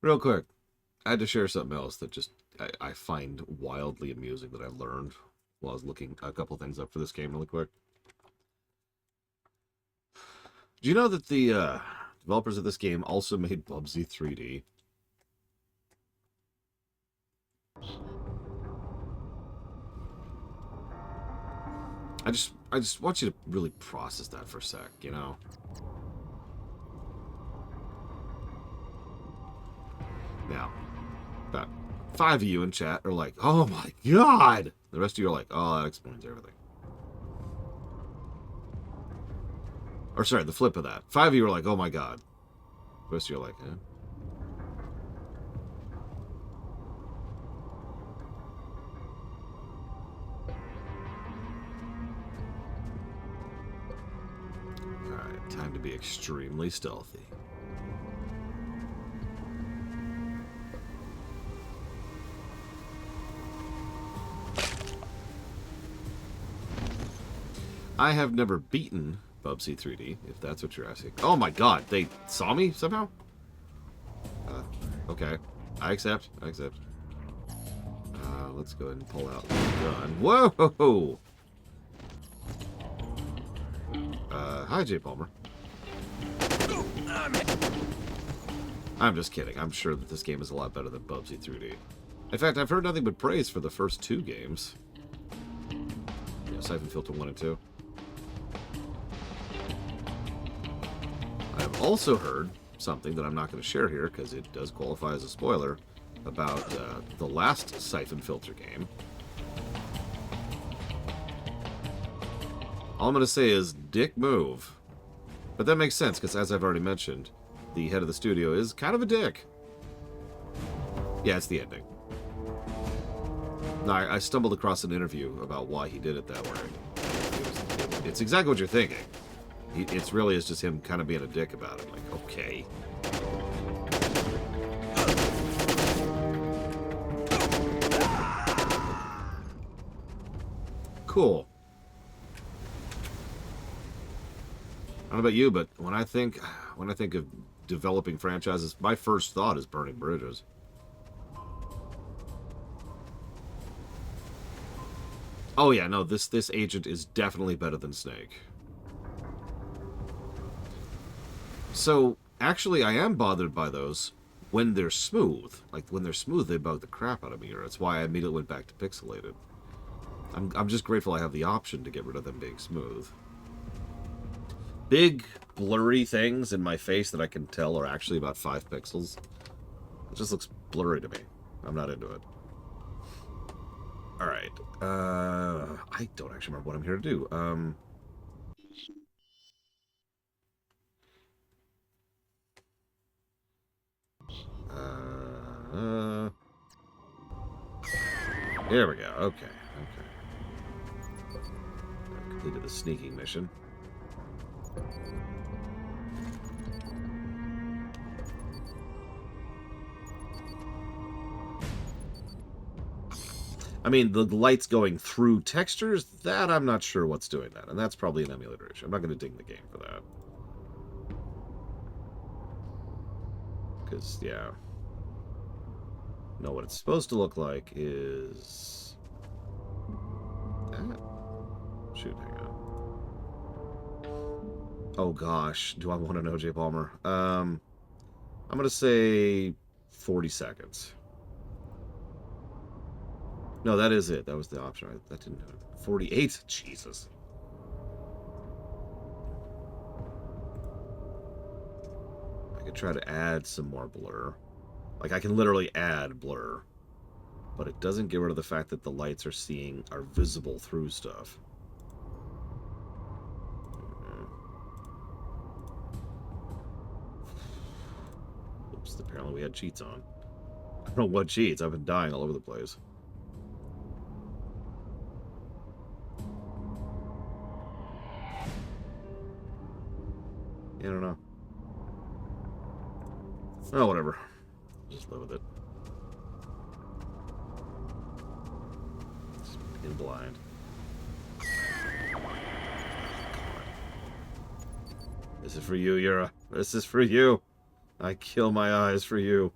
Real quick, I had to share something else that just I find wildly amusing that I learned while I was looking a couple things up for this game really quick. Do you know that the developers of this game also made Bubsy 3D? I just want you to really process that for a sec, you know? Now, about five of you in chat are like, oh my god! The rest of you are like, oh, that explains everything. Or sorry, the flip of that. Five of you are like, oh my god. The rest of you are like, eh? Alright, time to be extremely stealthy. I have never beaten Bubsy 3D, if that's what you're asking. Oh my god, they saw me somehow? Uh, okay. I accept. I accept. Let's go ahead and pull out the gun. Whoa! Hi, Jay Palmer. I'm just kidding. I'm sure that this game is a lot better than Bubsy 3D. In fact, I've heard nothing but praise for the first two games. Yeah, Syphon Filter 1 and 2. I've also heard something that I'm not going to share here because it does qualify as a spoiler about the last Syphon Filter game. All I'm going to say is dick move. But that makes sense because, as I've already mentioned, the head of the studio is kind of a dick. Yeah, it's the ending. No, I stumbled across an interview about why he did it that way. It's exactly what you're thinking. It's really is just him kind of being a dick about it. Like, okay. Cool. I don't know about you, but when I think of developing franchises, my first thought is burning bridges. Oh yeah, no, this agent is definitely better than Snake. So actually, I am bothered by those when they're smooth. Like when they're smooth, they bug the crap out of me. Or that's why I immediately went back to pixelated. I'm just grateful I have the option to get rid of them being smooth. Big blurry things in my face that I can tell are actually about 5 pixels. It just looks blurry to me. I'm not into it. Alright. I don't actually remember what I'm here to do. Uh, Here we go. Okay. Completed the sneaking mission. I mean, the light's going through textures, that I'm not sure what's doing that. And that's probably an emulator issue. I'm not going to ding the game for that. Because, yeah. No, what it's supposed to look like is... that. Shoot, hang on. Oh, gosh. Do I want to know, Jay Palmer? I'm going to say 40 seconds. No, that is it. That was the option. That didn't do it. 48? Jesus. I could try to add some more blur. Like, I can literally add blur. But it doesn't get rid of the fact that the lights are visible through stuff. Oops, apparently we had cheats on. I don't know what cheats. I've been dying all over the place. I don't know. Oh, whatever. Just live with it. Just in blind. This is for you, Yura. This is for you. I kill my eyes for you.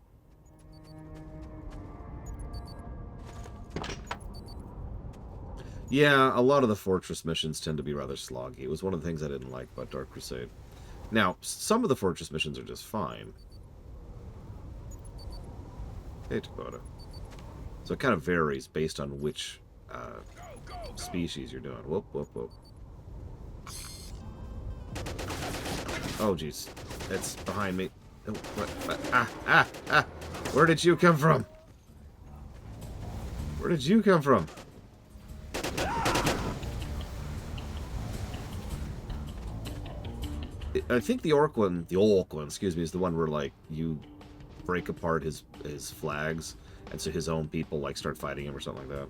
Yeah, a lot of the fortress missions tend to be rather sloggy. It was one of the things I didn't like about Dark Crusade. Now, some of the fortress missions are just fine. Hey, Dakota. So it kind of varies based on which species you're doing. Whoop, whoop, whoop. Oh, jeez. It's behind me. Oh, what? Ah! Where did you come from? Where did you come from? I think the orc one, excuse me, is the one where, like, you break apart his flags, and so his own people, like, start fighting him or something like that.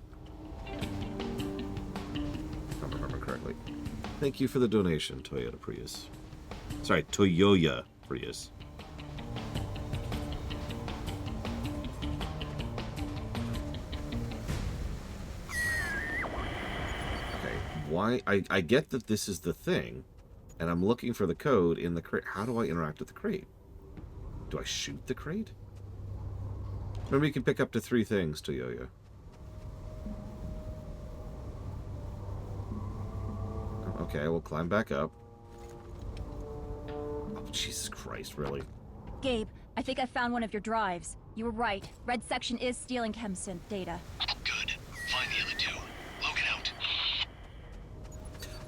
If I remember correctly. Thank you for the donation, Toyota Prius. Sorry, Toyota Prius. Okay, why? I get that this is the thing, and I'm looking for the code in the crate. How do I interact with the crate? Do I shoot the crate? Remember, you can pick up to 3 things, Toyota. Okay, we'll climb back up. Oh, Jesus Christ, really? Gabe, I think I found one of your drives. You were right. Red Section is stealing ChemSynth data. Good. Find the other 2. Logan out.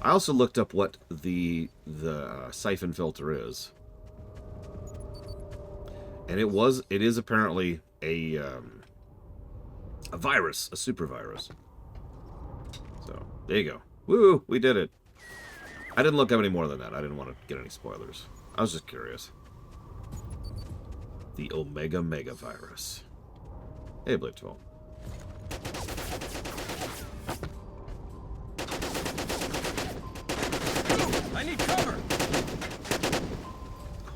I also looked up what the Syphon filter is. And it is apparently a virus, a super virus. So, there you go. Woo, we did it. I didn't look up any more than that. I didn't want to get any spoilers. I was just curious. The Omega Mega virus. Hey, Blade 12. I need cover.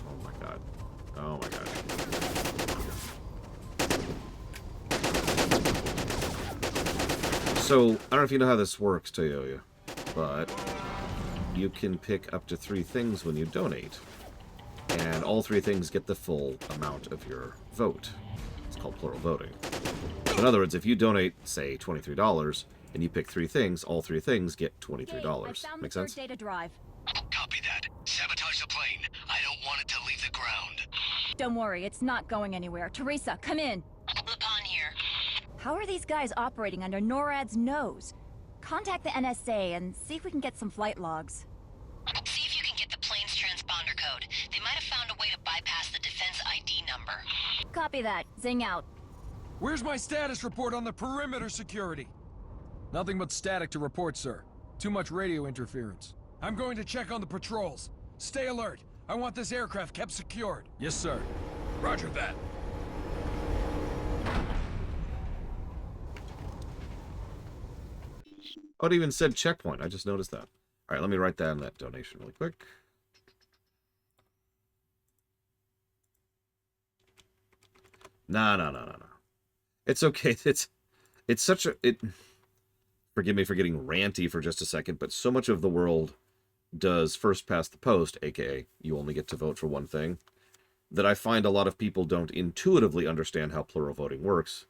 Oh my god. Oh my god. So, I don't know if you know how this works, Toyoya, but you can pick up to 3 things when you donate. And all 3 things get the full amount of your vote. It's called plural voting. So in other words, if you donate, say, $23, and you pick 3 things, all 3 things get $23. Make sense? Data drive. Copy that. Sabotage the plane. I don't want it to leave the ground. Don't worry, it's not going anywhere. Teresa, come in. Lapon here. How are these guys operating under NORAD's nose? Contact the NSA and see if we can get some flight logs. See if you can get the plane's transponder code. They might have found a way to bypass the defense ID number. Copy that. Zing out. Where's my status report on the perimeter security? Nothing but static to report, sir. Too much radio interference. I'm going to check on the patrols. Stay alert. I want this aircraft kept secured. Yes, sir. Roger that. Oh, it even said checkpoint. I just noticed that. All right, let me write down that donation really quick. No. It's okay. It's such a... Forgive me for getting ranty for just a second, but so much of the world does first past the post, aka you only get to vote for one thing, that I find a lot of people don't intuitively understand how plural voting works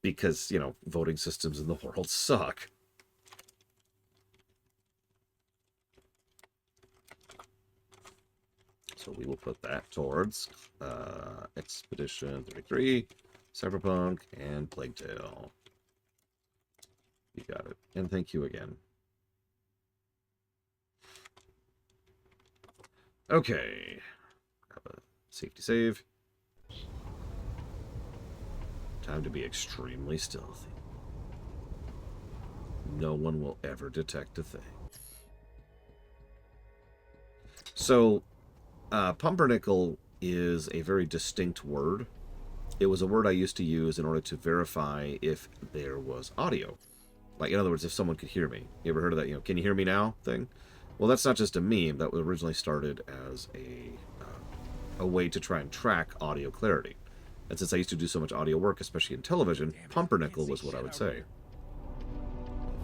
because, you know, voting systems in the world suck. So we will put that towards Expedition 33, Cyberpunk, and Plague Tale. You got it. And thank you again. Okay. Have a safety save. Time to be extremely stealthy. No one will ever detect a thing. So, pumpernickel is a very distinct word. It was a word I used to use in order to verify if there was audio. Like, in other words, if someone could hear me. You ever heard of that, you know, can you hear me now thing? Well, that's not just a meme. That originally started as a way to try and track audio clarity. And since I used to do so much audio work, especially in television, pumpernickel was what I would say.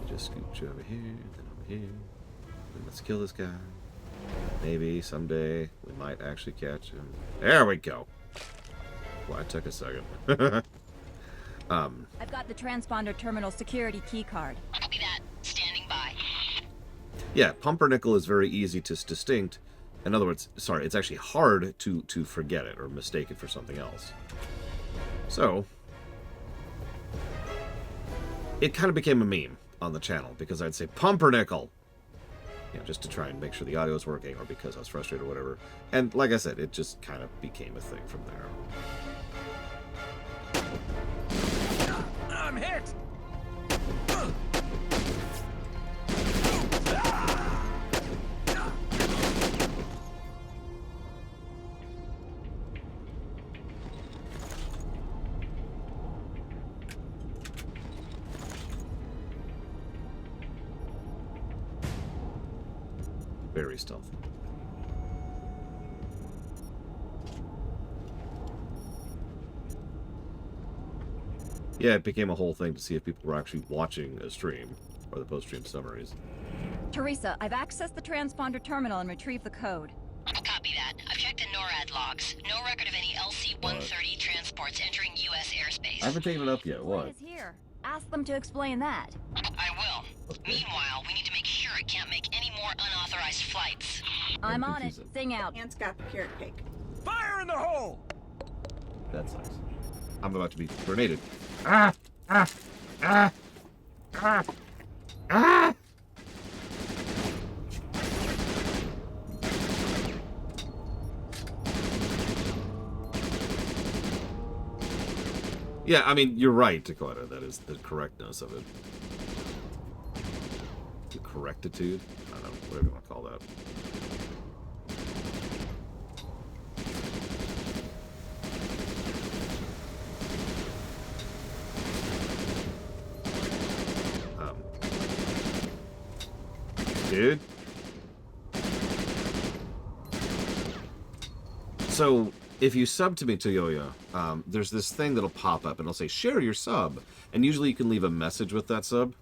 Let me just scooch over here, then over here. And let's kill this guy. Maybe someday we might actually catch him. There we go. Well, that took a second. I've got the transponder terminal security key card. Copy that. Yeah, pumpernickel is very easy to distinct. In other words, sorry, it's actually hard to forget it or mistake it for something else. So, it kind of became a meme on the channel because I'd say pumpernickel, just to try and make sure the audio is working or because I was frustrated or whatever. And like I said, it just kind of became a thing from there. I'm hit! Very stealthy. Yeah, it became a whole thing to see if people were actually watching a stream or the post-stream summaries. Teresa, I've accessed the transponder terminal and retrieved the code. Copy that. I've checked the NORAD logs. No record of any LC-130 transports entering U.S. airspace. I haven't taken it up yet. Flight What? is here. Ask them to explain that. I will. Okay. Meanwhile, we need to make sure it can't make any more unauthorized flights. I'm on it. confusing. Sing out. Ant's got the carrot cake. Fire in the hole! That sucks. I'm about to be grenaded. Ah! Ah! Ah! Ah! Ah! Yeah, I mean, you're right, Dakota. That is the correctness of it. The correctitude? I don't know, whatever you want to call that. Dude. So, if you sub to me, Toyoya, there's this thing that'll pop up and it'll say, share your sub. And usually you can leave a message with that sub.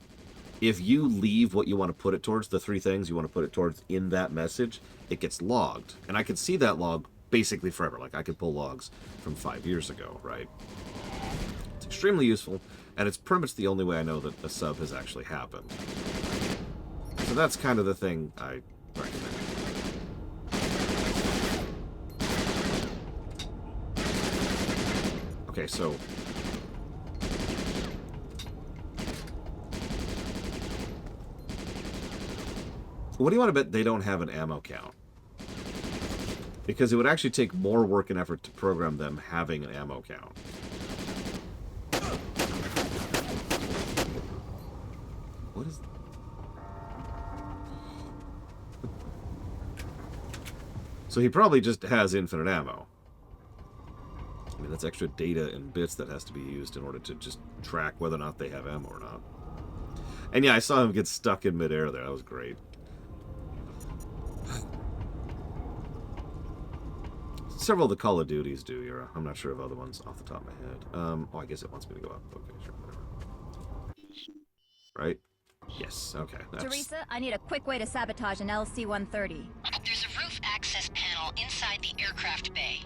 If you leave what you want to put it towards, the 3 things you want to put it towards in that message, it gets logged. And I can see that log basically forever. Like, I could pull logs from 5 years ago, right? It's extremely useful, and it's pretty much the only way I know that a sub has actually happened. So that's kind of the thing I recommend. Okay, so... what do you want to bet they don't have an ammo count? Because it would actually take more work and effort to program them having an ammo count. What is... so he probably just has infinite ammo. I mean, that's extra data and bits that has to be used in order to just track whether or not they have ammo or not. And yeah, I saw him get stuck in midair there. That was great. Several of the Call of Duties do, Yura. I'm not sure of other ones off the top of my head. Oh, I guess it wants me to go up. Okay, sure, whatever. Right? Yes, okay. That's... Teresa, I need a quick way to sabotage an LC-130. There's a roof access panel inside the aircraft bay.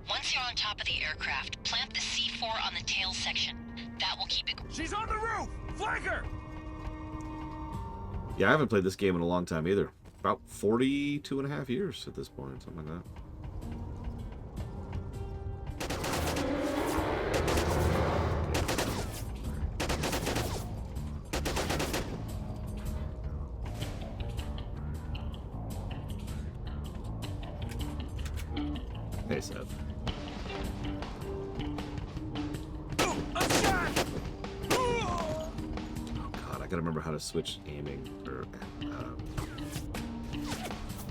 Once you're on top of the aircraft, plant the C4 on the tail section. That will keep it... She's on the roof! Flank her! Yeah, I haven't played this game in a long time either. About 42 and a half years at this point, something like that. Hey, Seth. I'm shot! Oh, God, I gotta remember how to switch aiming, or,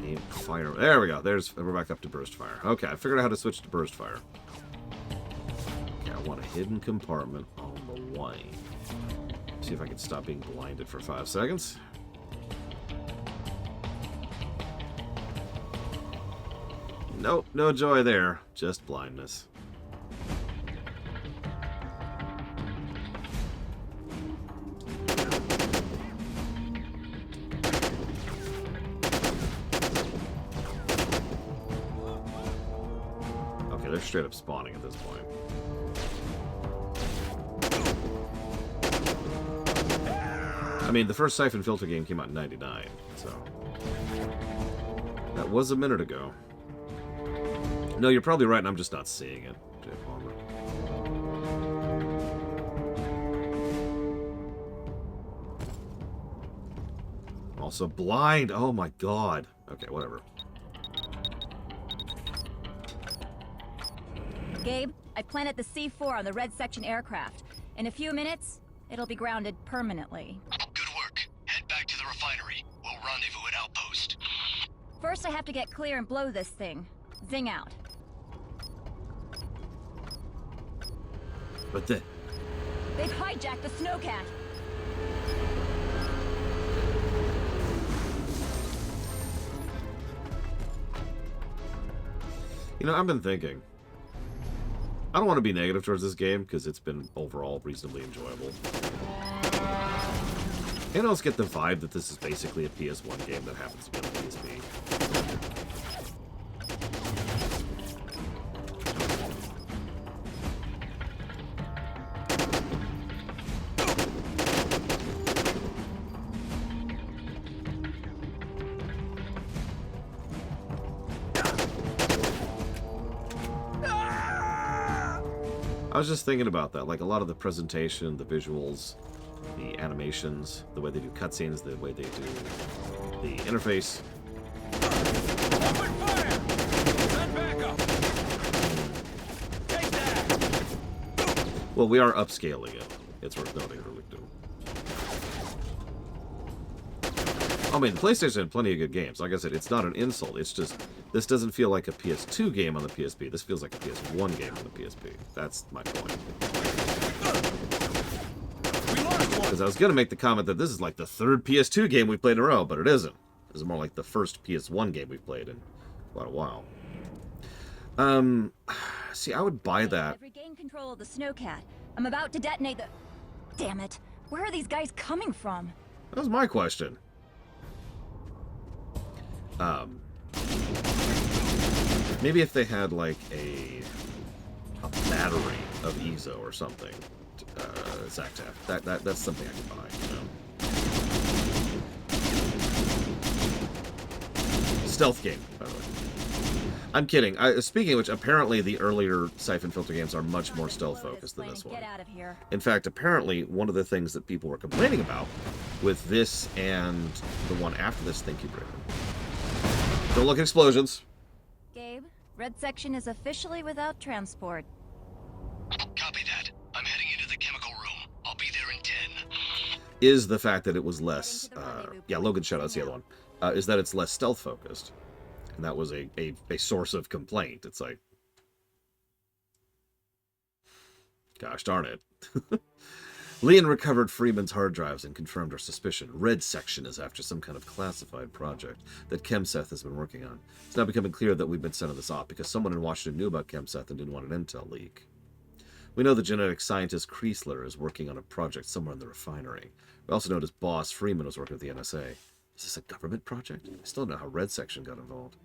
aim fire. There we go. We're back up to burst fire. Okay, I figured out how to switch to burst fire. Okay, I want a hidden compartment on the way. See if I can stop being blinded for 5 seconds. Nope, no joy there. Just blindness. Okay, they're straight up spawning at this point. I mean, the first Syphon Filter game came out in '99, so that was a minute ago. No, you're probably right, and I'm just not seeing it, Jay Palmer. Also blind. Oh my god. Okay, whatever. Gabe, I planted the C4 on the red section aircraft. In a few minutes, it'll be grounded permanently. Good work. Head back to the refinery. We'll rendezvous at Outpost. First, I have to get clear and blow this thing. Zing out. But then... They've hijacked the snowcat. You know, I've been thinking. I don't want to be negative towards this game, because it's been overall reasonably enjoyable. And I also get the vibe that this is basically a PS1 game that happens to be on the PSP. I was just thinking about that, like a lot of the presentation, the visuals, the animations, the way they do cutscenes, the way they do the interface. Open fire! Send backup! Take that! Well, we are upscaling it. It's worth noting. I mean, the PlayStation had plenty of good games. Like I said, it's not an insult. It's just, this doesn't feel like a PS2 game on the PSP. This feels like a PS1 game on the PSP. That's my point. Because I was going to make the comment that this is like the third PS2 game we've played in a row, but it isn't. This is more like the first PS1 game we've played in quite a while. See, I would buy that. I've regained control of the snowcat. I'm about to detonate the... Damn it. Where are these guys coming from? That was my question. Maybe if they had like a battery of EZO or something, Zactaf. That's something I could buy. You know? Stealth game, by the way. I'm kidding. Speaking of which, apparently the earlier Syphon Filter games are much more stealth focused than this one. Get out of here. In fact, apparently one of the things that people were complaining about with this and the one after this, thank you, Brandon. Don't look at explosions. Gabe, red section is officially without transport. Copy that. I'm heading into the chemical room. I'll be there in 10. Is the fact that it was less... yeah, Logan Shadow, that's the other one. Is that it's less stealth focused. And that was a source of complaint. It's like... Gosh darn it. Leon recovered Freeman's hard drives and confirmed our suspicion. Red section is after some kind of classified project that ChemSeth has been working on. It's now becoming clear that we've been sent on this op because someone in Washington knew about ChemSeth and didn't want an intel leak. We know the genetic scientist Kreisler is working on a project somewhere in the refinery. We also know his boss Freeman was working with the NSA. Is this a government project? I still don't know how Red section got involved.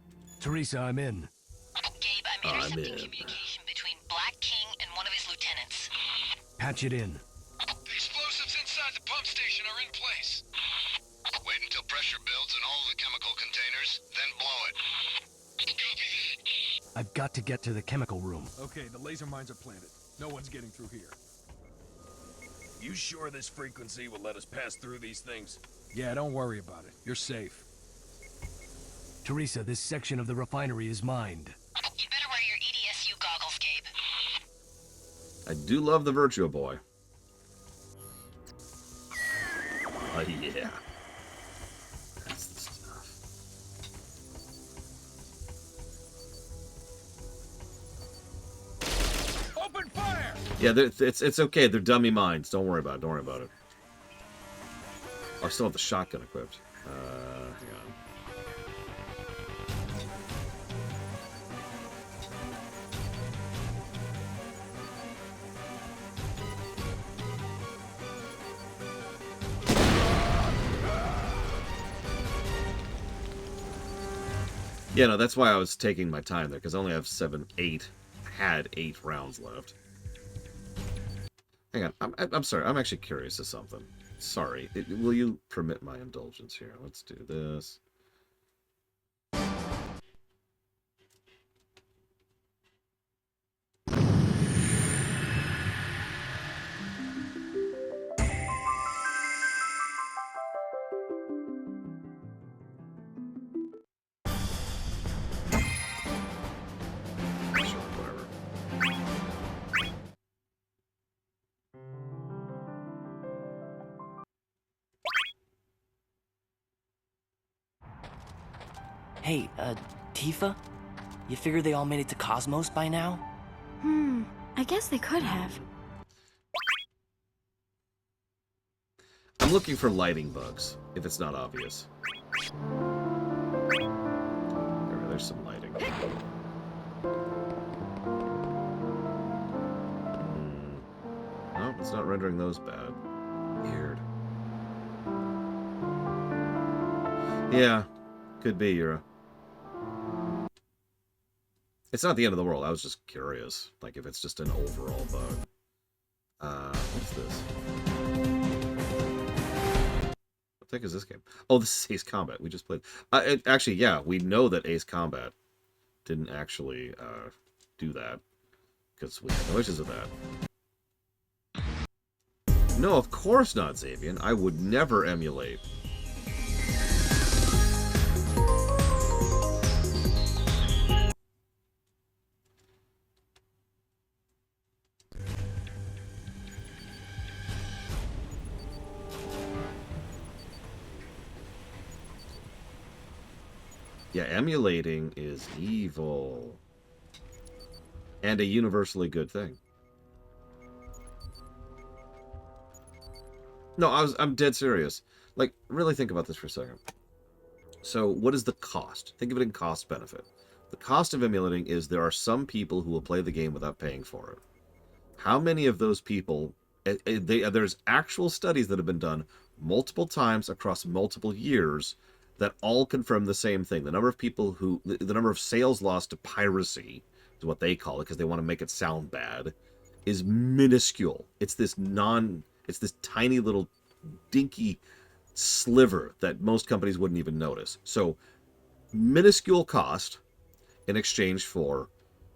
Teresa, I'm in. Gabe, I'm intercepting communication between Black King and one of his lieutenants. Patch it in. The explosives inside the pump station are in place. Wait until pressure builds in all the chemical containers, then blow it. Copy. I've got to get to the chemical room. Okay, the laser mines are planted. No one's getting through here. You sure this frequency will let us pass through these things? Yeah, don't worry about it. You're safe. Teresa, this section of the refinery is mined. You better wear your EDSU goggles, Gabe. I do love the Virtua Boy. Oh, yeah. That's the stuff. Open fire! Yeah, it's okay. They're dummy mines. Don't worry about it. Don't worry about it. Oh, I still have the shotgun equipped. Hang on. Yeah, no, that's why I was taking my time there, because I only have 8 rounds left. Hang on, I'm sorry, I'm actually curious of something. Sorry. Will you permit my indulgence here? Let's do this. Sure, whatever. Hey, Tifa? You figure they all made it to Cosmos by now? I guess they could have. I'm looking for lighting bugs, if it's not obvious. There's some lighting. No, it's not rendering those bad. Weird. Yeah, could be, Yura. It's not the end of the world. I was just curious. Like, if it's just an overall bug. What's this? What the heck is this game? Oh, this is Ace Combat. We just played. Actually, yeah, we know that Ace Combat didn't actually do that. Because we had no issues with that. No, of course not, Xavian. I would never emulate. Yeah, emulating is evil. And a universally good thing. No, I'm dead serious. Like, really think about this for a second. So, what is the cost? Think of it in cost benefit. The cost of emulating is there are some people who will play the game without paying for it. How many of those people... there's actual studies that have been done multiple times across multiple years that all confirm the same thing. The number of people who... The number of sales lost to piracy, is what they call it, because they want to make it sound bad, is minuscule. It's this tiny little dinky sliver that most companies wouldn't even notice. So, minuscule cost in exchange for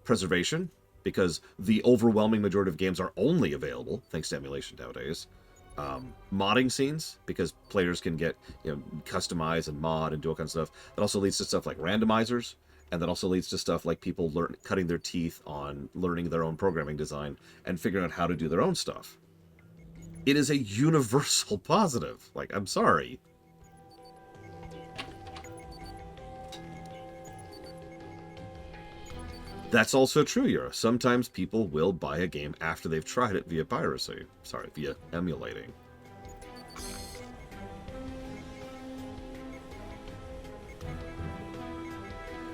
preservation, because the overwhelming majority of games are only available thanks to emulation nowadays. Modding scenes, because players can get, customize and mod and do all kinds of stuff. That also leads to stuff like randomizers, and that also leads to stuff like people cutting their teeth on learning their own programming design and figuring out how to do their own stuff. It is a universal positive. Like, I'm sorry. That's also true, Yura. Sometimes people will buy a game after they've tried it via piracy. Sorry, via emulating.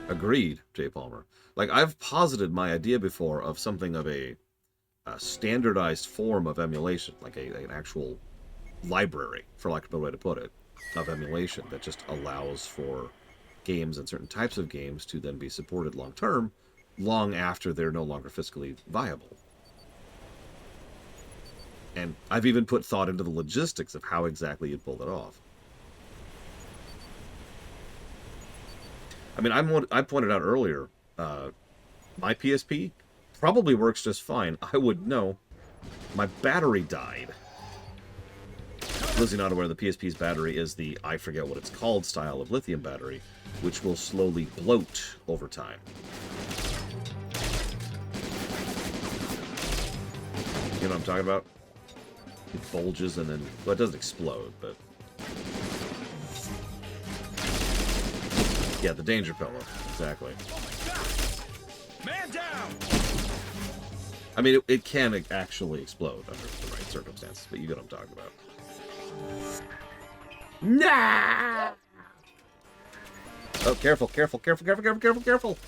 Agreed, Jay Palmer. Like, I've posited my idea before of something of a standardized form of emulation, like an actual library, for lack of a way to put it, of emulation that just allows for games and certain types of games to then be supported long term, long after they're no longer fiscally viable. And I've even put thought into the logistics of how exactly you'd pull that off. I mean, I pointed out earlier, my PSP probably works just fine. I would know. My battery died. Lizzie not aware the PSP's battery is the, I forget what it's called, style of lithium battery, which will slowly bloat over time. You know what I'm talking about? It bulges and then... Well, it doesn't explode, but... Yeah, the danger pillow. Exactly. Man down! I mean, it can actually explode under the right circumstances, but you get what I'm talking about. Nah! Oh, careful, careful, careful, careful, careful, careful, careful!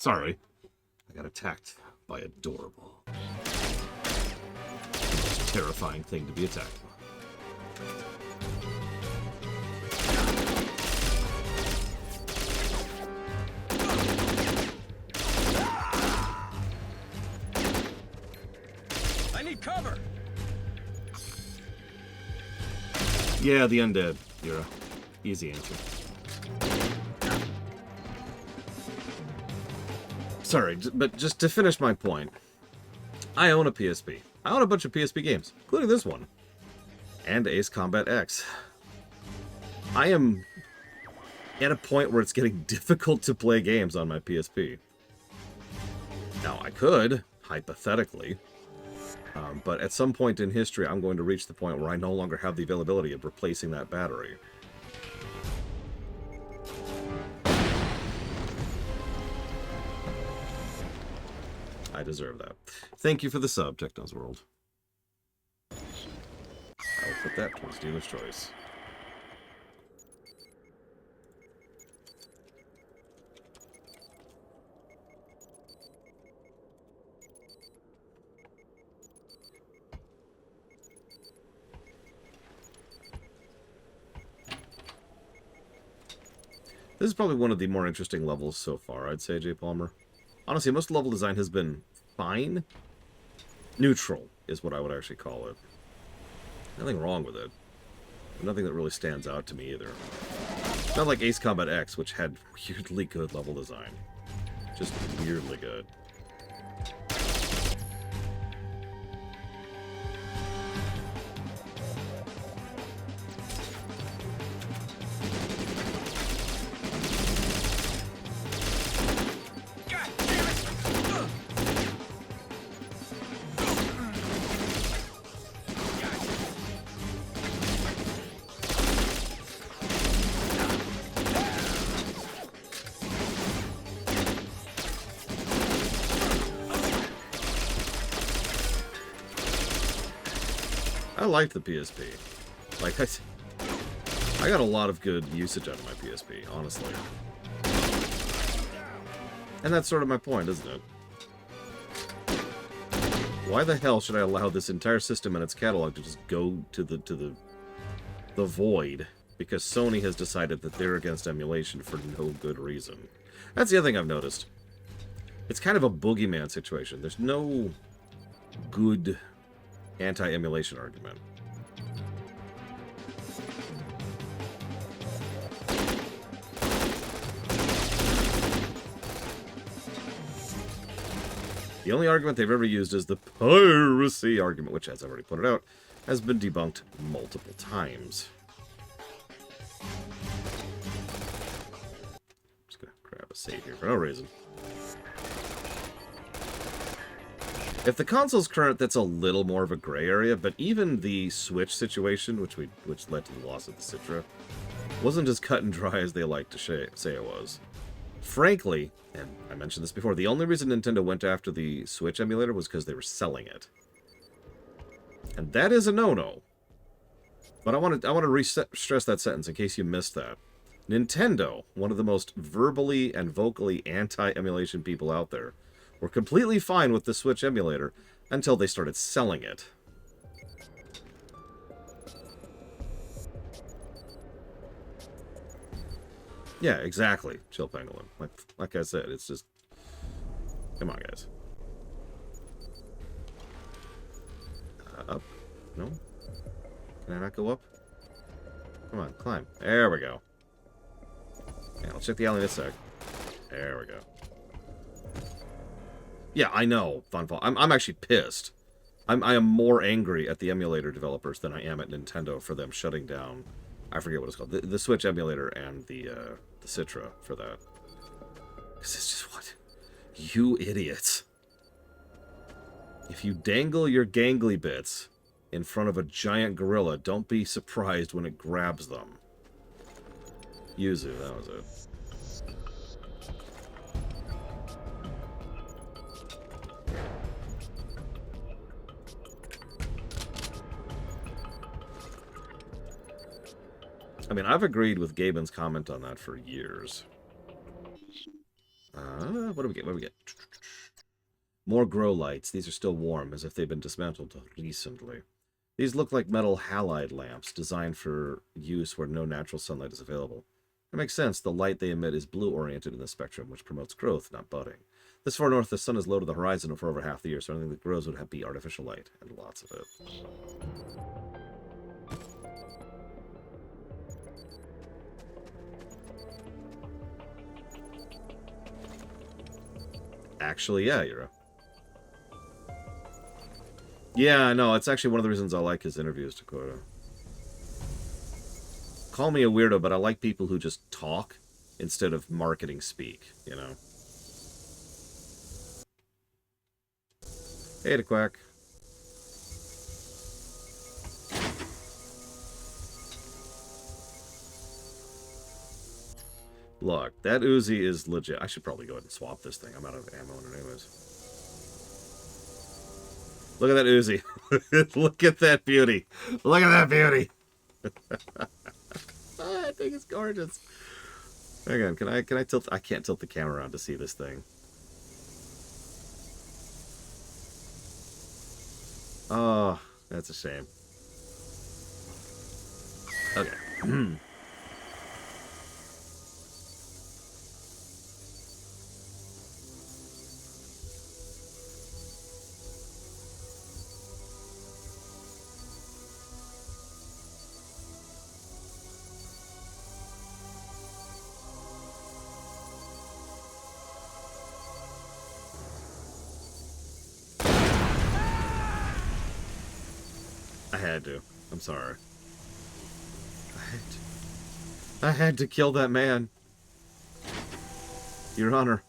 Sorry. I got attacked by Adorable. Most terrifying thing to be attacked by. I need cover! Yeah, the undead. Yura. Easy answer. Sorry, but just to finish my point, I own a PSP. I own a bunch of PSP games, including this one. And Ace Combat X. I am at a point where it's getting difficult to play games on my PSP. Now, I could, hypothetically, but at some point in history, I'm going to reach the point where I no longer have the availability of replacing that battery. I deserve that. Thank you for the sub, Techno's World. I will put that towards dealer's choice. This is probably one of the more interesting levels so far, I'd say, J. Palmer. Honestly, most level design has been fine. Neutral is what I would actually call it. Nothing wrong with it. But nothing that really stands out to me either. Not like Ace Combat X, which had weirdly good level design. Just weirdly good. I liked the PSP. Like, I got a lot of good usage out of my PSP, honestly. And that's sort of my point, isn't it? Why the hell should I allow this entire system and its catalog to just go to the void because Sony has decided that they're against emulation for no good reason? That's the other thing I've noticed. It's kind of a boogeyman situation. There's no good anti-emulation argument. The only argument they've ever used is the piracy argument, which, as I've already pointed out, has been debunked multiple times. Just gonna grab a save here for no reason. If the console's current, that's a little more of a gray area, but even the Switch situation, which led to the loss of the Citra, wasn't as cut and dry as they like to say it was. Frankly, and I mentioned this before, the only reason Nintendo went after the Switch emulator was because they were selling it. And that is a no-no. But I want to stress that sentence in case you missed that. Nintendo, one of the most verbally and vocally anti-emulation people out there, were completely fine with the Switch emulator until they started selling it. Yeah, exactly, Chill Pangolin. Like I said, it's just... Come on, guys. Up? No? Can I not go up? Come on, climb. There we go. Yeah, let's check the alley in a sec. There we go. Yeah, I know, Funfall. I'm actually pissed. I am more angry at the emulator developers than I am at Nintendo for them shutting down... I forget what it's called. The Switch emulator and the Citra for that. Because it's just, what? You idiots. If you dangle your gangly bits in front of a giant gorilla, don't be surprised when it grabs them. Yuzu, that was it. I mean, I've agreed with Gaben's comment on that for years. What do we get? What do we get? More grow lights. These are still warm, as if they've been dismantled recently. These look like metal halide lamps, designed for use where no natural sunlight is available. It makes sense. The light they emit is blue-oriented in the spectrum, which promotes growth, not budding. This far north, the sun is low to the horizon for over half the year, so anything that grows would be artificial light, and lots of it. Actually, yeah, Yura. Yeah, no, it's actually one of the reasons I like his interviews, Dakota. Call me a weirdo, but I like people who just talk instead of marketing speak, you know? Hey, the quack. Look, that Uzi is legit. I should probably go ahead and swap this thing. I'm out of ammo in it anyways. Look at that Uzi. Look at that beauty. Look at that beauty. Oh, that thing is gorgeous. Hang on, can I tilt? I can't tilt the camera around to see this thing. Oh, that's a shame. Okay. I had to. I'm sorry. I had to kill that man. Your Honor,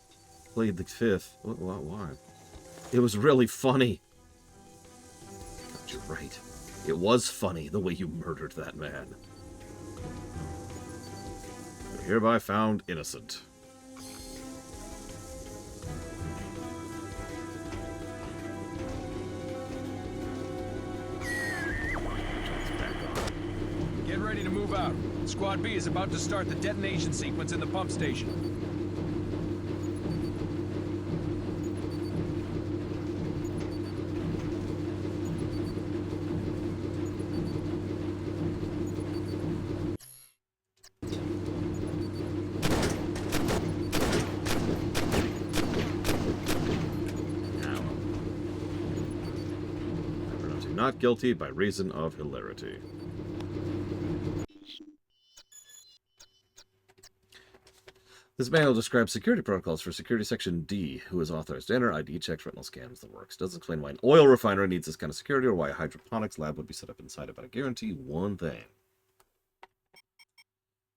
plead the fifth. Why? It was really funny. God, you're right. It was funny the way you murdered that man. You're hereby found innocent. Get ready to move out. Squad B is about to start the detonation sequence in the pump station. Not guilty by reason of hilarity. This manual describes security protocols for Security Section D, who is authorized to enter, ID checks, retinal scans, the works. Doesn't explain why an oil refinery needs this kind of security or why a hydroponics lab would be set up inside it, but I guarantee one thing.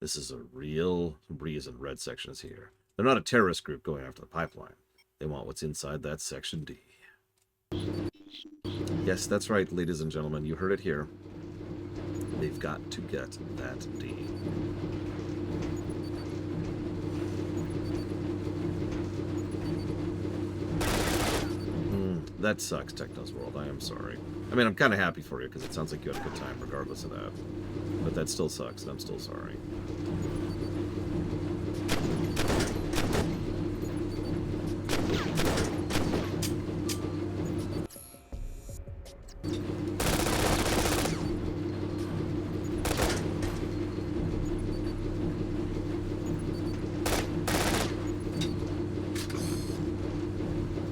This is a real reason Red Section is here. They're not a terrorist group going after the pipeline. They want what's inside that Section D. Yes, that's right, ladies and gentlemen. You heard it here. They've got to get that D. That sucks, Techno's World. I am sorry. I mean, I'm kind of happy for you because it sounds like you had a good time regardless of that. But that still sucks, and I'm still sorry.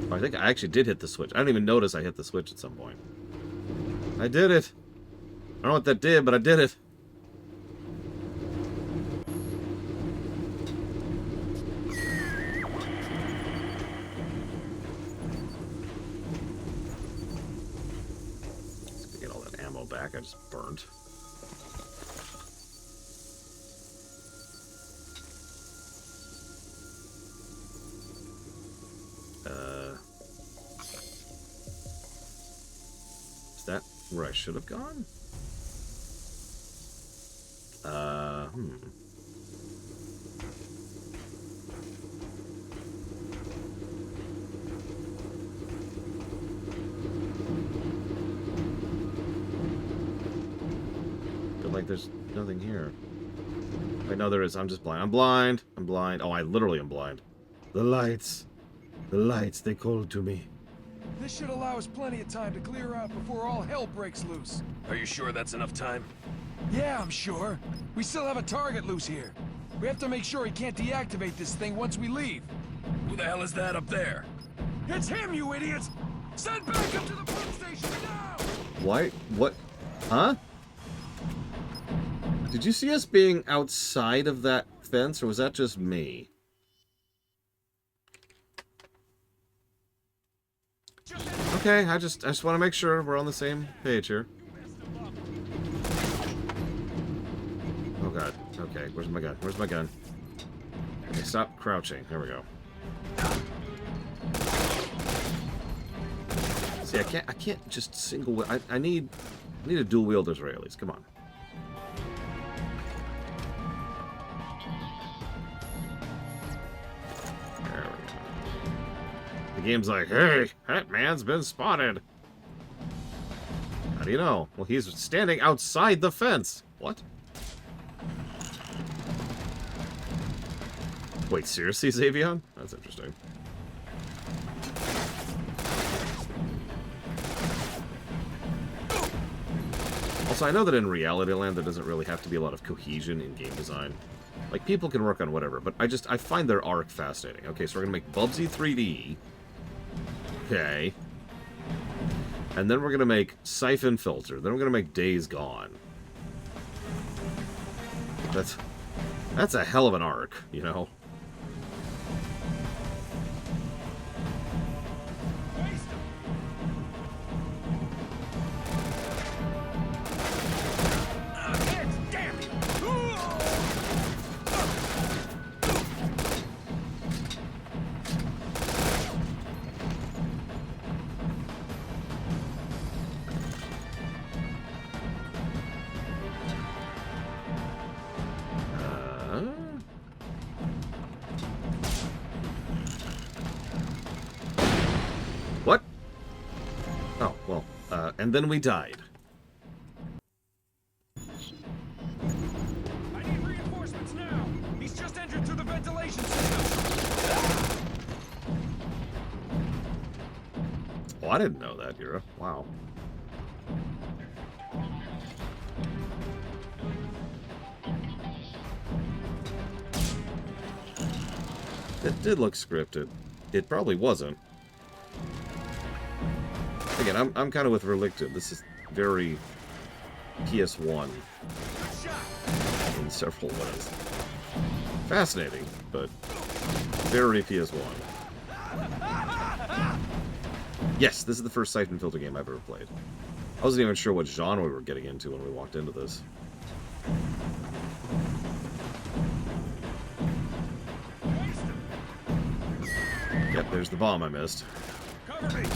I think I actually did hit the switch. I didn't even notice I hit the switch at some point. I did it. I don't know what that did, but I did it. Let's get all that ammo back I just burnt. Is that where I should have gone? Feel like there's nothing here. Wait, no, there is. I'm just blind. I'm blind. I'm blind. Oh, I literally am blind. The lights. The lights, they called to me. This should allow us plenty of time to clear out before all hell breaks loose. Are you sure that's enough time? Yeah, I'm sure. We still have a target loose here. We have to make sure he can't deactivate this thing once we leave. Who the hell is that up there? It's him, you idiots! Send back up to the pump station now! Why? What? Huh? Did you see us being outside of that fence, or was that just me? Okay, I just want to make sure we're on the same page here. Oh god. Okay, where's my gun? Where's my gun? Okay, stop crouching. There we go. See, I can't just single. I need a dual wield Israelis. Come on. There we go. The game's like, hey, that man's been spotted. How do you know? Well, he's standing outside the fence. What? Wait, seriously, Syphon? That's interesting. Also, I know that in Reality Land there doesn't really have to be a lot of cohesion in game design. Like, people can work on whatever, but I find their arc fascinating. Okay, so we're gonna make Bubsy 3D. Okay. And then we're gonna make Syphon Filter. Then we're gonna make Days Gone. That's a hell of an arc, you know? What? Oh, well, and then we died. I need reinforcements now! He's just entered through the ventilation system! Oh, I didn't know that, Yura. Wow. It did look scripted. It probably wasn't. Again, I'm kind of with Relicted. This is very PS1 in several ways. Fascinating, but very PS1. Yes, this is the first Syphon Filter game I've ever played. I wasn't even sure what genre we were getting into when we walked into this. Yep, there's the bomb I missed. Cover me!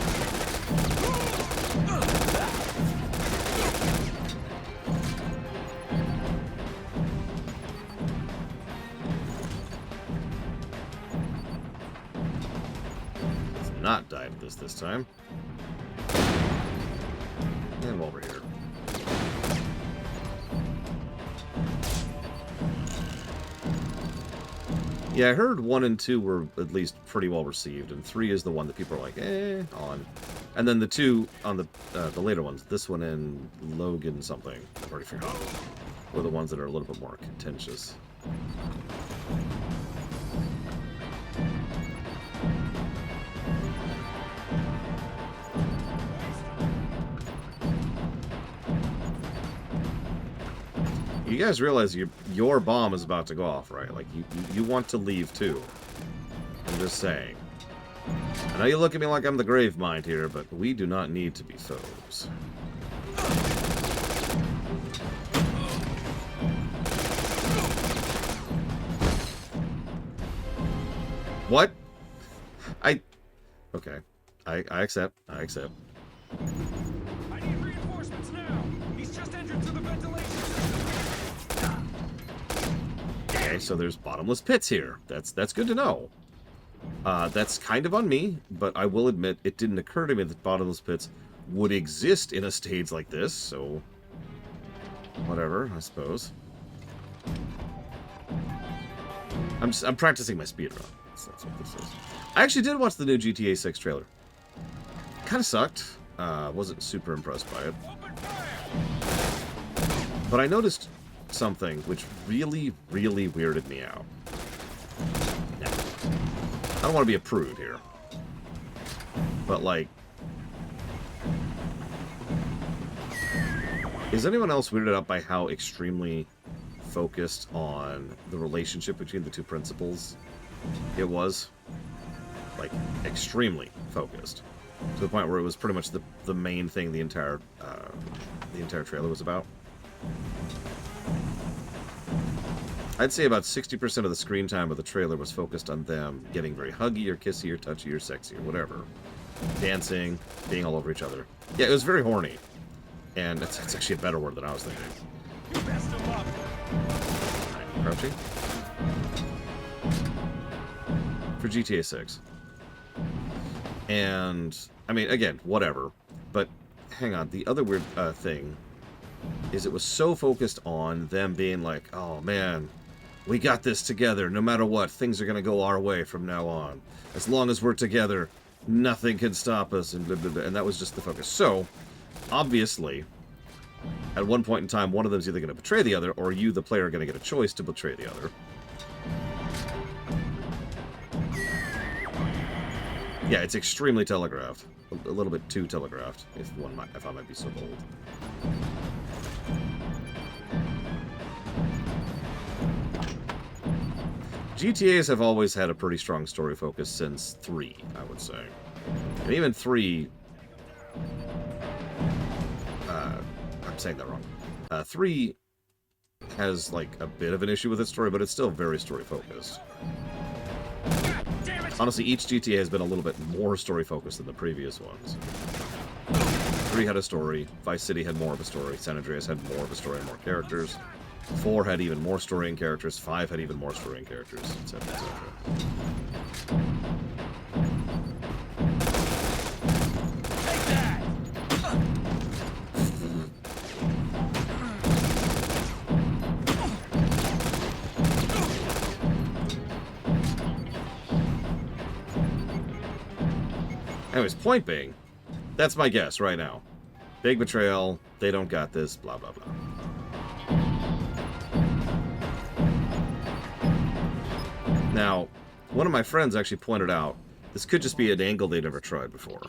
Let's not die to this time. And while we're here. Yeah, I heard 1 and 2 were at least pretty well received, and 3 is the one that people are like, on. And then the 2 on the later ones, this one and Logan something, I've already forgotten, were the ones that are a little bit more contentious. You guys realize your bomb is about to go off, right? Like, you want to leave, too. I'm just saying. I know you look at me like I'm the grave mind here, but we do not need to be foes. What? Okay. I accept. I accept. I need reinforcements now! He's just entered through the ventilation system! Okay, so there's bottomless pits here. That's good to know. That's kind of on me, but I will admit it didn't occur to me that bottomless pits would exist in a stage like this, so whatever, I suppose. I'm practicing my speedrun. That's what this is. I actually did watch the new GTA 6 trailer. Kind of sucked. Wasn't super impressed by it. But I noticed something which really, really weirded me out. Now, I don't want to be a prude here. But, like... Is anyone else weirded out by how extremely focused on the relationship between the two principals it was? Like, extremely focused. To the point where it was pretty much the main thing the entire trailer was about. I'd say about 60% of the screen time of the trailer was focused on them getting very huggy or kissy or touchy or sexy or whatever. Dancing, being all over each other. Yeah, it was very horny. And that's actually a better word than I was thinking. You messed him up. Crouching. For GTA 6. And, I mean, again, whatever. But, hang on, the other weird thing is it was so focused on them being like, oh man, we got this together, no matter what, things are going to go our way from now on. As long as we're together, nothing can stop us, and blah, blah, blah. And that was just the focus. So, obviously, at one point in time, one of them is either going to betray the other, or you, the player, are going to get a choice to betray the other. Yeah, it's extremely telegraphed. A little bit too telegraphed, if I might be so bold. GTAs have always had a pretty strong story focus since 3, I would say. And even 3... I'm saying that wrong. 3 has, like, a bit of an issue with its story, but it's still very story-focused. Honestly, each GTA has been a little bit more story-focused than the previous ones. 3 had a story, Vice City had more of a story, San Andreas had more of a story and more characters, 4 had even more story and characters, 5 had even more story and characters, etc., etc. Anyways, point being, that's my guess right now. Big betrayal, they don't got this, blah, blah, blah. Now, one of my friends actually pointed out, this could just be an angle they never tried before.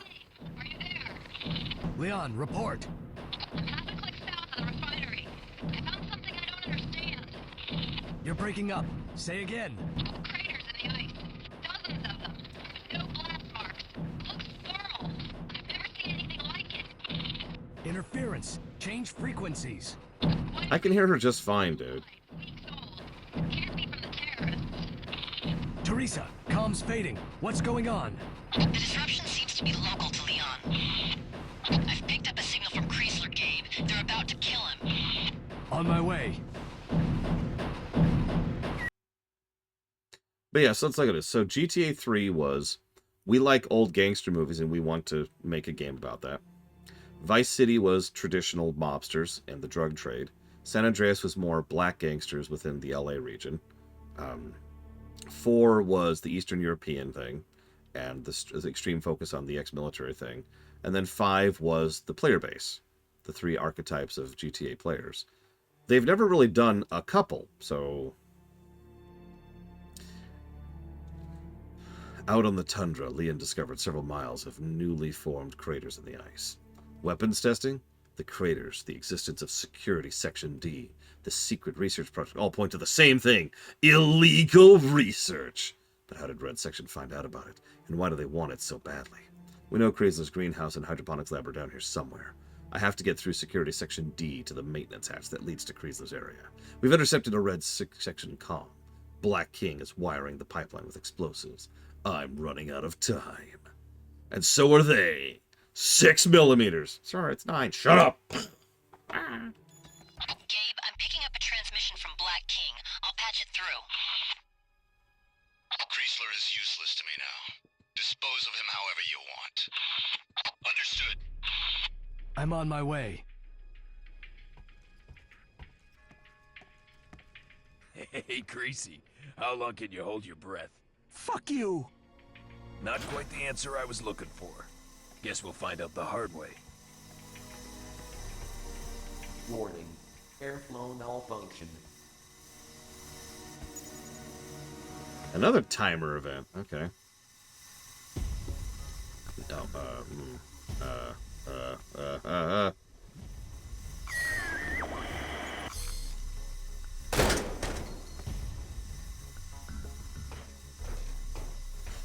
Are you there? Leon, report. I'm half a click south of the refinery. I found something I don't understand. You're breaking up. Say again. Craters in the ice. Dozens of them. No blast marks. Looks thermal. I've never seen anything like it. Interference. Change frequencies. I can hear her just fine, dude. Weeks old. Can't be from the terrorists. Teresa, comms fading. What's going on? The disruption seems to be local to Leon. I've picked up a signal from Chrysler, Gabe. They're about to kill him. On my way. But yeah, so let's look at this. So GTA 3 was, we like old gangster movies and we want to make a game about that. Vice City was traditional mobsters and the drug trade. San Andreas was more black gangsters within the LA region. 4 was the Eastern European thing, and the extreme focus on the ex-military thing. And then 5 was the player base, the 3 archetypes of GTA players. They've never really done a couple, so... Out on the tundra, Leon discovered several miles of newly formed craters in the ice. Weapons testing? The craters, the existence of Security Section D, the secret research project, all point to the same thing. Illegal research! But how did Red Section find out about it? And why do they want it so badly? We know Chrysler's greenhouse and hydroponics lab are down here somewhere. I have to get through Security Section D to the maintenance hatch that leads to Chrysler's area. We've intercepted a Red Section comm. Black King is wiring the pipeline with explosives. I'm running out of time. And so are they. 6 millimeters. Sir, it's 9. Shut up! Gabe, I'm picking up a transmission from Black King. I'll patch it through. Chrysler is useless to me now. Dispose of him however you want. Understood. I'm on my way. Hey, Greasy. How long can you hold your breath? Fuck you! Not quite the answer I was looking for. Guess we'll find out the hard way. Warning. Airflow malfunction. Another timer event. Okay.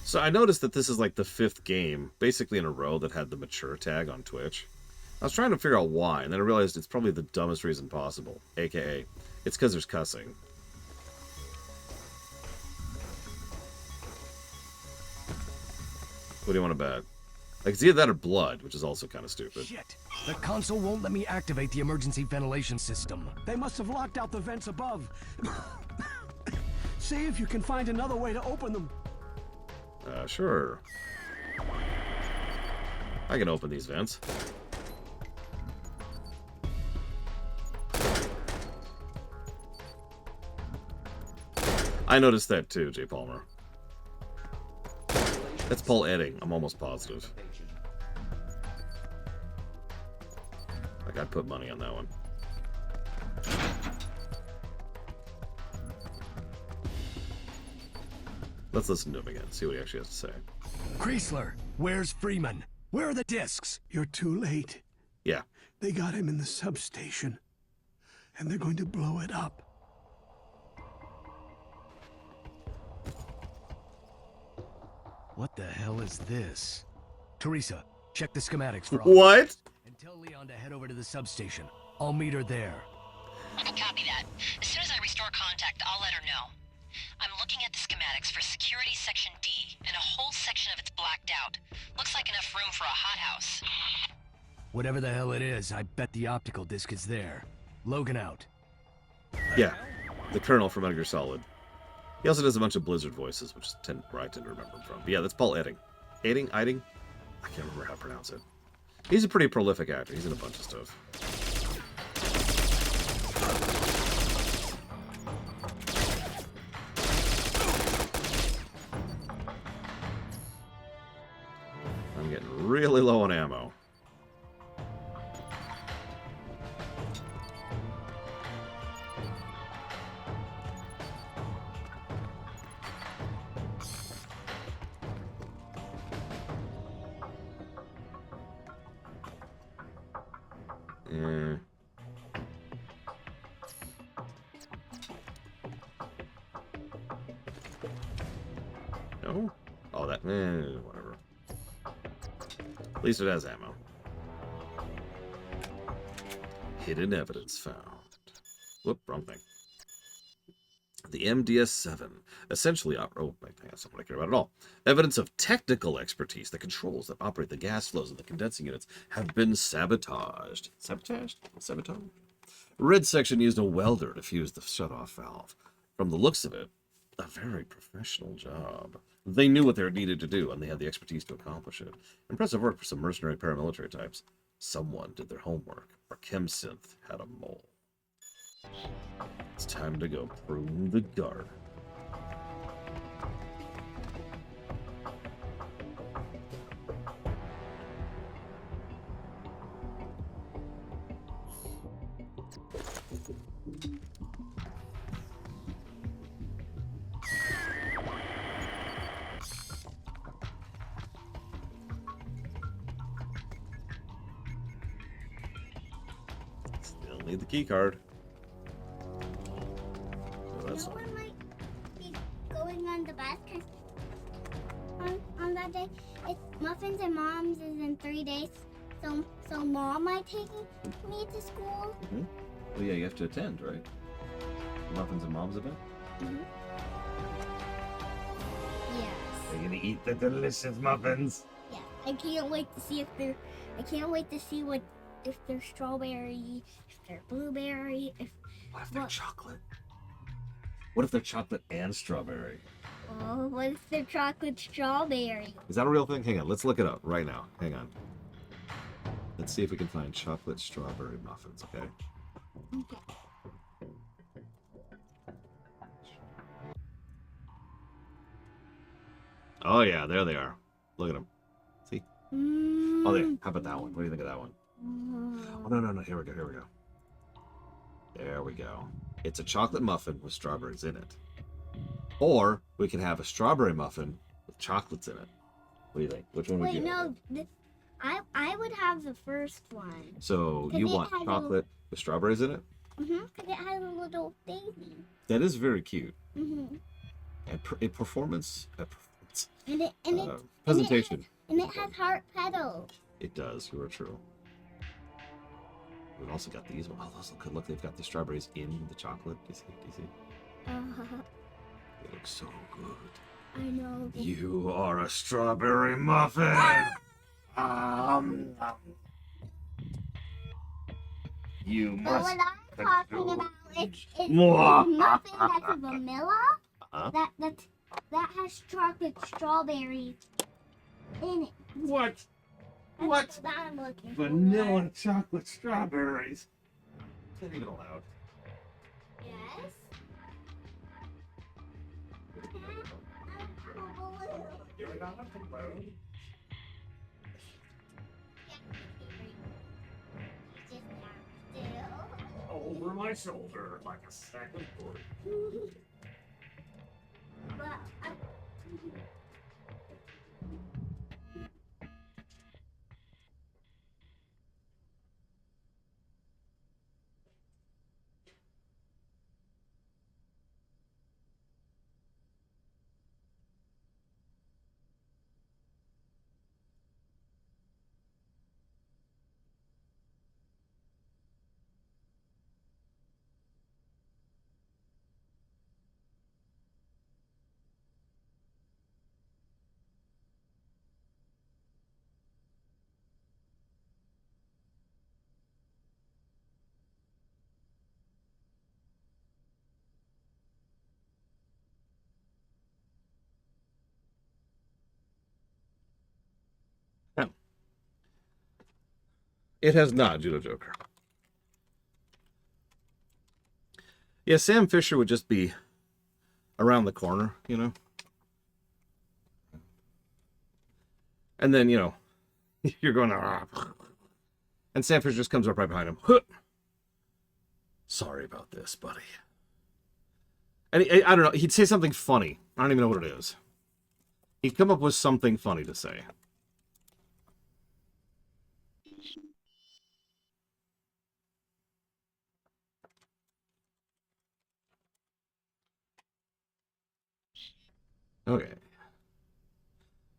So I noticed that this is like the 5th game, basically in a row, that had the mature tag on Twitch. I was trying to figure out why, and then I realized it's probably the dumbest reason possible. AKA, it's because there's cussing. What do you want to bet? Like, it's either that or blood, which is also kind of stupid. Shit! The console won't let me activate the emergency ventilation system. They must have locked out the vents above. See if you can find another way to open them. Sure. I can open these vents. I noticed that too, J. Palmer. That's Paul Edding, I'm almost positive. Like, I'd put money on that one. Let's listen to him again, see what he actually has to say. Chrysler, where's Freeman? Where are the discs? You're too late. Yeah. They got him in the substation. And they're going to blow it up. What the hell is this? Teresa, check the schematics for all. What? And tell Leon to head over to the substation. I'll meet her there. Copy that. As soon as I restore contact, I'll let her know. I'm looking at the schematics for Security Section D, and a whole section of it's blacked out. Looks like enough room for a hothouse. Whatever the hell it is, I bet the optical disc is there. Logan out. Yeah, the Colonel from Metal Gear Solid. He also does a bunch of Blizzard voices, which is where I tend to remember him from. But yeah, that's Paul Edding. Edding? I can't remember how to pronounce it. He's a pretty prolific actor. He's in a bunch of stuff. I'm getting really low on ammo. No? Oh, that... whatever. At least it has ammo. Hidden evidence found. Whoop, wrong thing. The MDS-7. Essentially... Oh, that's not what I care about at all. Evidence of technical expertise. The controls that operate the gas flows in the condensing units have been sabotaged. Sabotaged? Sabotaged? Red section used a welder to fuse the shut-off valve. From the looks of it, a very professional job. They knew what they needed to do, and they had the expertise to accomplish it. Impressive work for some mercenary paramilitary types. Someone did their homework, or ChemSynth had a mole. It's time to go prune the garden. Still need the key card. No one might be going on the bus because on that day, it's Muffins and Mom's is in 3 days. So Mom might take me to school. Mm-hmm. Well, yeah, you have to attend, right? Muffins and Mom's event? Mm-hmm. Yes. Are you gonna eat the delicious muffins? Yeah. I can't wait to see if they're strawberry, if they're blueberry, What if they're chocolate? What if they're chocolate and strawberry? Oh, what if they're chocolate strawberry? Is that a real thing? Hang on, let's look it up right now. Hang on. Let's see if we can find chocolate strawberry muffins, okay? Okay. Oh yeah, there they are. Look at them. See? Oh, there. How about that one? What do you think of that one? Oh no. Here we go. There we go. It's a chocolate muffin with strawberries in it. Or we can have a strawberry muffin with chocolates in it. What do you think? Which one would you have? Wait, no. I would have the first one. So you want chocolate with strawberries in it? Because it has a little baby. That is very cute. And a performance. Presentation. And it has heart petals. It does. You are true. We've also got these. Oh, those look good. Look, they've got the strawberries in the chocolate. Do you see? They look so good. I know. You are a strawberry muffin. You must. But what I'm talking about is a muffin that's vanilla. That has chocolate strawberries in it. What? That's What? what I'm looking Vanilla chocolate strawberries. Is that even allowed? Yes. Over my shoulder like a sack of pork. It has not, Judo Joker. Yeah, Sam Fisher would just be around the corner, you know? And then, you know, you're going, and Sam Fisher just comes up right behind him. Sorry about this, buddy. And I don't know, he'd say something funny. I don't even know what it is. He'd come up with something funny to say. Okay.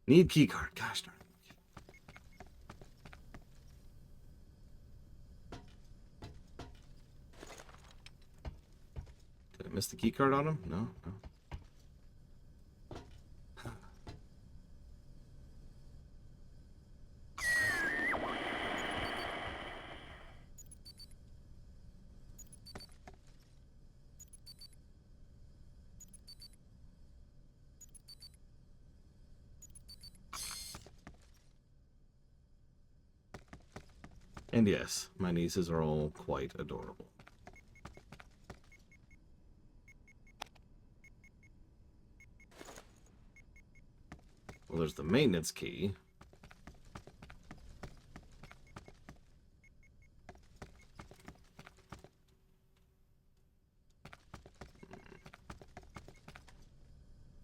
Need keycard. Gosh darn it. Did I miss the keycard on him? No. And yes, my nieces are all quite adorable. Well, there's the maintenance key.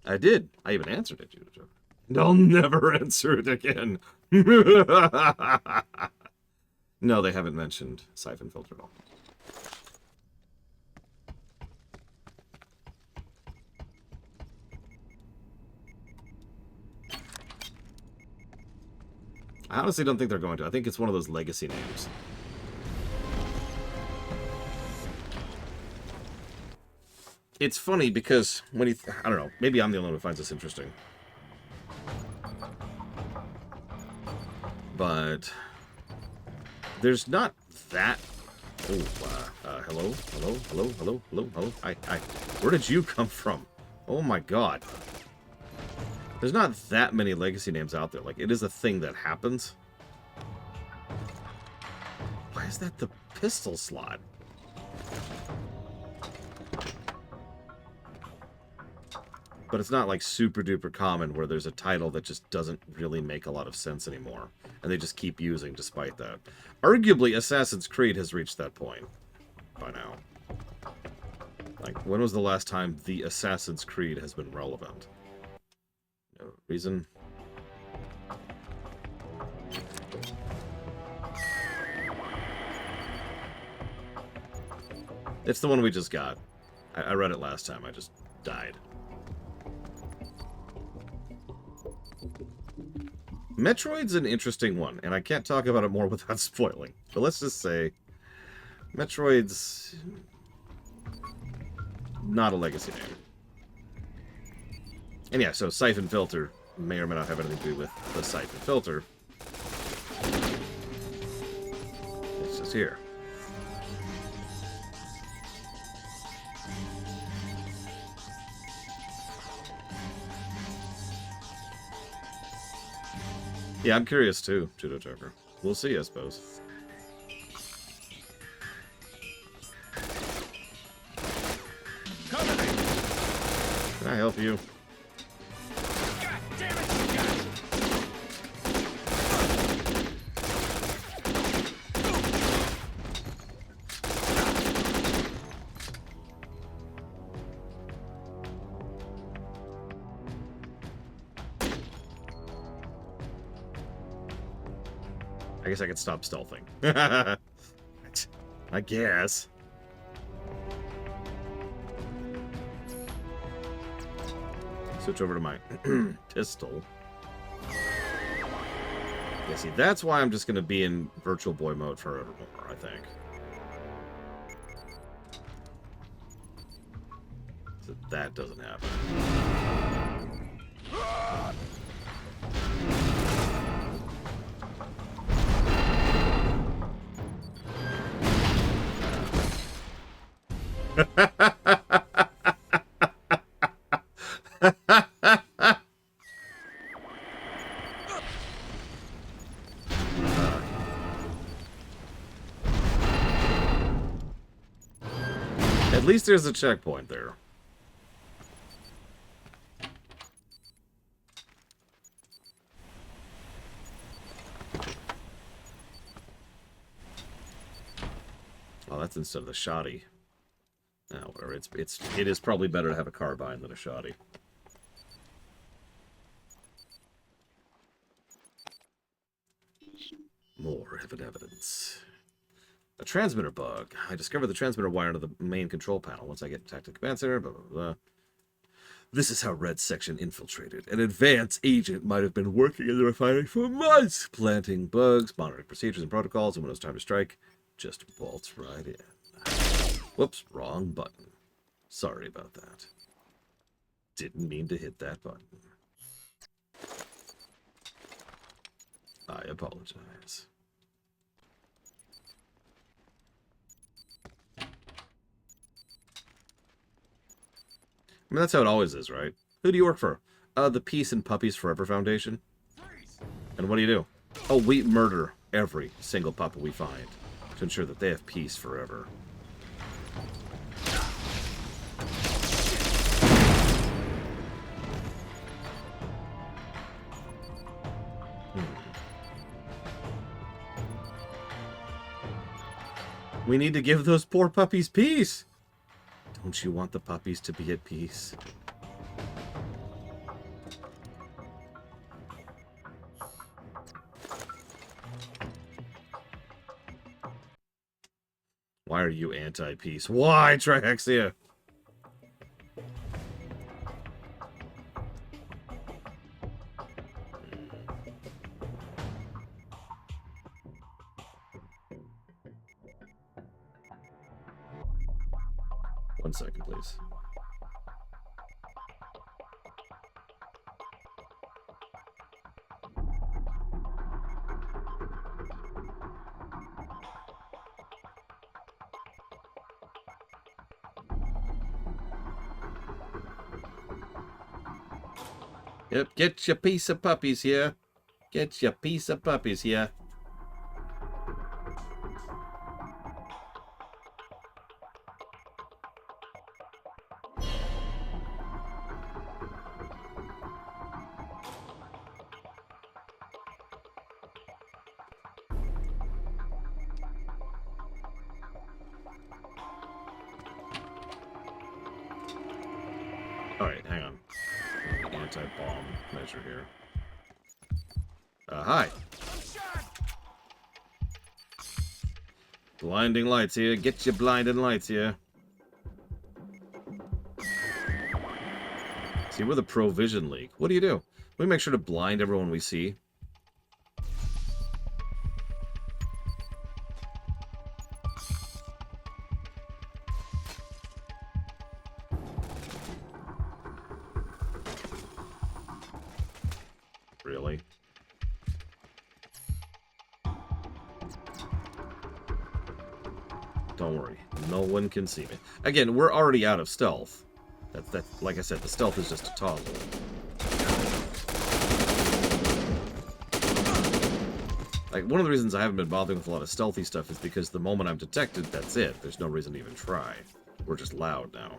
I did. I even answered it, Judo Joker. And I'll never answer it again. No, they haven't mentioned Syphon filter at all. I honestly don't think they're going to. I think it's one of those legacy names. It's funny because when you... I don't know. Maybe I'm the only one who finds this interesting. But... there's not that... Oh, hello? Hi. Where did you come from? Oh my god. There's not that many legacy names out there. Like, it is a thing that happens. Why is that the pistol slot? but it's not like super duper common where there's a title that just doesn't really make a lot of sense anymore, and they just keep using despite that. Arguably, Assassin's Creed has reached that point by now. Like, when was the last time the Assassin's Creed has been relevant? No reason. It's the one we just got. I read it last time. I just died. Metroid's an interesting one, and I can't talk about it more without spoiling. But let's just say, Metroid's not a legacy name. And yeah, so Syphon Filter may or may not have anything to do with the Syphon Filter. It's just here. Yeah, I'm curious too, Judo Joker. We'll see, I suppose. Can I help you? God damn it, you guys! I guess I could stop stealthing. I guess. Switch over to my pistol. Yeah, see, that's why I'm just going to be in Virtual Boy mode forevermore, I think. So that doesn't happen. At least there's a checkpoint there. Oh, that's instead of the shoddy. Now, whatever. It is probably better to have a carbine than a shoddy. More evidence. A transmitter bug. I discovered the transmitter wire into the main control panel. Once I get attacked to the command center, blah, blah, blah. This is how Red Section infiltrated. An advanced agent might have been working in the refinery for months, planting bugs, monitoring procedures and protocols, and when it was time to strike, just bolts right in. Whoops, wrong button. Sorry about that. Didn't mean to hit that button. I apologize. I mean, that's how it always is, right? Who do you work for? The Peace and Puppies Forever Foundation. And what do? Oh, we murder every single puppy we find to ensure that they have peace forever. We need to give those poor puppies peace. Don't you want the puppies to be at peace? Why are you anti-peace? Why, Trihexia? One second, please. Yep, get your piece of puppies here. Get your piece of puppies here. Alright, hang on. Anti-bomb measure here. Hi. Blinding lights here. Get your blinding lights here. See, we're the Provision League. What do you do? We make sure to blind everyone we see. Really? Don't worry. No one can see me. Again, we're already out of stealth. That, like I said, the stealth is just a toggle. Like, one of the reasons I haven't been bothering with a lot of stealthy stuff is because the moment I'm detected, that's it. There's no reason to even try. We're just loud now.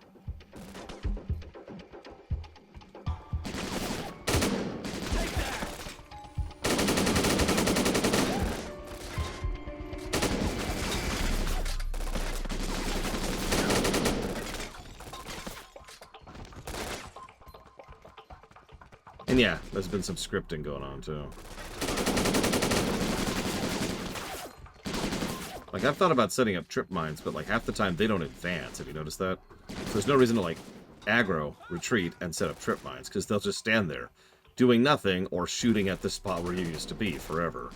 And yeah, there's been some scripting going on, too. Like, I've thought about setting up trip mines, but, like, half the time they don't advance. Have you noticed that? So there's no reason to, like, aggro, retreat, and set up trip mines, because they'll just stand there, doing nothing, or shooting at the spot where you used to be forever.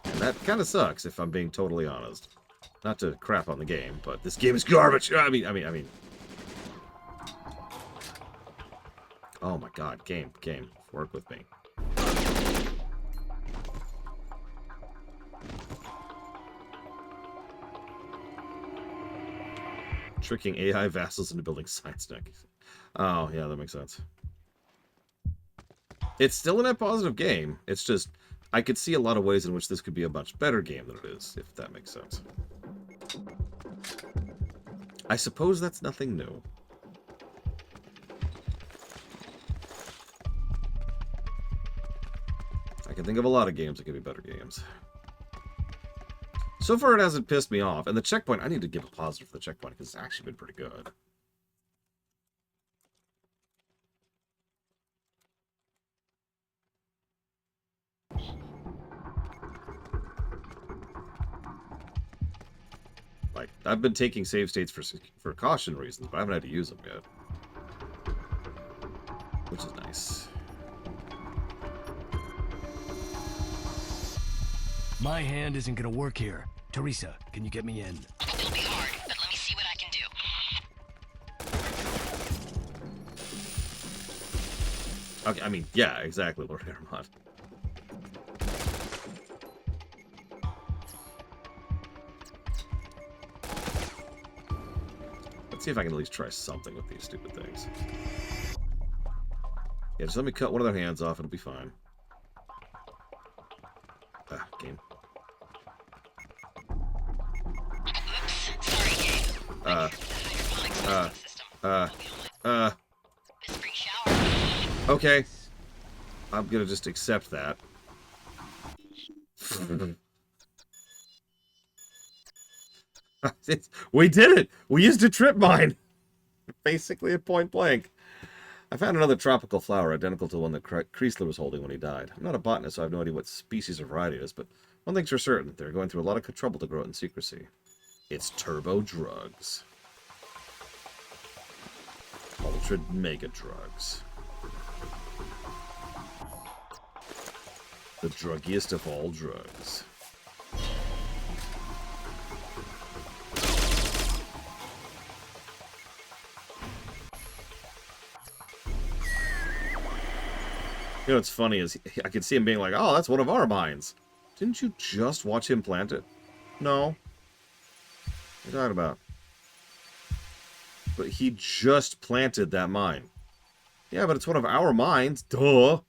And that kind of sucks, if I'm being totally honest. Not to crap on the game, but this game is garbage! I mean... Oh my god, game, work with me. Tricking AI vassals into building science tech. Oh, yeah, that makes sense. It's still a net positive game. It's just, I could see a lot of ways in which this could be a much better game than it is, if that makes sense. I suppose that's nothing new. I can think of a lot of games that could be better games. So far, it hasn't pissed me off. And the checkpoint, I need to give a positive for the checkpoint, because it's actually been pretty good. Like, I've been taking save states for caution reasons, but I haven't had to use them yet. Which is nice. My hand isn't gonna work here. Teresa, can you get me in? It'll be hard, but let me see what I can do. Okay, I mean, yeah, exactly, Lord Aramont. Let's see if I can at least try something with these stupid things. Yeah, just let me cut one of their hands off, it'll be fine. Ah, game. Okay. I'm gonna just accept that. We did it! We used a trip mine! Basically at point blank. I found another tropical flower identical to the one that Kreisler was holding when he died. I'm not a botanist, so I have no idea what species or variety it is, but one thing's for certain. They're going through a lot of trouble to grow it in secrecy. It's turbo drugs. Ultra mega drugs. The druggiest of all drugs. You know what's funny is I could see him being like, oh, that's one of our mines. Didn't you just watch him plant it? No. What are you talking about? But he just planted that mine. Yeah, but it's one of our mines. Duh.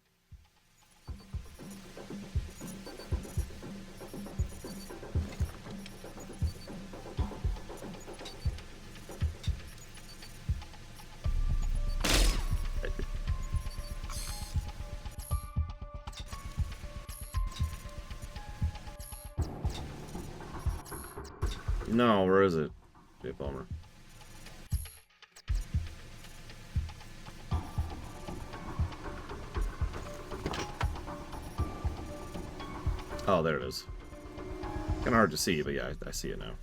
No, where is it? Okay, bummer. Oh, there it is. Kind of hard to see, but yeah, I see it now.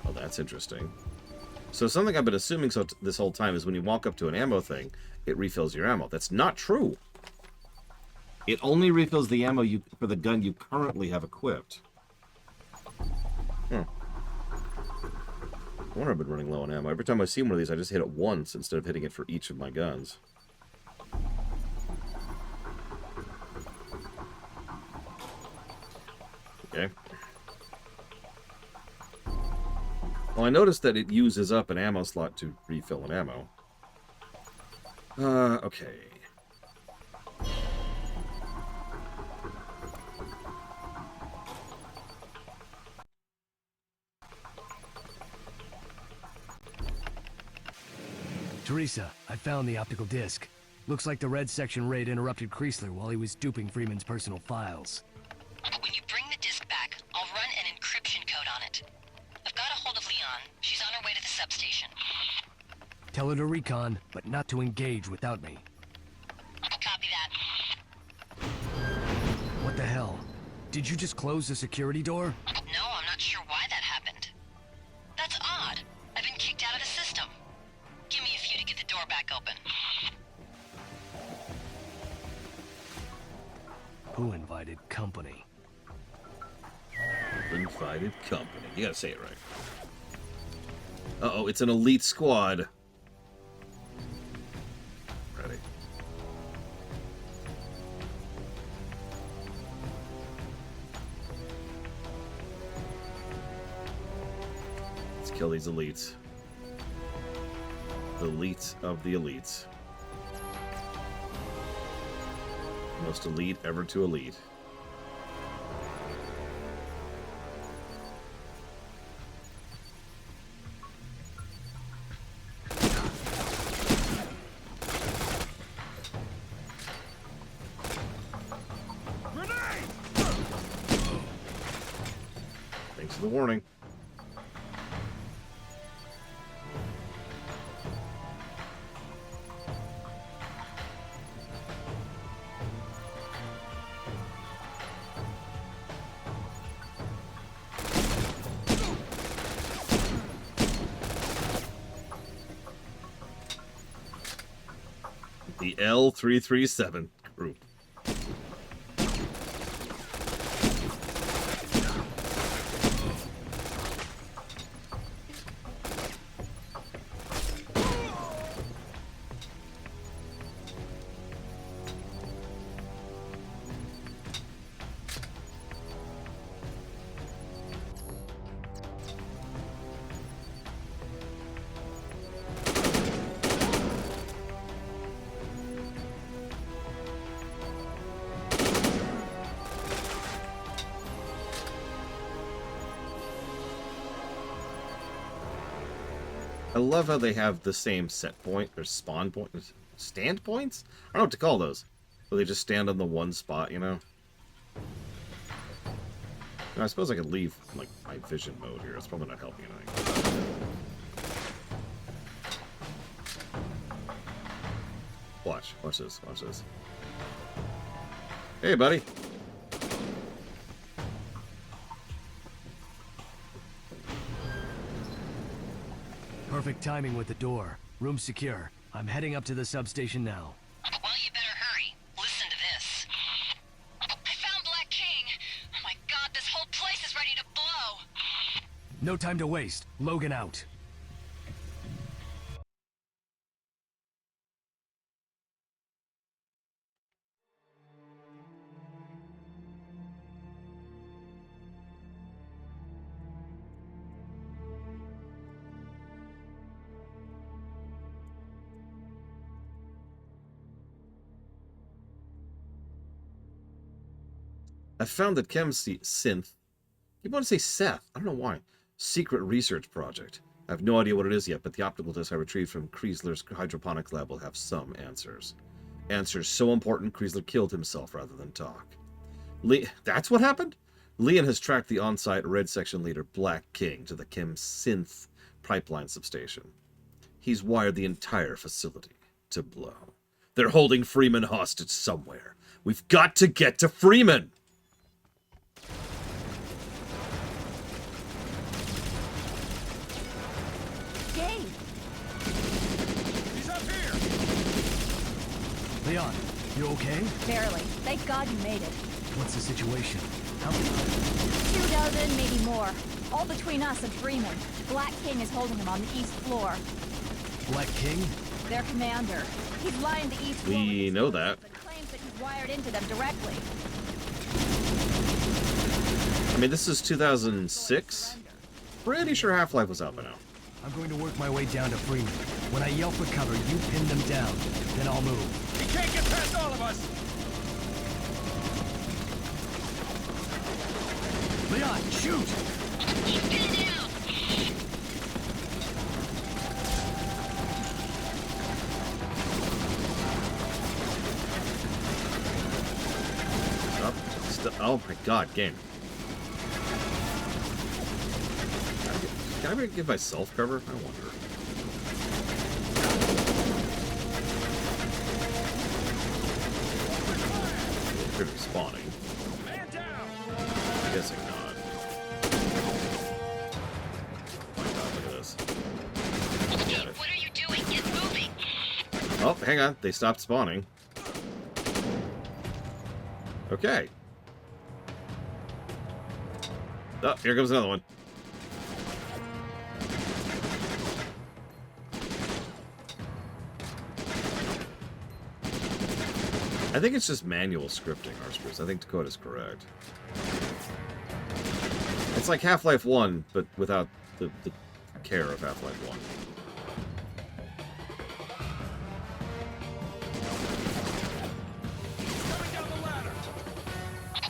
Oh, that's interesting. So something I've been assuming this whole time is when you walk up to an ammo thing, it refills your ammo. That's not true. It only refills the ammo for the gun you currently have equipped. I wonder I've been running low on ammo. Every time I see one of these, I just hit it once instead of hitting it for each of my guns. Okay. Well, I noticed that it uses up an ammo slot to refill an ammo. Okay. Teresa, I found the optical disc. Looks like the Red Section raid interrupted Kreisler while he was duping Freeman's personal files. When you bring the disc back, I'll run an encryption code on it. I've got a hold of Leon. She's on her way to the substation. Tell her to recon, but not to engage without me. Copy that. What the hell? Did you just close the security door? No, I'm not sure why that happened. That's odd. I've been kicked out of the system. Give me a few to get the door back open. Who invited company? Invited company. You gotta say it right. Uh-oh, it's an elite squad. Ready. Let's kill these elites. The elites of the elites. Most elite ever to elite. Thanks for the warning. The L337 group. I love how they have the same set point or spawn point, stand points. I don't know what to call those. Where they just stand on the one spot, you know. Now, I suppose I could leave like my vision mode here. It's probably not helping anything. Watch this. Watch this. Hey, buddy. Perfect timing with the door. Room secure. I'm heading up to the substation now. Well, you better hurry. Listen to this. I found Black King. Oh my god, this whole place is ready to blow. No time to waste. Logan out. I found that synth. You want to say Seth? I don't know why. Secret research project. I have no idea what it is yet, but the optical disc I retrieved from Kreisler's hydroponics lab will have some answers. Answer's so important, Kreisler killed himself rather than talk. That's what happened? Leon has tracked the on-site Red Section leader, Black King, to the Chem Synth pipeline substation. He's wired the entire facility to blow. They're holding Freeman hostage somewhere. We've got to get to Freeman! Dave! He's up here! Leon, you okay? Barely. Thank God you made it. What's the situation? How 2 dozen, maybe more. All between us and Freeman. Black King is holding him on the east floor. Black King? Their commander. He's lying the east floor. We know that. But claims that he's wired into them directly. I mean, this is 2006? Pretty sure Half-Life was out by now. I'm going to work my way down to Freeman. When I yell for cover, you pin them down. Then I'll move. He can't get past all of us! Leon, shoot! He's pinned down! Oh my god, game. Can I give myself cover? I wonder. Could be spawning. I'm guessing not. Oh my god, look at this. Dave, what are you doing? Get moving! Oh, hang on. They stopped spawning. Okay. Oh, here comes another one. I think it's just manual scripting, Arspers. I think Dakota's correct. It's like Half-Life 1, but without the care of Half-Life 1. Coming down the ladder!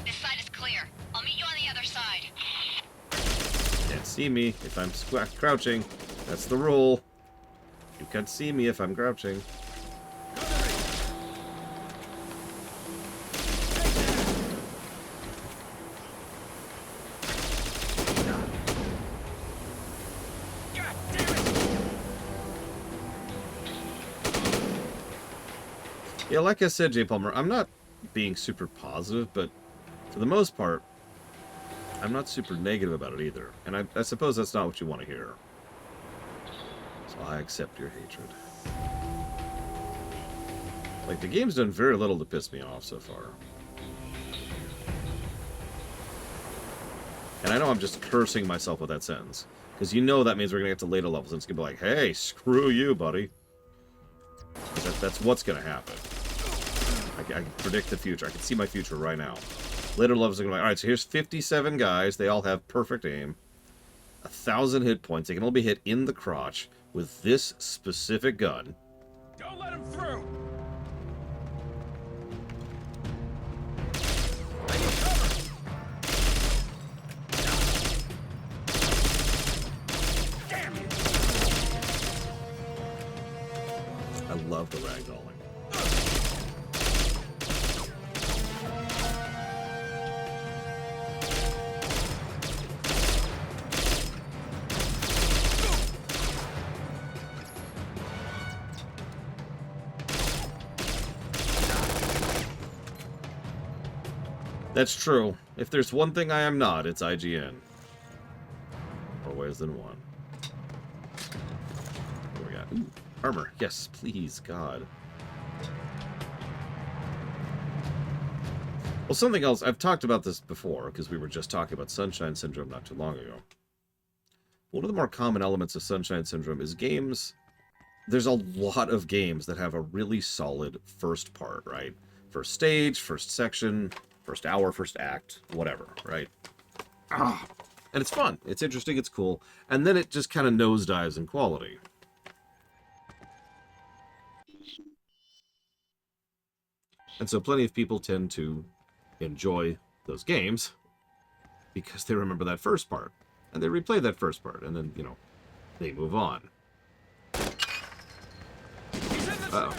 This side is clear. I'll meet you on the other side. Can't see me if I'm crouching. That's the rule. You can't see me if I'm crouching. Yeah, like I said, Jay Palmer, I'm not being super positive, but for the most part, I'm not super negative about it either. And I suppose that's not what you want to hear. So I accept your hatred. Like, the game's done very little to piss me off so far. And I know I'm just cursing myself with that sentence. Because you know that means we're going to get to later levels and it's going to be like, hey, screw you, buddy. That's what's going to happen. I can predict the future. I can see my future right now. Later levels are going to be like, alright, so here's 57 guys. They all have perfect aim. 1,000 hit points. They can all be hit in the crotch with this specific gun. Don't let him through! Damn you! I love the ragdolling. That's true. If there's one thing I am not, it's IGN. More ways than one. What do we got? Ooh, armor. Yes, please, God. Well, something else. I've talked about this before, because we were just talking about Sunshine Syndrome not too long ago. One of the more common elements of Sunshine Syndrome is games. There's a lot of games that have a really solid first part, right? First stage, first section, first hour, first act, whatever, right? And it's fun. It's interesting. It's cool. And then it just kind of nosedives in quality. And so plenty of people tend to enjoy those games because they remember that first part. And they replay that first part. And then, you know, they move on. Uh-oh.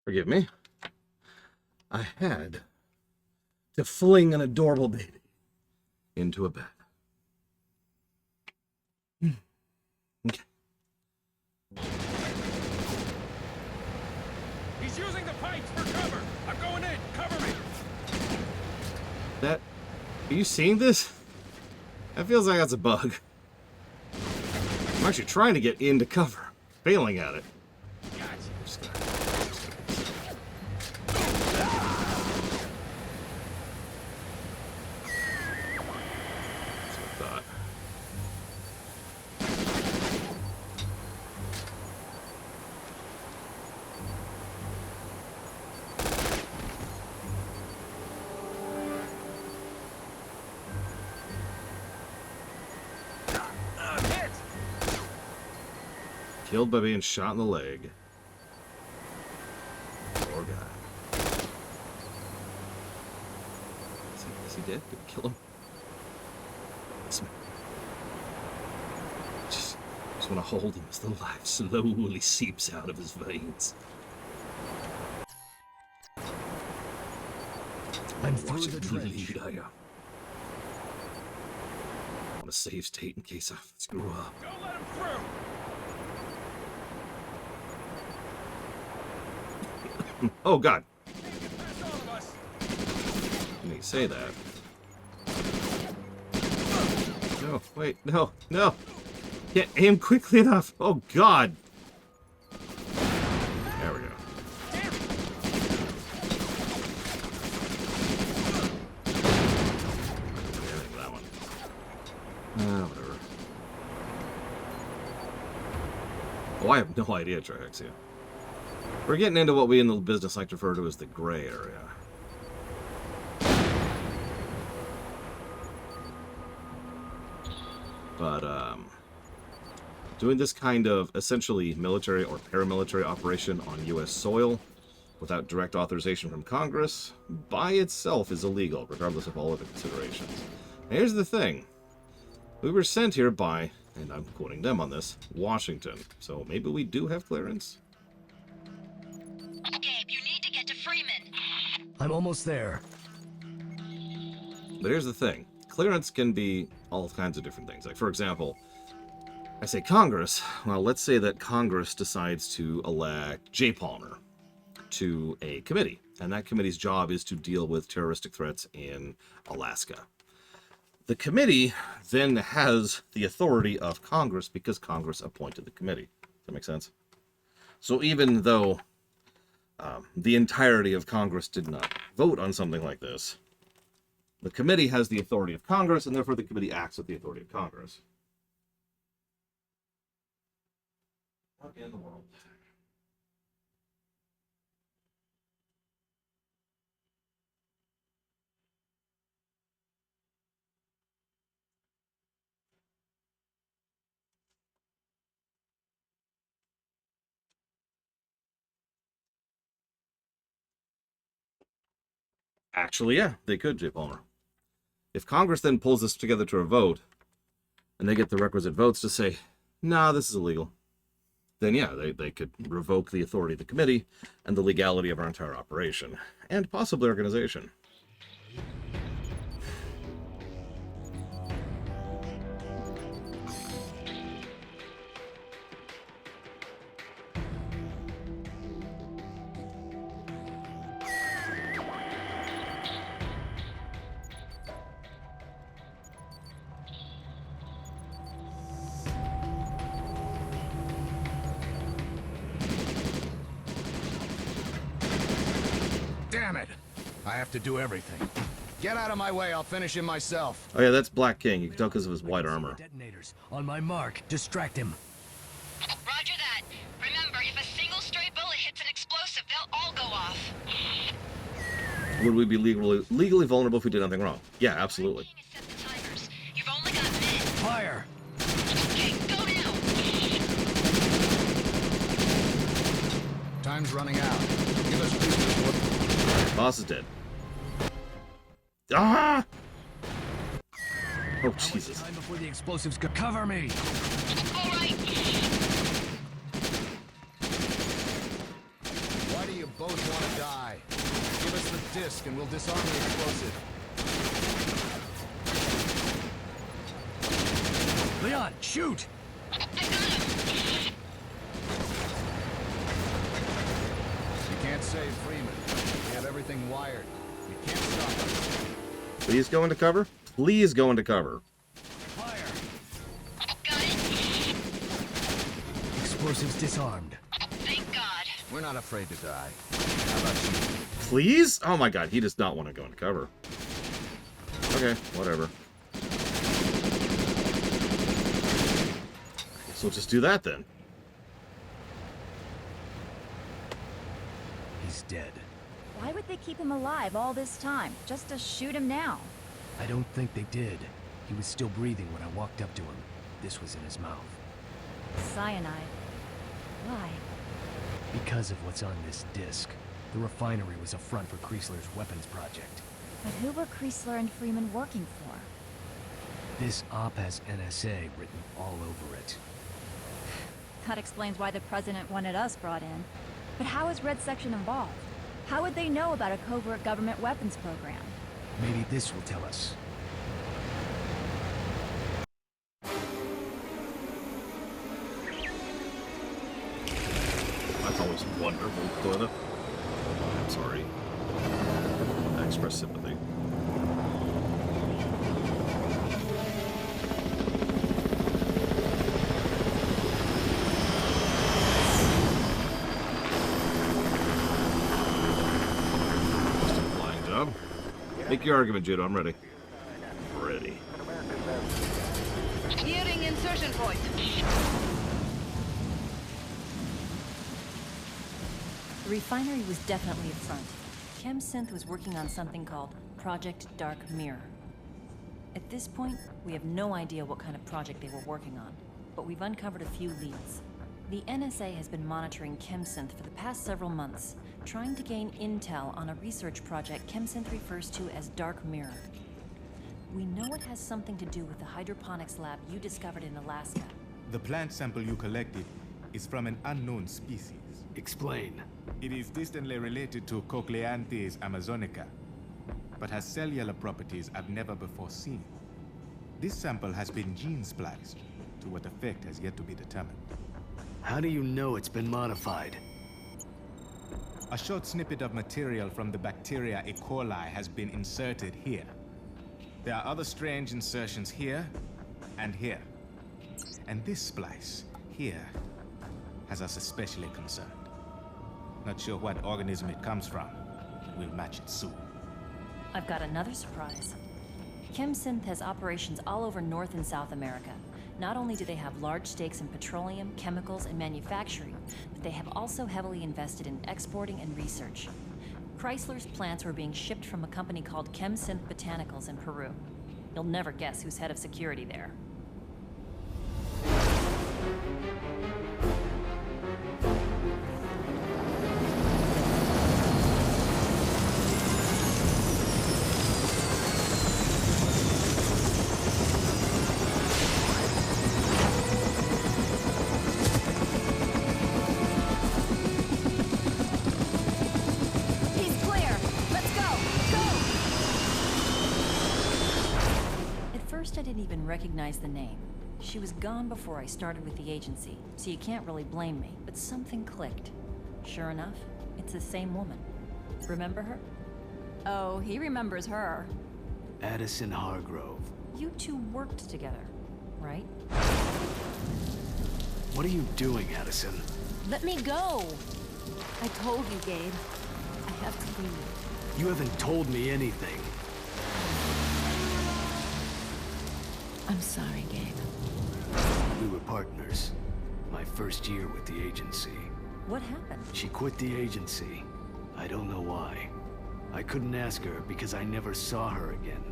Forgive me. I had to fling an adorable baby into a bed. Okay. He's using the pipes for cover. I'm going in. Cover me. That... Are you seeing this? That feels like that's a bug. I'm actually trying to get into cover. Failing at it. Killed by being shot in the leg. Poor guy. Is he dead? Did we kill him? Just want to hold him as the life slowly seeps out of his veins. I'm through the trench. I want to save state in case I screw up. Don't let him through. Oh, God. When you say that. No, wait, no, no. Can't aim quickly enough. Oh, God. There we go. That one. Whatever. Oh, I have no idea, Trihexia. We're getting into what we in the business like to refer to as the gray area. But, doing this kind of essentially military or paramilitary operation on U.S. soil without direct authorization from Congress by itself is illegal, regardless of all other considerations. And here's the thing. We were sent here by, and I'm quoting them on this, Washington. So maybe we do have clearance? Gabe, you need to get to Freeman. I'm almost there. But here's the thing. Clearance can be all kinds of different things. Like, for example, I say Congress. Well, let's say that Congress decides to elect Jay Palmer to a committee. And that committee's job is to deal with terroristic threats in Alaska. The committee then has the authority of Congress because Congress appointed the committee. Does that make sense? So even though the entirety of Congress did not vote on something like this, the committee has the authority of Congress, and therefore the committee acts with the authority of Congress. What in the world? Actually, yeah, they could, Jay Palmer. If Congress then pulls this together to a vote, and they get the requisite votes to say, nah, this is illegal, then yeah, they could revoke the authority of the committee and the legality of our entire operation, and possibly organization. Damn it! I have to do everything. Get out of my way, I'll finish him myself. Oh yeah, that's Black King. You can tell because of his white armor. Detonators. On my mark. Distract him. Roger that. Remember, if a single stray bullet hits an explosive, they'll all go off. Would we be legally vulnerable if we did nothing wrong? Yeah, absolutely. You've only got minutes. Fire! Okay, go now. Time's running out. Give us two. Boss is dead. Ah! Oh, Jesus. Time before the explosives could cover me. All right. Why do you both die. Give us the disc and we'll disarm the explosive. Leon, shoot! You can't save Freeman. We have everything wired. We can't stop him. Please go into cover. Please go into cover. Explosives disarmed. Thank God. We're not afraid to die. How about you? Please? Oh my god, he does not want to go into cover. Okay, whatever. Guess we'll just do that then. He's dead. Why would they keep him alive all this time? Just to shoot him now? I don't think they did. He was still breathing when I walked up to him. This was in his mouth. Cyanide. Why? Because of what's on this disc. The refinery was a front for Chrysler's weapons project. But who were Chrysler and Freeman working for? This op has NSA written all over it. That explains why the president wanted us brought in. But how is Red Section involved? How would they know about a covert government weapons program? Maybe this will tell us. That's always wonderful, Clint. I'm sorry. I express sympathy. Just a flying job. Make your argument, Judo. I'm ready. Ready. Nearing insertion point. The refinery was definitely a front. ChemSynth was working on something called Project Dark Mirror. At this point, we have no idea what kind of project they were working on, but we've uncovered a few leads. The NSA has been monitoring ChemSynth for the past several months, trying to gain intel on a research project ChemSynth refers to as Dark Mirror. We know it has something to do with the hydroponics lab you discovered in Alaska. The plant sample you collected is from an unknown species. Explain. It is distantly related to Cochleanthes amazonica, but has cellular properties I've never before seen. This sample has been gene spliced. To what effect has yet to be determined. How do you know it's been modified? A short snippet of material from the bacteria E. coli has been inserted here. There are other strange insertions here and here. And this splice here has us especially concerned. Not sure what organism it comes from. We'll match it soon. I've got another surprise. ChemSynth has operations all over North and South America. Not only do they have large stakes in petroleum, chemicals, and manufacturing, but they have also heavily invested in exporting and research. Chrysler's plants were being shipped from a company called ChemSynth Botanicals in Peru. You'll never guess who's head of security there. I didn't even recognize the name. She was gone before I started with the agency, so you can't really blame me, but something clicked. Sure enough, it's the same woman. Remember her? Oh, he remembers her. Addison Hargrove. You two worked together, right? What are you doing, Addison? Let me go! I told you, Gabe. I have to leave. You haven't told me anything. I'm sorry, Gabe. We were partners. My first year with the agency. What happened? She quit the agency. I don't know why. I couldn't ask her because I never saw her again.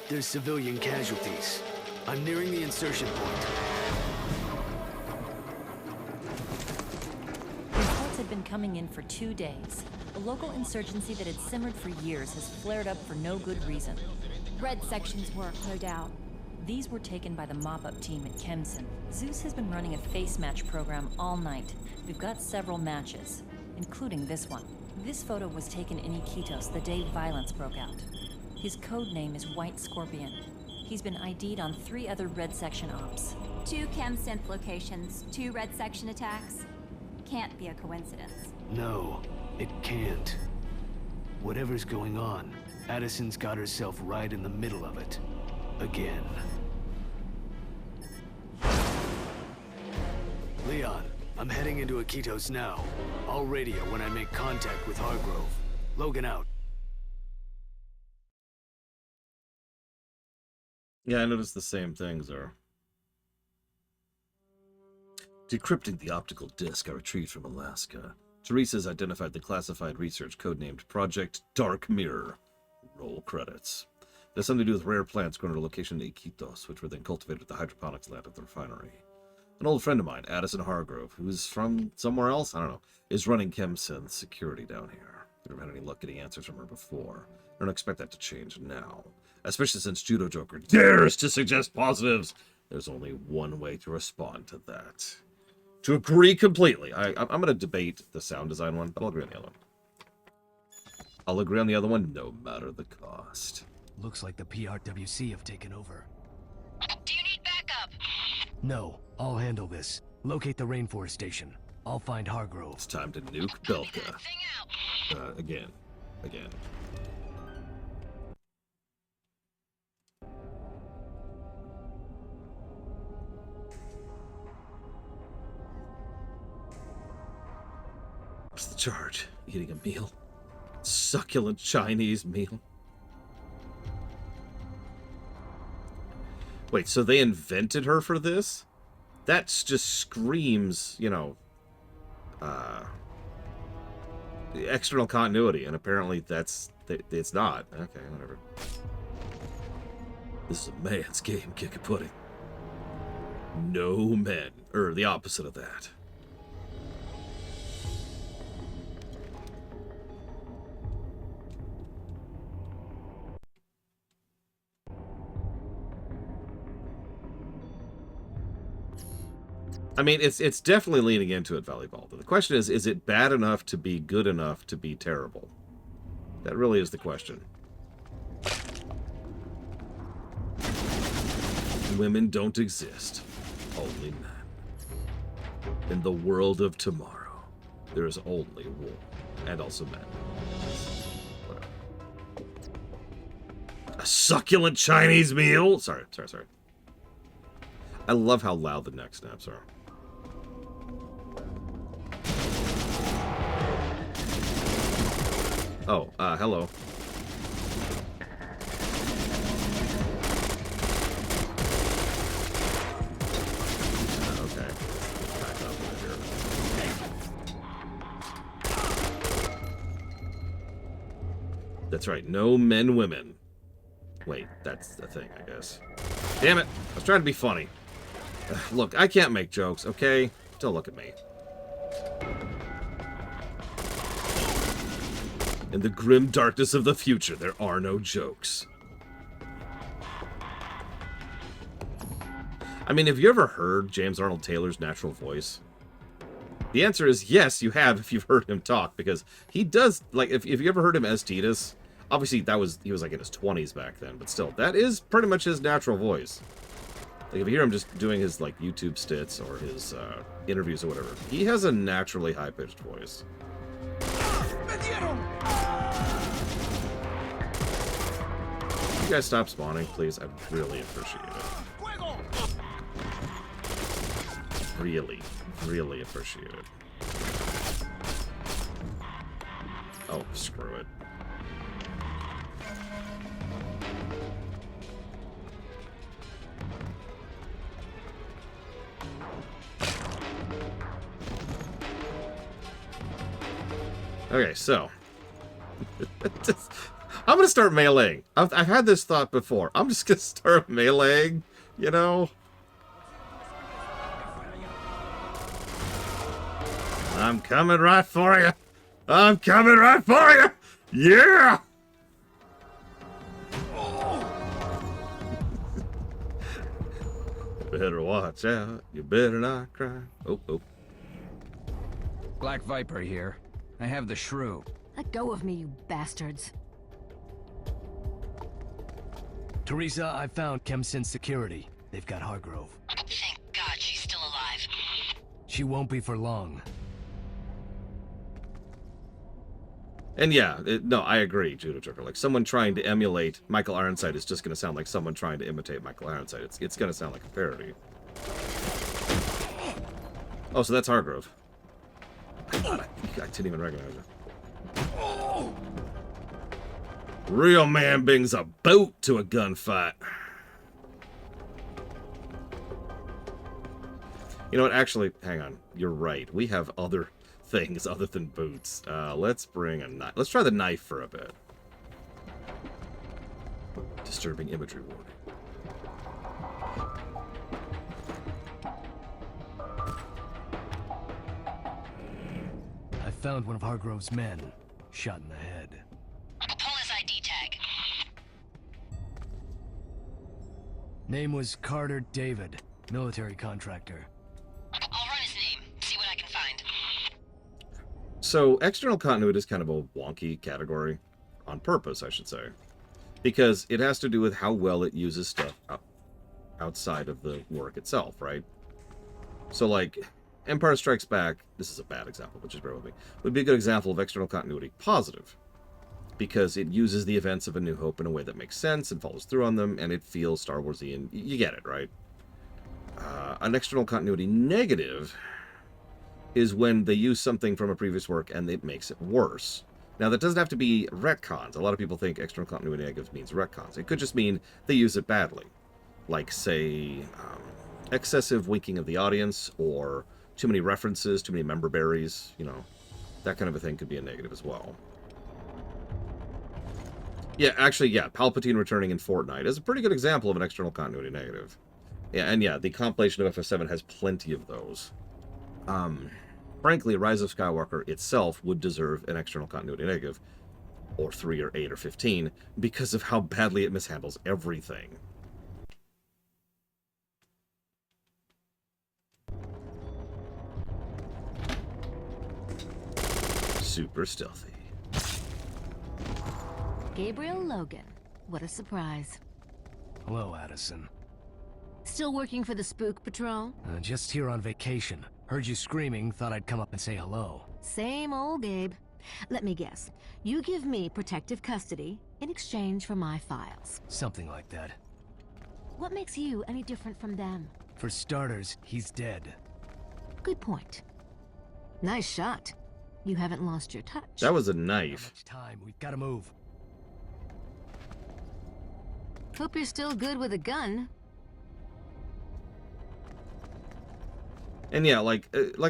There's civilian casualties. I'm nearing the insertion point. coming in for 2 days. A local insurgency that had simmered for years has flared up for no good reason. Red section's work, no doubt. These were taken by the mop-up team at Kemsin. Zeus has been running a face match program all night. We've got several matches, including this one. This photo was taken in Iquitos the day violence broke out. His code name is White Scorpion. He's been ID'd on 3 other Red Section ops. 2 chem synth locations, 2 red section attacks. Can't be a coincidence. No, it can't. Whatever's going on, Addison's got herself right in the middle of it. Again. Leon, I'm heading into Iquitos now. I'll radio when I make contact with Hargrove. Logan out. Yeah, I noticed the same things, Zara. Decrypting the optical disc I retrieved from Alaska. Teresa's identified the classified research codenamed Project Dark Mirror. Roll credits. It has something to do with rare plants grown at a location in Iquitos, which were then cultivated at the hydroponics lab at the refinery. An old friend of mine, Addison Hargrove, who's from somewhere else, I don't know, is running Kemsin security down here. I've never had any luck getting answers from her before. I don't expect that to change now. Especially since Judo Joker dares to suggest positives. There's only one way to respond to that. To agree completely. I'm going to debate the sound design one, but I'll agree on the other one. I'll agree on the other one, no matter the cost. Looks like the PRWC have taken over. Do you need backup? No, I'll handle this. Locate the rainforest station. I'll find Hargrove. It's time to nuke Belka. Again. What's the charge? Eating a meal? Succulent Chinese meal? Wait, so they invented her for this? That just screams, you know, external continuity, and apparently it's not. Okay, whatever. This is a man's game, kick a pudding. No men, or the opposite of that. I mean, it's definitely leaning into it, Valley Ball. The question is it bad enough to be good enough to be terrible? That really is the question. Women don't exist. Only men. In the world of tomorrow, there is only war. And also men. Whatever. A succulent Chinese meal? Sorry. I love how loud the neck snaps are. Oh, hello. Okay. Back up over here. That's right, no men, women. Wait, that's the thing, I guess. Damn it, I was trying to be funny. Look, I can't make jokes, okay? Don't look at me. In the grim darkness of the future, there are no jokes. I mean, have you ever heard James Arnold Taylor's natural voice? The answer is yes, you have if you've heard him talk, because he does, like, if you ever heard him as Titus, obviously he was like in his 20s back then, but still, that is pretty much his natural voice. Like, if you hear him just doing his, like, YouTube stits or his interviews or whatever, he has a naturally high-pitched voice. You guys stop spawning, please? I really appreciate it. Really appreciate it. Oh, screw it. Okay, so I'm gonna start meleeing. I've had this thought before. I'm just gonna start meleeing, you know? I'm coming right for you. I'm coming right for you. Yeah. Better watch out. You better not cry. Oh, oh. Black Viper here. I have the shrew. Let go of me, you bastards. Teresa, I found Kemsin's security. They've got Hargrove. Thank God she's still alive. She won't be for long. And yeah, no, I agree, Judo Joker. Like, someone trying to emulate Michael Ironside is just going to sound like someone trying to imitate Michael Ironside. It's going to sound like a parody. Oh, so that's Hargrove. God, I didn't even recognize her. Real man brings a boat to a gunfight. You know what? Actually, hang on. You're right. We have other things other than boots. Let's bring a knife. Let's try the knife for a bit. Disturbing imagery warning. I found one of Hargrove's men, shot in the head. Pull his ID tag. Name was Carter David, military contractor. I'll run his name, see what I can find. So, external continuity is kind of a wonky category. On purpose, I should say. Because it has to do with how well it uses stuff outside of the work itself, right? So, like, Empire Strikes Back, this is a bad example, but just bear with me, would be a good example of external continuity positive. Because it uses the events of A New Hope in a way that makes sense and follows through on them, and it feels Star Wars-y, and you get it, right? An external continuity negative is when they use something from a previous work and it makes it worse. Now, that doesn't have to be retcons. A lot of people think external continuity negatives means retcons. It could just mean they use it badly. Like, say, excessive winking of the audience, or too many references, too many member berries, you know. That kind of a thing could be a negative as well. Yeah, actually, yeah, Palpatine returning in Fortnite is a pretty good example of an external continuity negative. Yeah, and yeah, the compilation of FF7 has plenty of those. Frankly, Rise of Skywalker itself would deserve an external continuity negative, or 3 or 8 or 15, because of how badly it mishandles everything. Super stealthy. Gabriel Logan. What a surprise. Hello, Addison. Still working for the Spook Patrol? Just here on vacation. Heard you screaming, thought I'd come up and say hello. Same old Gabe. Let me guess. You give me protective custody in exchange for my files. Something like that. What makes you any different from them? For starters, he's dead. Good point. Nice shot. You haven't lost your touch. That was a knife. How much time? We've got to move. Hope you're still good with a gun. And yeah, like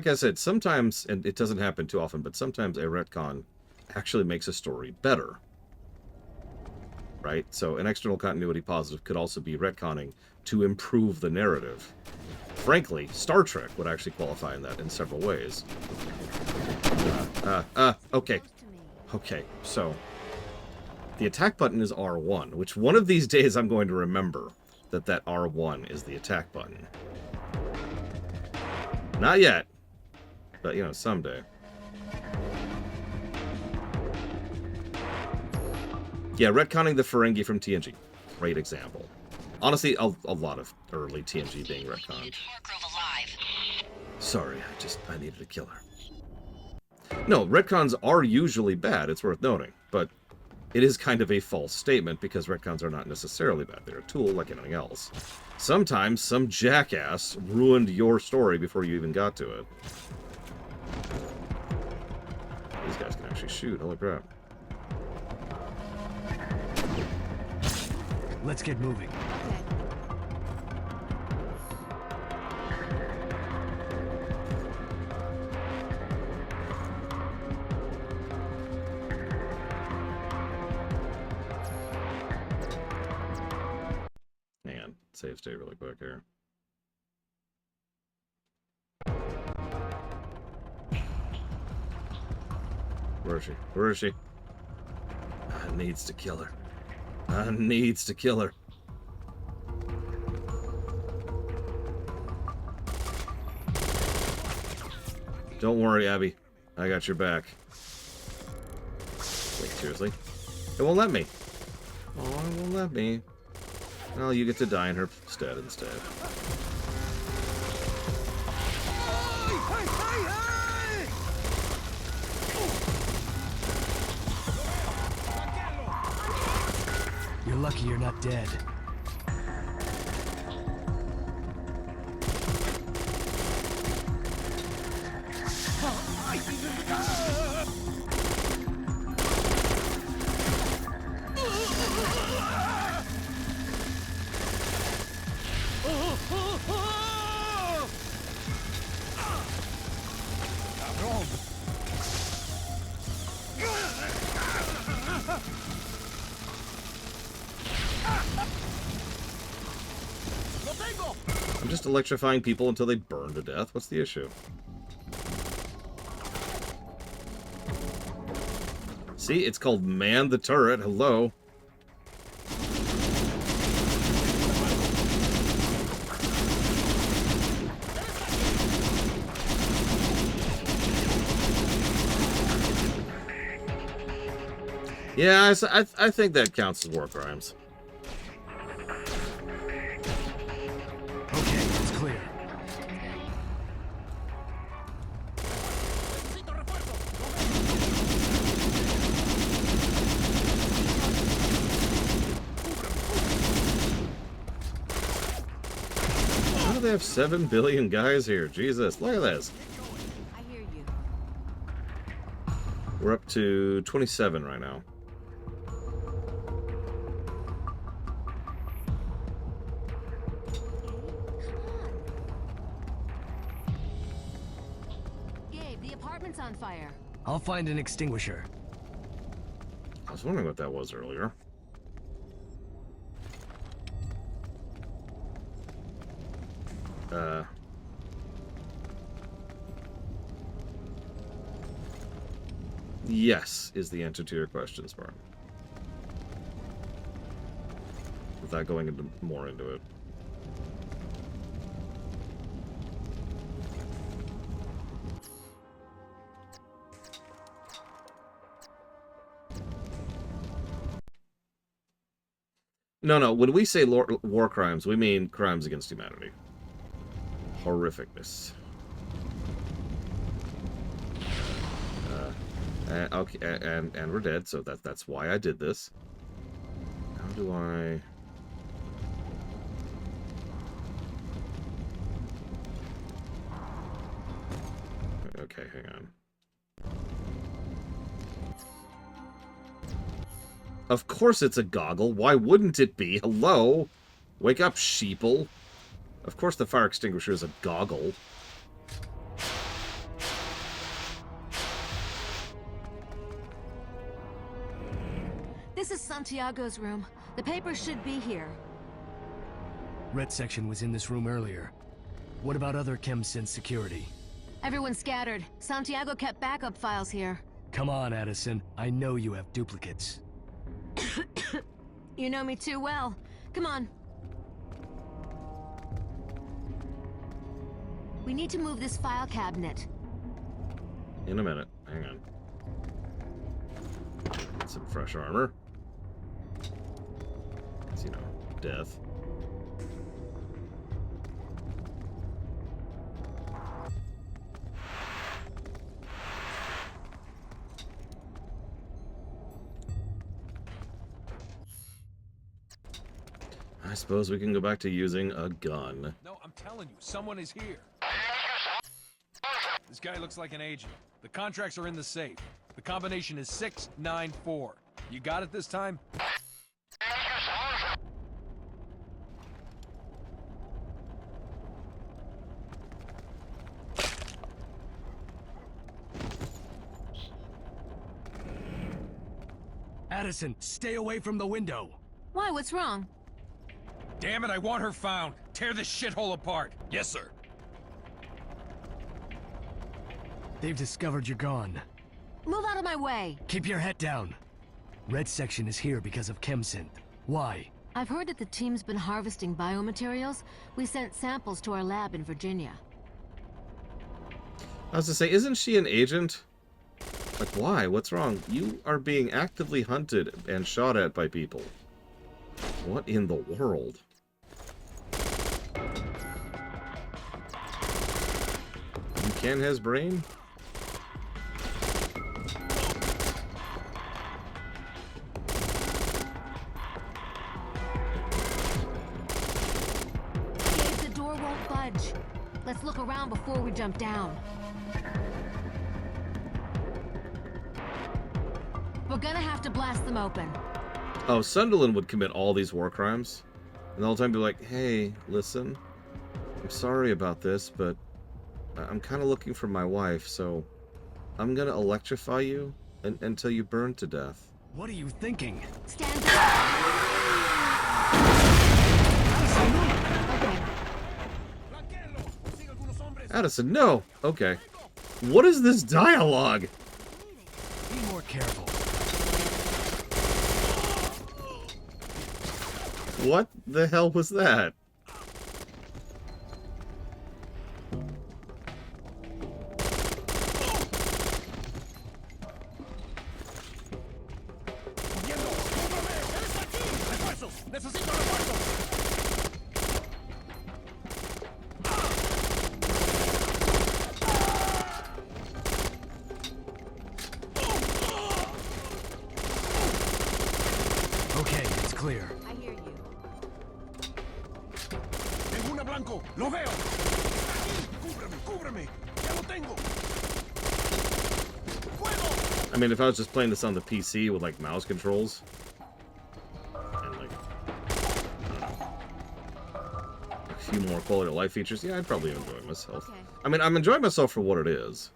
I said, sometimes, and it doesn't happen too often, but sometimes a retcon actually makes a story better. Right? So an external continuity positive could also be retconning to improve the narrative. Frankly, Star Trek would actually qualify in that in several ways. Okay. Okay, so the attack button is R1, which one of these days I'm going to remember that R1 is the attack button. Not yet, but, you know, someday. Yeah, retconning the Ferengi from TNG. Great example. Honestly, a lot of early TNG being retconned. Sorry, I needed a killer. No, retcons are usually bad, it's worth noting, but it is kind of a false statement because retcons are not necessarily bad. They're a tool like anything else. Sometimes some jackass ruined your story before you even got to it. These guys can actually shoot, holy crap. Let's get moving. Hang on, save state really quick here. Where is she? Where is she? I needs to kill her. I needs to kill her. Don't worry, Abby. I got your back. Wait, seriously? It won't let me. Oh, it won't let me. Well, you get to die in her stead instead. You're lucky you're not dead. I'm just electrifying people until they burn to death. What's the issue? See, it's called Man the Turret. Hello. Yeah, I think that counts as war crimes. Okay, it's clear. How do they have 7 billion guys here? Jesus, look at this. I hear you. We're up to 27 right now. Gabe, the apartment's on fire. I'll find an extinguisher. I was wondering what that was earlier. Yes, is the answer to your question, Spartan. Without going into more into it. No, when we say war crimes, we mean crimes against humanity. Horrificness. Okay, and we're dead, so that's why I did this. How do I... Okay, hang on. Of course it's a goggle. Why wouldn't it be? Hello? Wake up, sheeple. Of course the fire extinguisher is a goggle. This is Santiago's room. The papers should be here. Red section was in this room earlier. What about other ChemSynth security? Everyone's scattered. Santiago kept backup files here. Come on, Addison. I know you have duplicates. You know me too well. Come on. We need to move this file cabinet. In a minute. Hang on. Get some fresh armor. It's, you know, death. I suppose we can go back to using a gun. No, I'm telling you, someone is here. This guy looks like an agent. The contracts are in the safe. The combination is 694. You got it this time? Addison, stay away from the window. Why? What's wrong? Damn it, I want her found. Tear this shithole apart. Yes, sir. They've discovered you're gone. Move out of my way! Keep your head down. Red Section is here because of Chemsynth. Why? I've heard that the team's been harvesting biomaterials. We sent samples to our lab in Virginia. I was to say, isn't she an agent? Like, why? What's wrong? You are being actively hunted and shot at by people. What in the world? You can his brain? Dave, the door won't budge. Let's look around before we jump down. We're gonna have to blast them open. Oh, Sunderland would commit all these war crimes. And the whole time be like, hey, listen, I'm sorry about this, but I'm kind of looking for my wife, so I'm gonna electrify you until you burn to death. What are you thinking? Stand up. Addison, no! Okay. What is this dialogue? Be more careful. What the hell was that? Okay, it's clear. I hear you. Ninguna blanco. Lo veo. Cúbreme, cúbreme. Ya lo tengo. I mean, if I was just playing this on the PC with, like, mouse controls, and, like, a few more quality of life features, yeah, I'd probably enjoy myself. Okay. I mean, I'm enjoying myself for what it is.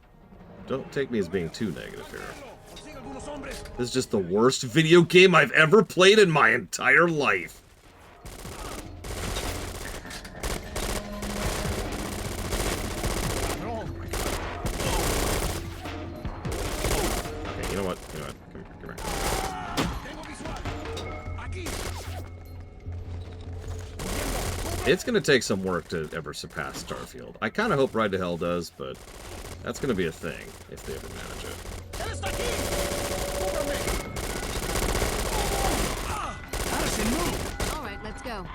Don't take me as being too negative here. This is just the worst video game I've ever played in my entire life. Okay, you know what? You know what? Come here. It's gonna take some work to ever surpass Starfield. I kind of hope Ride to Hell does, but that's gonna be a thing if they ever manage it. Addison, move! All right, let's go.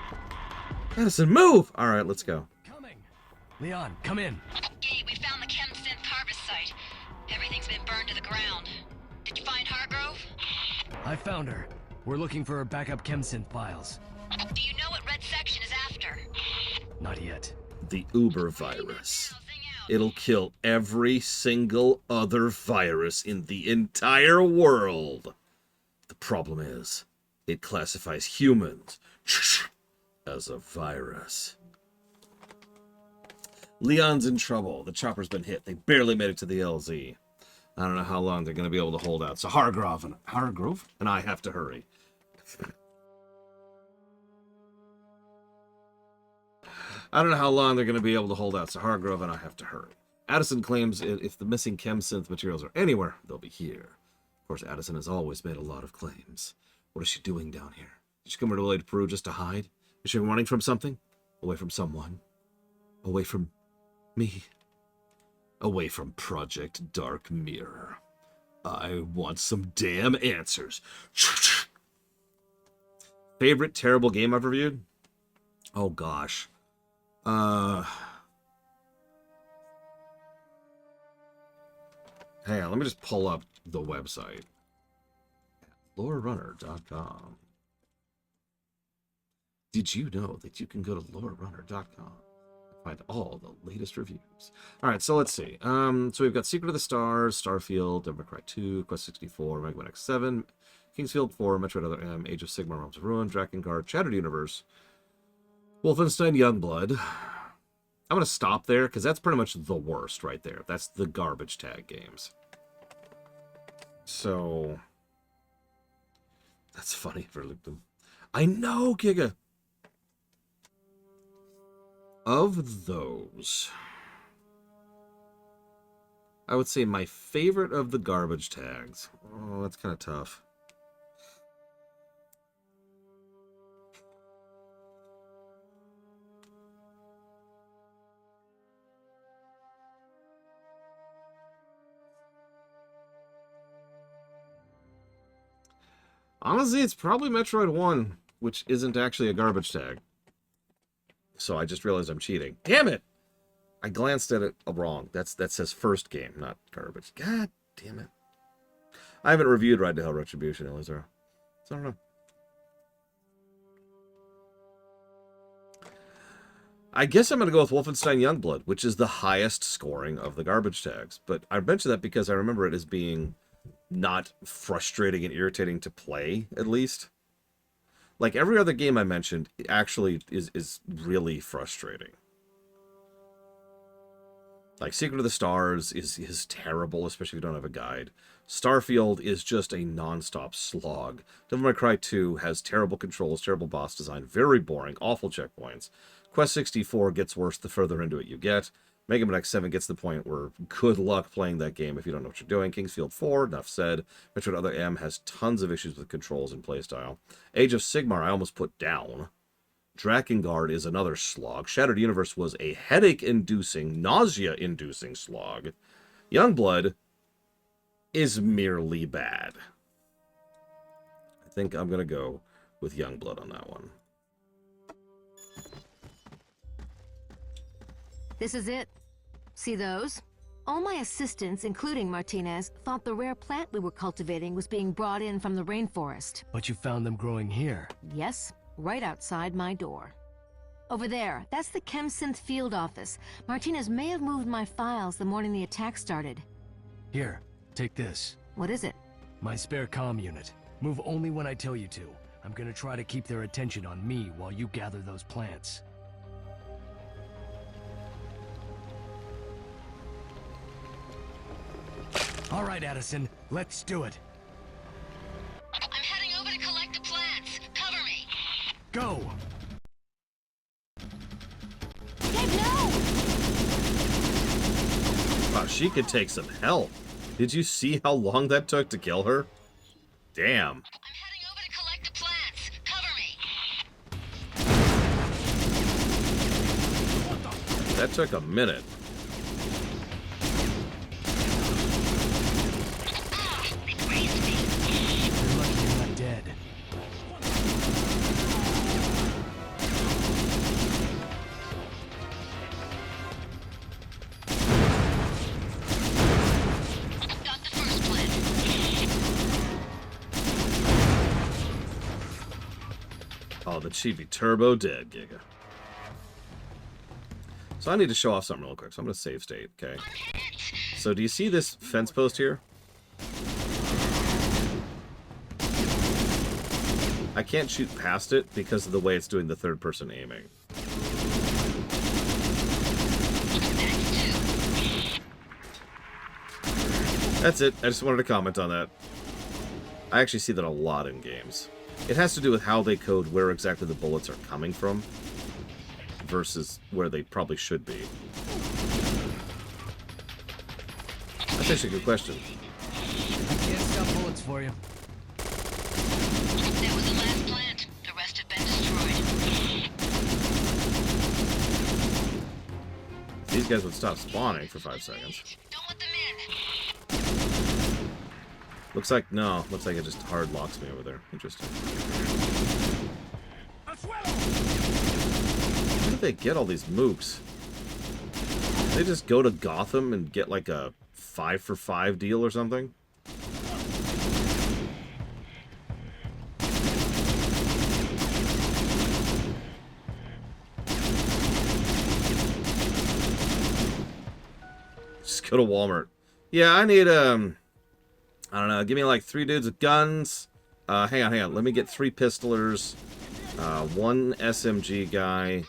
Addison, move! All right, let's go. Coming. Leon, come in. Gabe, we found the Chemsynth harvest site. Everything's been burned to the ground. Did you find Hargrove? I found her. We're looking for her backup Chemsynth files. Do you know what Red Section is after? Not yet. The Uber virus. It'll kill every single other virus in the entire world. The problem is, it classifies humans as a virus. Leon's in trouble. The chopper's been hit. They barely made it to the LZ. I don't know how long they're going to be able to hold out. So Hargrove and I have to hurry. I don't know how long they're going to be able to hold out, so Hargrove and I have to hurry. Addison claims if the missing Chemsynth materials are anywhere, they'll be here. Of course, Addison has always made a lot of claims. What is she doing down here? Did she come all the way to Peru just to hide? Is she running from something? Away from someone? Away from me? Away from Project Dark Mirror. I want some damn answers. Favorite terrible game I've reviewed? Oh gosh. Hang on, let me just pull up the website. LoreRunner.com. Did you know that you can go to LoreRunner.com and find all the latest reviews? All right, so let's see. So we've got Secret of the Stars, Starfield, Devil May Cry 2, Quest 64, Mega Man X7, Kingsfield 4, Metroid Other M, Age of Sigmar, Realms of Ruin, Drakengard, Shattered Universe, Wolfenstein Youngblood. I'm going to stop there because that's pretty much the worst right there. That's the garbage tag games. So that's funny for them. I know, Giga. Of those, I would say my favorite of the garbage tags. Oh, that's kind of tough. Honestly, it's probably Metroid 1, which isn't actually a garbage tag. So I just realized I'm cheating. Damn it! I glanced at it wrong. That says first game, not garbage. God damn it. I haven't reviewed Ride to Hell Retribution, Elizar. So I don't know. I guess I'm going to go with Wolfenstein Youngblood, which is the highest scoring of the garbage tags. But I mention that because I remember it as being not frustrating and irritating to play, at least. Like every other game I mentioned, it actually is really frustrating. Like Secret of the Stars is terrible, especially if you don't have a guide. Starfield is just a non-stop slog. Devil May Cry 2 has terrible controls, terrible boss design, very boring, awful checkpoints. Quest 64 gets worse the further into it you get. Mega Man X7 gets to the point where good luck playing that game if you don't know what you're doing. Kingsfield 4, enough said. Metroid Other M has tons of issues with controls and playstyle. Age of Sigmar I almost put down. Drakengard is another slog. Shattered Universe was a headache-inducing, nausea-inducing slog. Youngblood is merely bad. I think I'm going to go with Youngblood on that one. This is it. See those? All my assistants, including Martinez, thought the rare plant we were cultivating was being brought in from the rainforest. But you found them growing here. Yes, right outside my door. Over there, that's the ChemSynth field office. Martinez may have moved my files the morning the attack started. Here, take this. What is it? My spare comm unit. Move only when I tell you to. I'm gonna try to keep their attention on me while you gather those plants. All right, Addison, let's do it. I'm heading over to collect the plants. Cover me. Go! Dave, no! Wow, she could take some help. Did you see how long that took to kill her? Damn. I'm heading over to collect the plants. Cover me. That took a minute. Oh, the Chibi Turbo dead, Giga. So I need to show off something real quick. So I'm going to save state, okay? So do you see this fence post here? I can't shoot past it because of the way it's doing the third-person aiming. That's it. I just wanted to comment on that. I actually see that a lot in games. It has to do with how they code where exactly the bullets are coming from versus where they probably should be. That's actually a good question. Can't stop bullets for you. That was the last plant. The rest have been destroyed. If these guys would stop spawning for 5 seconds. Don't let them in. Looks like, no. Looks like it just hard locks me over there. Interesting. Where did they get all these mooks? Did they just go to Gotham and get like a 5-for-5 deal or something? Just go to Walmart. Yeah, I need, I don't know, give me like 3 dudes with guns. Hang on. Let me get 3 pistolers, 1 SMG guy,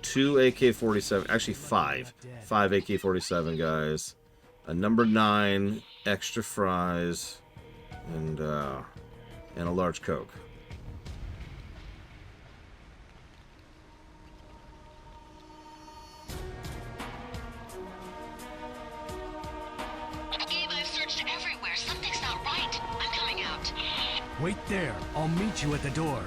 2 AK-47, actually 5. 5 AK-47 guys, a number 9, extra fries, and a large Coke. Wait there. I'll meet you at the door.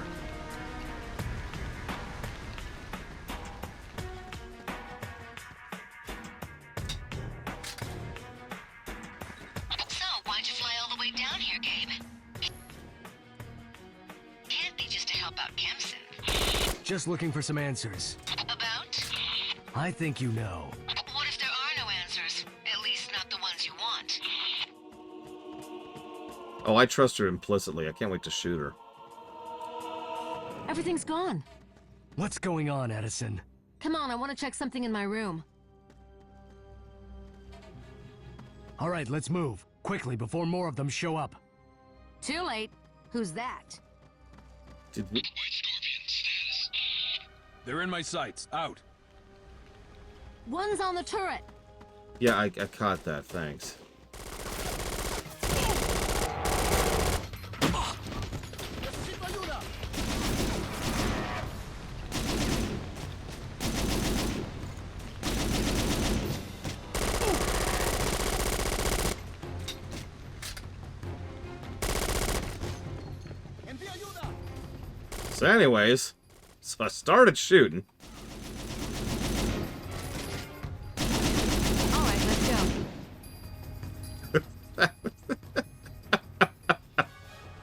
So, why'd you fly all the way down here, Gabe? Can't be just to help out Kemson. Just looking for some answers. About? I think you know. What if there are no answers? At least not the ones you want. Oh, I trust her implicitly. I can't wait to shoot her. Everything's gone. What's going on, Edison? Come on, I want to check something in my room. All right, let's move. Quickly, before more of them show up. Too late. Who's that? Did we... They're in my sights. Out. One's on the turret. Yeah, I caught that. Thanks. So anyways, so I started shooting. All right, let's go.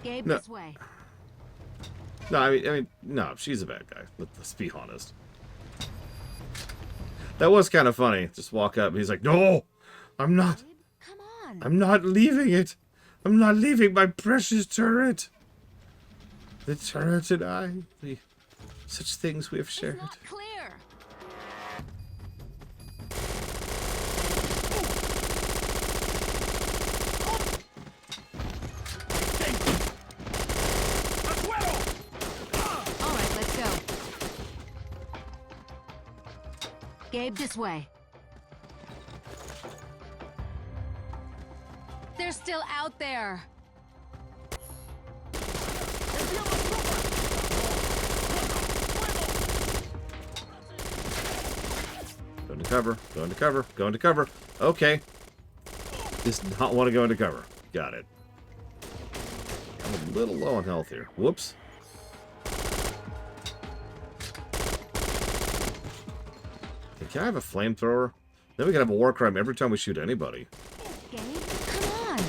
Gabe, No. this way. No, I mean, no, she's a bad guy. Let's be honest. That was kind of funny. Just walk up and he's like, "No, I'm not. Come on. I'm not leaving it. I'm not leaving my precious turret. The turret and I, such things we have shared." It's not clear. All right, let's go. Gabe, this way. They're still out there. Go into cover. Go into cover. Go into cover. Okay. Does not want to go into cover. Got it. I'm a little low on health here. Whoops. Okay, can I have a flamethrower? Then we can have a war crime every time we shoot anybody. Gabe, come on.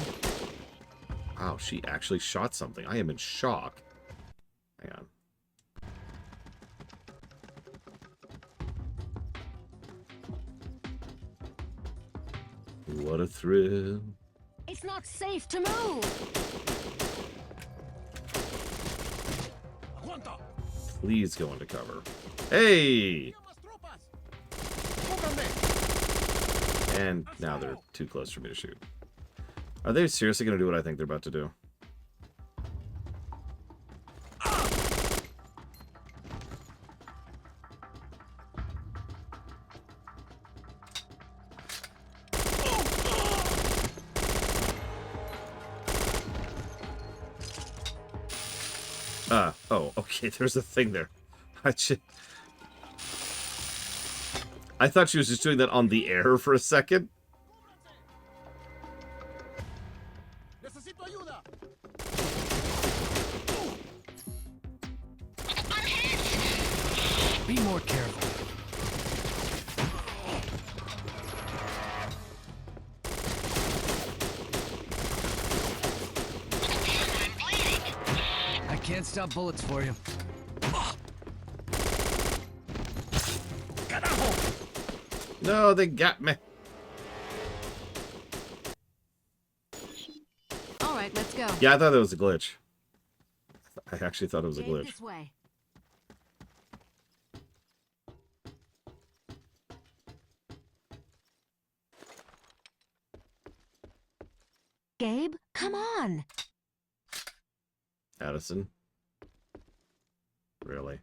Wow, she actually shot something. I am in shock. Hang on. What a thrill. It's not safe to move. Please go into cover. Hey! And now they're too close for me to shoot. Are they seriously going to do what I think they're about to do? Oh, okay, there's a thing there. I thought she was just doing that on the air for a second. Be more careful. I can't stop bullets for you. No, they got me. All right, let's go. Yeah, I thought that was a glitch. I actually thought it was a Gabe, glitch. this way. Gabe, come on. Addison. Really?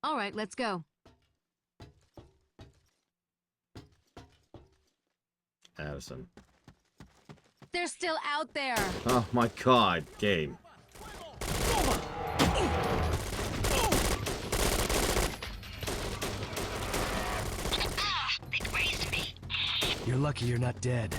All right, let's go. Addison. They're still out there. Oh my god, game. You're lucky you're not dead.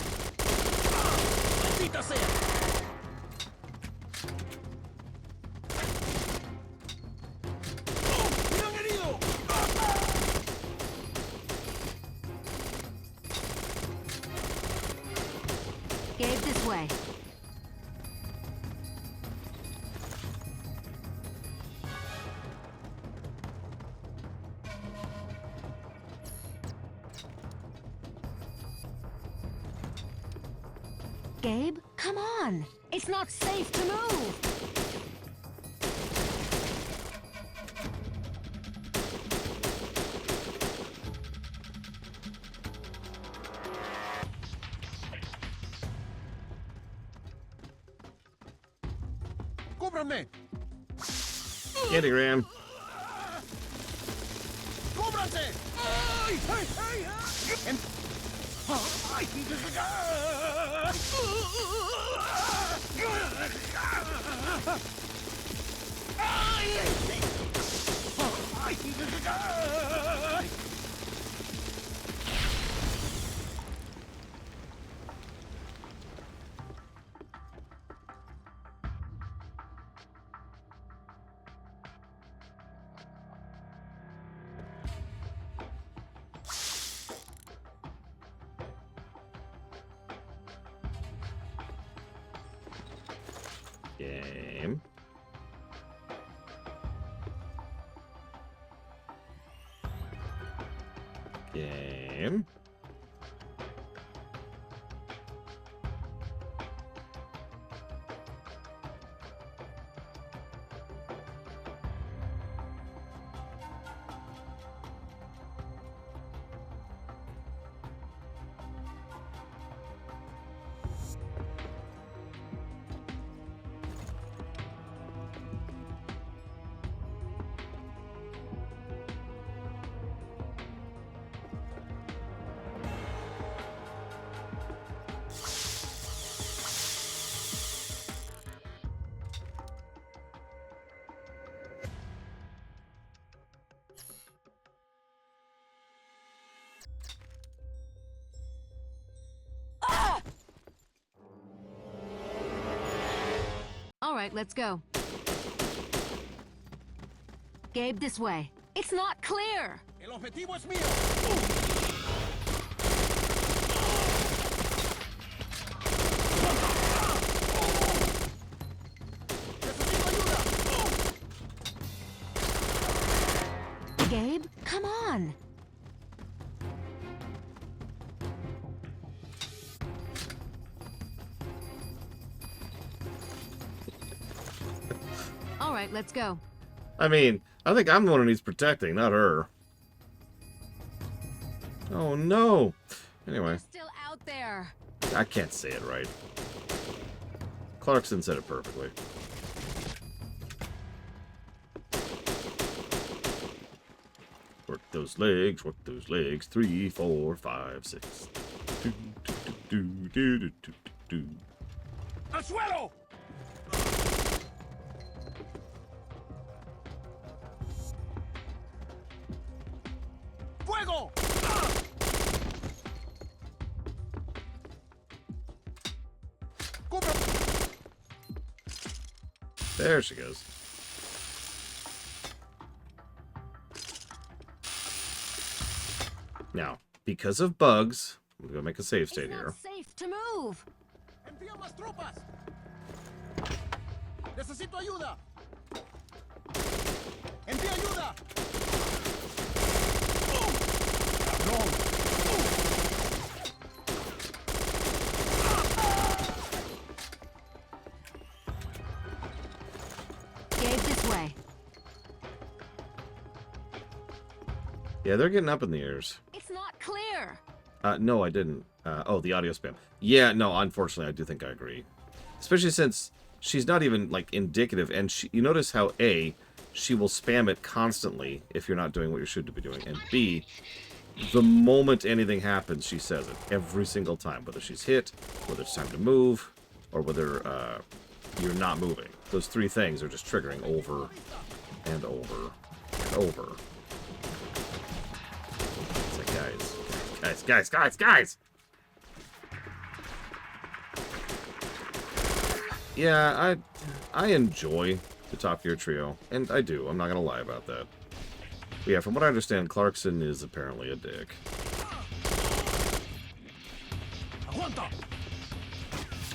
Gabe, this way. Gabe, come on! It's not safe to move! ¡Cúbranme! Candygram. ¡Cúbranse! ¡Ay! ¡Ay! ¡Ay! ¡Ay! Game. Game. All right, let's go. Gabe, this way. It's not clear! El objetivo es mío. Gabe, come on! All right, let's go. I mean, I think I'm the one who needs protecting, not her. Oh no! Anyway, Still out there. I can't say it right. Clarkson said it perfectly. Work those legs, work those legs. 3, 4, 5, 6. Do, do, do, do, do, do, do. ¡Al suelo! ¡Fuego! There she goes. Now, because of bugs, I'm gonna make a save state here. Safe to move. ¡Envía más tropas! ¡Necesito ayuda! ¡Envía ayuda! Gabe, this way. Yeah, they're getting up in the ears. It's not clear. No, I didn't. Oh, the audio spam. Yeah, no, unfortunately, I do think I agree. Especially since she's not even, like, indicative, and you notice how, A, she will spam it constantly if you're not doing what you should be doing, and B, the moment anything happens, she says it. Every single time. Whether she's hit, whether it's time to move, or whether you're not moving. Those three things are just triggering over and over and over. It's like, guys! Yeah, I enjoy the Top Gear trio, and I do. I'm not gonna lie about that. But yeah, from what I understand, Clarkson is apparently a dick. ¡Aguanta!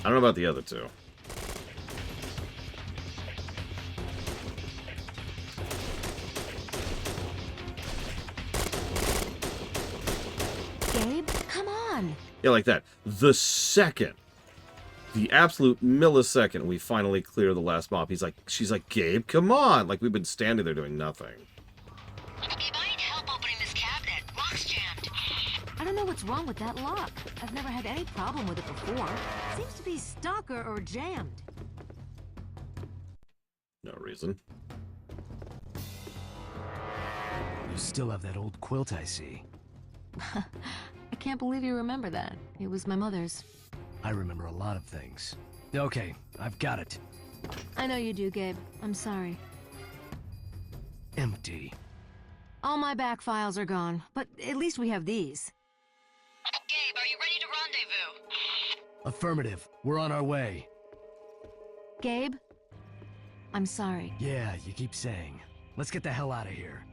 I don't know about the other two. Gabe, come on. Yeah, like that. The second, the absolute millisecond we finally clear the last mob, she's like, Gabe, come on. Like, we've been standing there doing nothing. Gabe, I need help opening this cabinet. Lock's jammed. I don't know what's wrong with that lock. I've never had any problem with it before. Seems to be stuck or jammed. No reason. You still have that old quilt, I see. I can't believe you remember that. It was my mother's. I remember a lot of things. Okay, I've got it. I know you do, Gabe. I'm sorry. Empty. All my back files are gone, but at least we have these. Gabe, are you ready to rendezvous? Affirmative. We're on our way. Gabe? I'm sorry. Yeah, you keep saying. Let's get the hell out of here.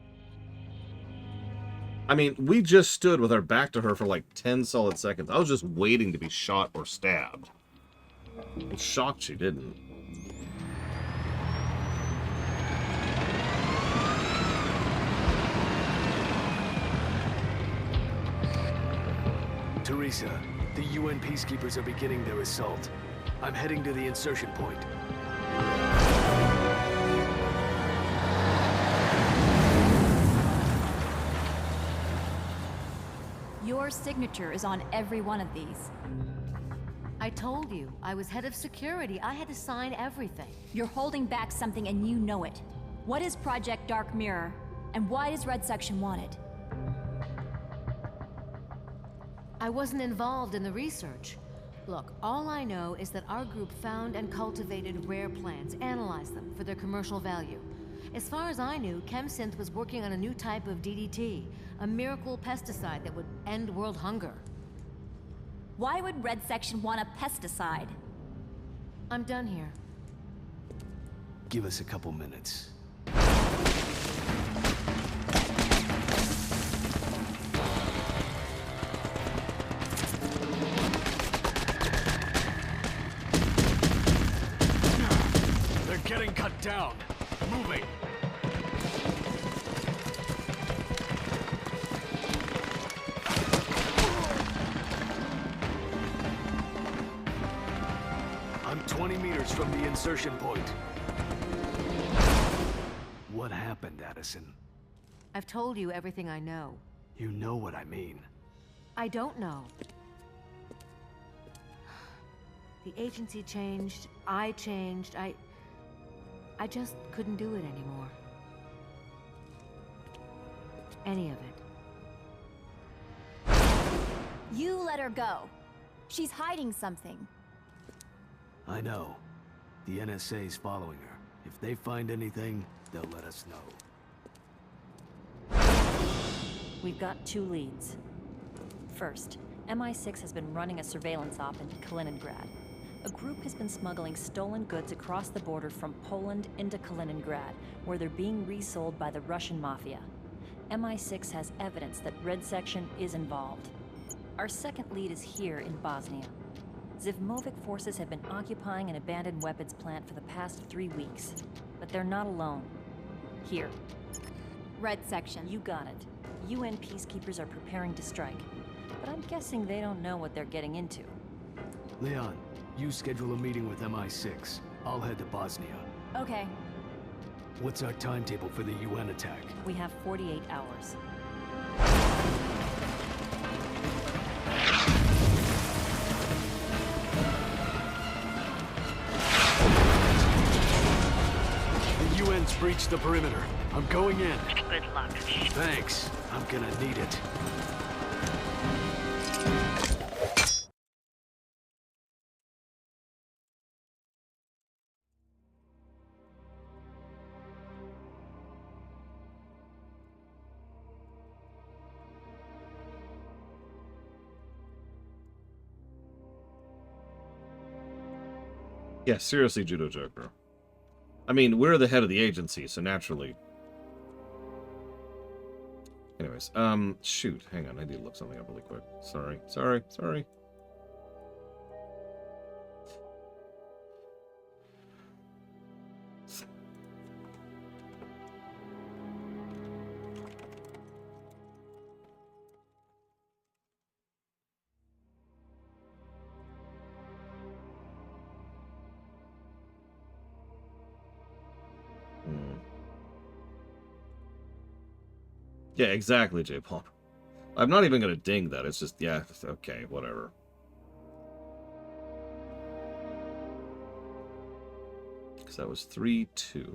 I mean, we just stood with our back to her for like 10 solid seconds. I was just waiting to be shot or stabbed. I'm shocked she didn't. Teresa, the UN peacekeepers are beginning their assault. I'm heading to the insertion point. Your signature is on every one of these. I told you, I was head of security. I had to sign everything. You're holding back something and you know it. What is Project Dark Mirror? And why does Red Section want it? I wasn't involved in the research. Look, all I know is that our group found and cultivated rare plants, analyzed them for their commercial value. As far as I knew, ChemSynth was working on a new type of DDT, a miracle pesticide that would end world hunger. Why would Red Section want a pesticide? I'm done here. Give us a couple minutes. They're getting cut down. Moving. I'm 20 meters from the insertion point. What happened, Addison? I've told you everything I know. You know what I mean. I don't know. The agency changed, I changed, I just couldn't do it anymore. Any of it. You let her go. She's hiding something. I know. The NSA's following her. If they find anything, they'll let us know. We've got two leads. First, MI6 has been running a surveillance op in Kaliningrad. A group has been smuggling stolen goods across the border from Poland into Kaliningrad, where they're being resold by the Russian mafia. MI6 has evidence that Red Section is involved. Our second lead is here in Bosnia. Zivmovic forces have been occupying an abandoned weapons plant for the past 3 weeks. But they're not alone. Here. Red Section. You got it. UN peacekeepers are preparing to strike. But I'm guessing they don't know what they're getting into. Leon, you schedule a meeting with MI6. I'll head to Bosnia. Okay. What's our timetable for the UN attack? We have 48 hours. The UN's breached the perimeter. I'm going in. Good luck. Thanks. I'm gonna need it. Yeah, seriously, Judo Joker. I mean, we're the head of the agency, so naturally. Anyways, shoot, hang on, I need to look something up really quick. Sorry. Yeah, exactly, J. Paul. I'm not even gonna ding that. It's just, yeah, okay, whatever. Because that was 3-2.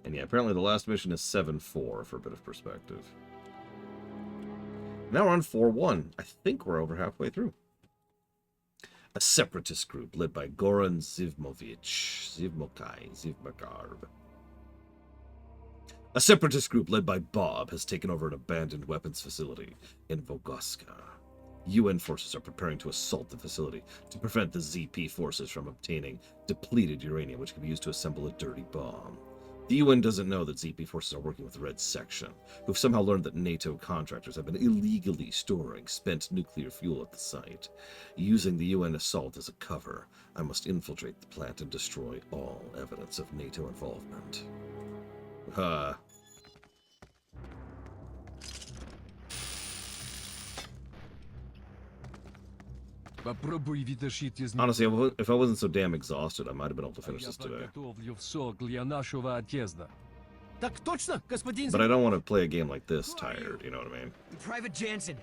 And yeah, apparently the last mission is 7-4 for a bit of perspective. Now we're on 4-1. I think we're over halfway through. A separatist group led by Goran Zivmakarb. A separatist group led by Bob has taken over an abandoned weapons facility in Vogoska. UN forces are preparing to assault the facility to prevent the ZP forces from obtaining depleted uranium, which can be used to assemble a dirty bomb. The UN doesn't know that ZP forces are working with the Red Section, who've somehow learned that NATO contractors have been illegally storing spent nuclear fuel at the site. Using the UN assault as a cover, I must infiltrate the plant and destroy all evidence of NATO involvement. Honestly, if I wasn't so damn exhausted, I might have been able to finish this today. But I don't want to play a game like this tired, you know what I mean? Private Jansen,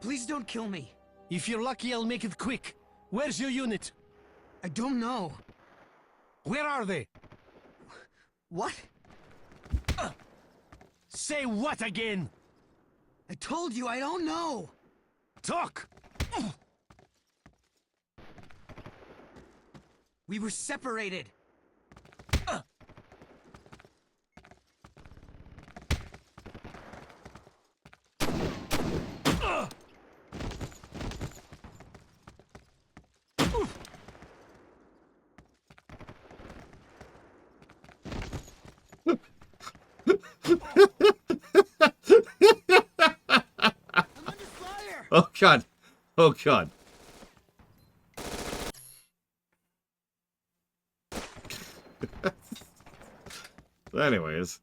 please don't kill me. If you're lucky, I'll make it quick. Where's your unit? I don't know. Where are they? What? Say what again? I told you I don't know. Talk! We were separated. Oh god. Oh god. Anyways.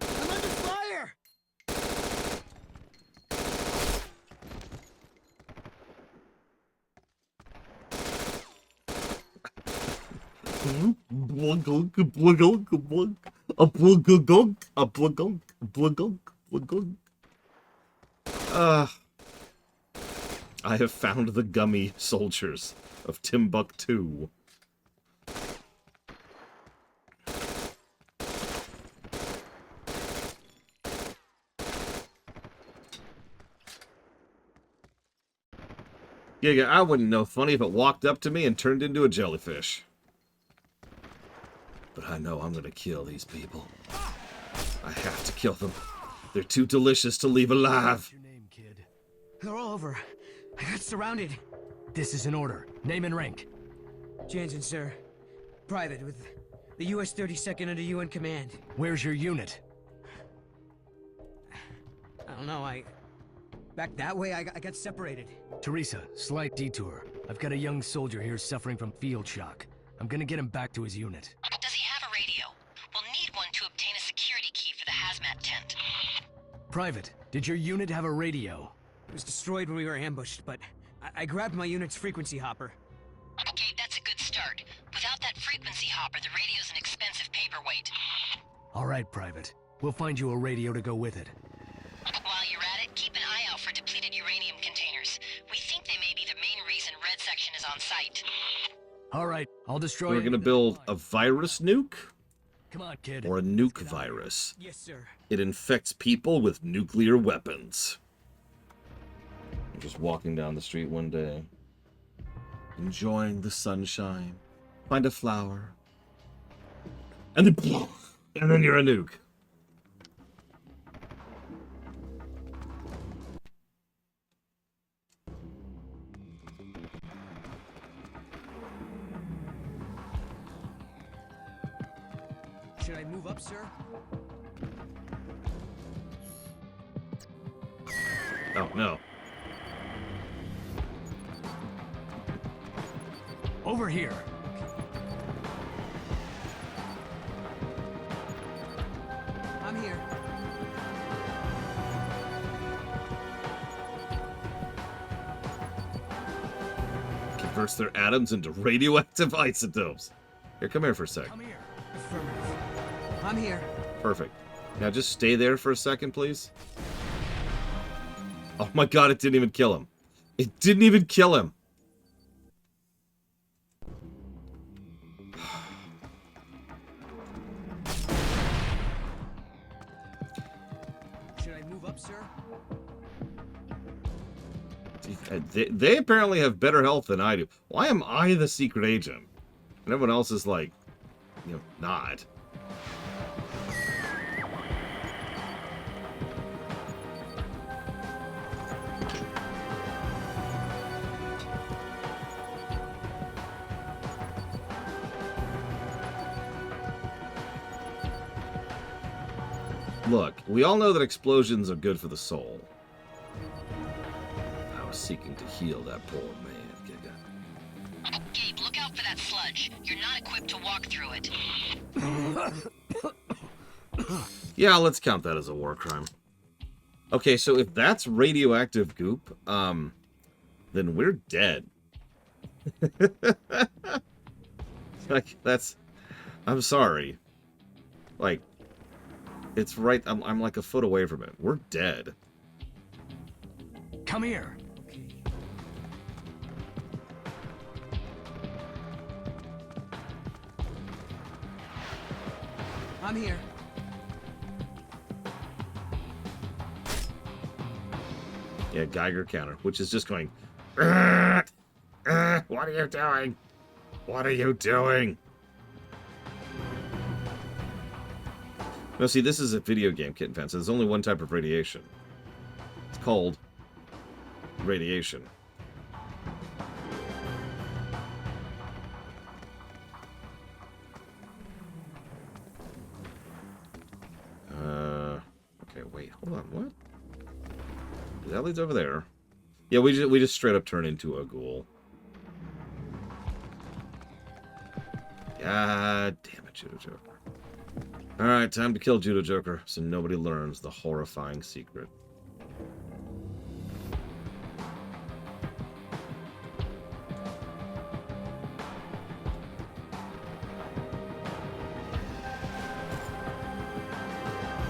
I'm under fire! I have found the gummy soldiers of Timbuktu. Yeah, I wouldn't know. Funny if it walked up to me and turned into a jellyfish. But I know I'm gonna kill these people. I have to kill them. They're too delicious to leave alive. Your name, kid? They're all over. I got surrounded. This is an order. Name and rank. Jansen, sir. Private with the US 32nd under UN command. Where's your unit? I don't know, back that way, I got separated. Teresa, slight detour. I've got a young soldier here suffering from field shock. I'm gonna get him back to his unit. Does he have a radio? We'll need one to obtain a security key for the hazmat tent. Private, did your unit have a radio? It was destroyed when we were ambushed, but I grabbed my unit's frequency hopper. Okay, that's a good start. Without that frequency hopper, the radio's an expensive paperweight. All right, Private. We'll find you a radio to go with it. While you're at it, keep an eye out for depleted uranium containers. We think they may be the main reason Red Section is on site. All right, I'll destroy. We're gonna build a virus nuke? Come on, kid. Or a nuke virus. Yes, sir. It infects people with nuclear weapons. I'm just walking down the street one day, enjoying the sunshine, find a flower, and then you're a nuke. Should I move up, sir? Oh, no. Over here. I'm here. converts their atoms into radioactive isotopes. Here, come here for a sec. Come here. Affirmative. I'm here. Perfect. Now just stay there for a second, please. Oh my god, it didn't even kill him. It didn't even kill him. Should I move up, sir? They apparently have better health than I do. Why am I the secret agent? And everyone else is like, you know, not. Look, we all know that explosions are good for the soul. I was seeking to heal that poor man, Giga. Gabe, look out for that sludge. You're not equipped to walk through it. Yeah, let's count that as a war crime. Okay, so if that's radioactive goop, then we're dead. Like, that's... I'm sorry. Like, it's right... I'm like a foot away from it. We're dead. Come here. I'm here. Yeah, Geiger counter, which is just going... what are you doing? What are you doing? No, see, this is a video game, Kitten Fan, so there's only one type of radiation. It's called radiation. Okay, wait, hold on, what? That leads over there. Yeah, we just straight up turn into a ghoul. God damn it, Judo Joker. Alright, time to kill Judo Joker so nobody learns the horrifying secret.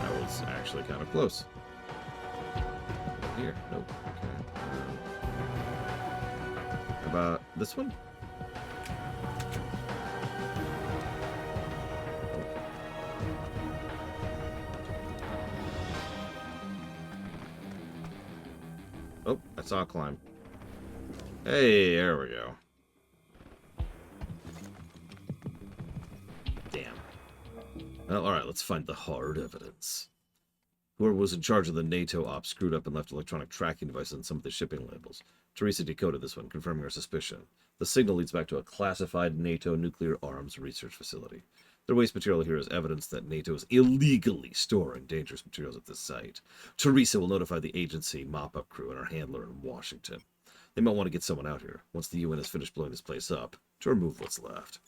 That was actually kind of close. Here, nope. Okay. How about this one? Oh, I saw a climb. Hey, there we go. Damn. Well, alright, let's find the hard evidence. Whoever was in charge of the NATO op screwed up and left electronic tracking devices on some of the shipping labels. Teresa decoded this one, confirming our suspicion. The signal leads back to a classified NATO nuclear arms research facility. Their waste material here is evidence that NATO is illegally storing dangerous materials at this site. Teresa will notify the agency mop-up crew and our handler in Washington. They might want to get someone out here, once the UN has finished blowing this place up, to remove what's left.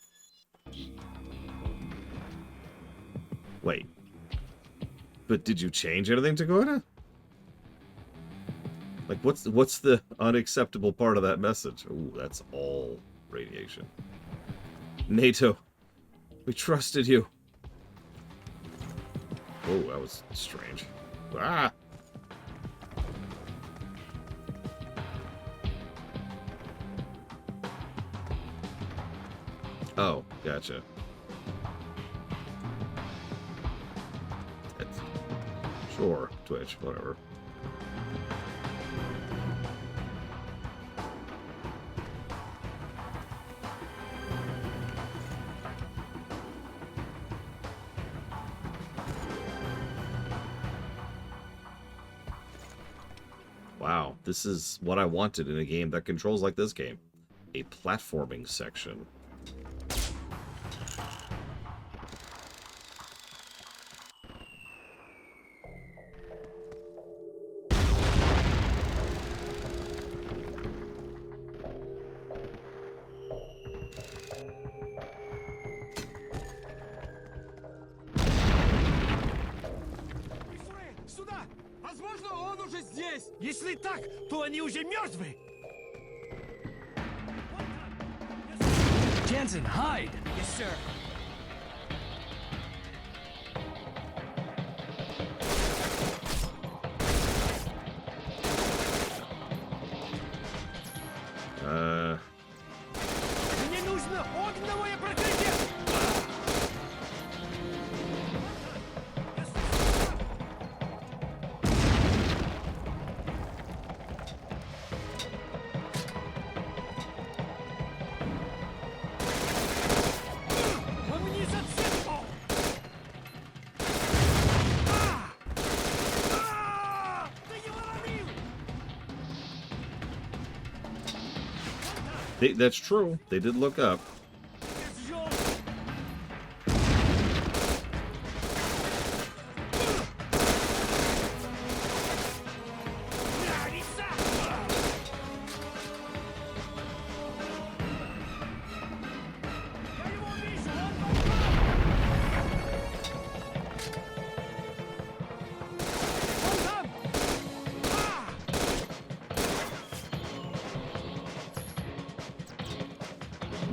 Wait. But did you change anything, Dakota? Like, what's the unacceptable part of that message? Ooh, that's all radiation. NATO, we trusted you. Oh, that was strange. Ah! Oh, gotcha. Sure, Twitch, whatever. Wow, this is what I wanted in a game that controls like this game. A platforming section. Если так, то они уже мертвы. Jensen, hide! Yes, sir. Мне нужно огневое прикрытие! Он мне зацепил! Ты его ранил! That's true. They did look up.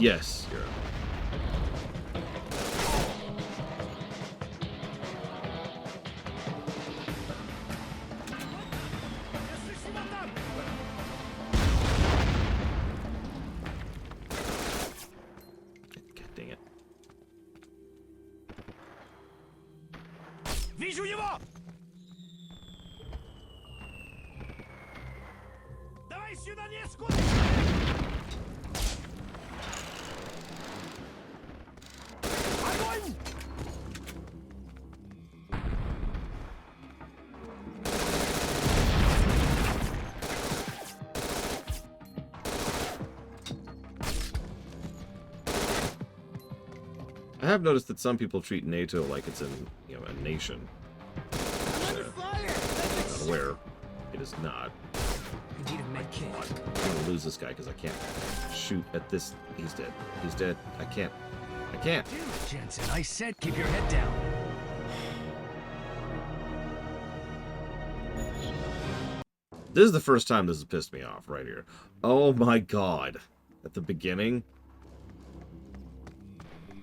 Yes, you're right. God dang it. Вижу его! Давай сюда, не сколько! Огонь! I have noticed that some people treat NATO like it's a nation. I'm not aware. It is not. I need a med kit. I'm gonna lose this guy because I can't shoot at this. He's dead. He's dead. I can't. I can't. Jensen, I said keep your head down. This is the first time this has pissed me off right here. Oh my god. At the beginning.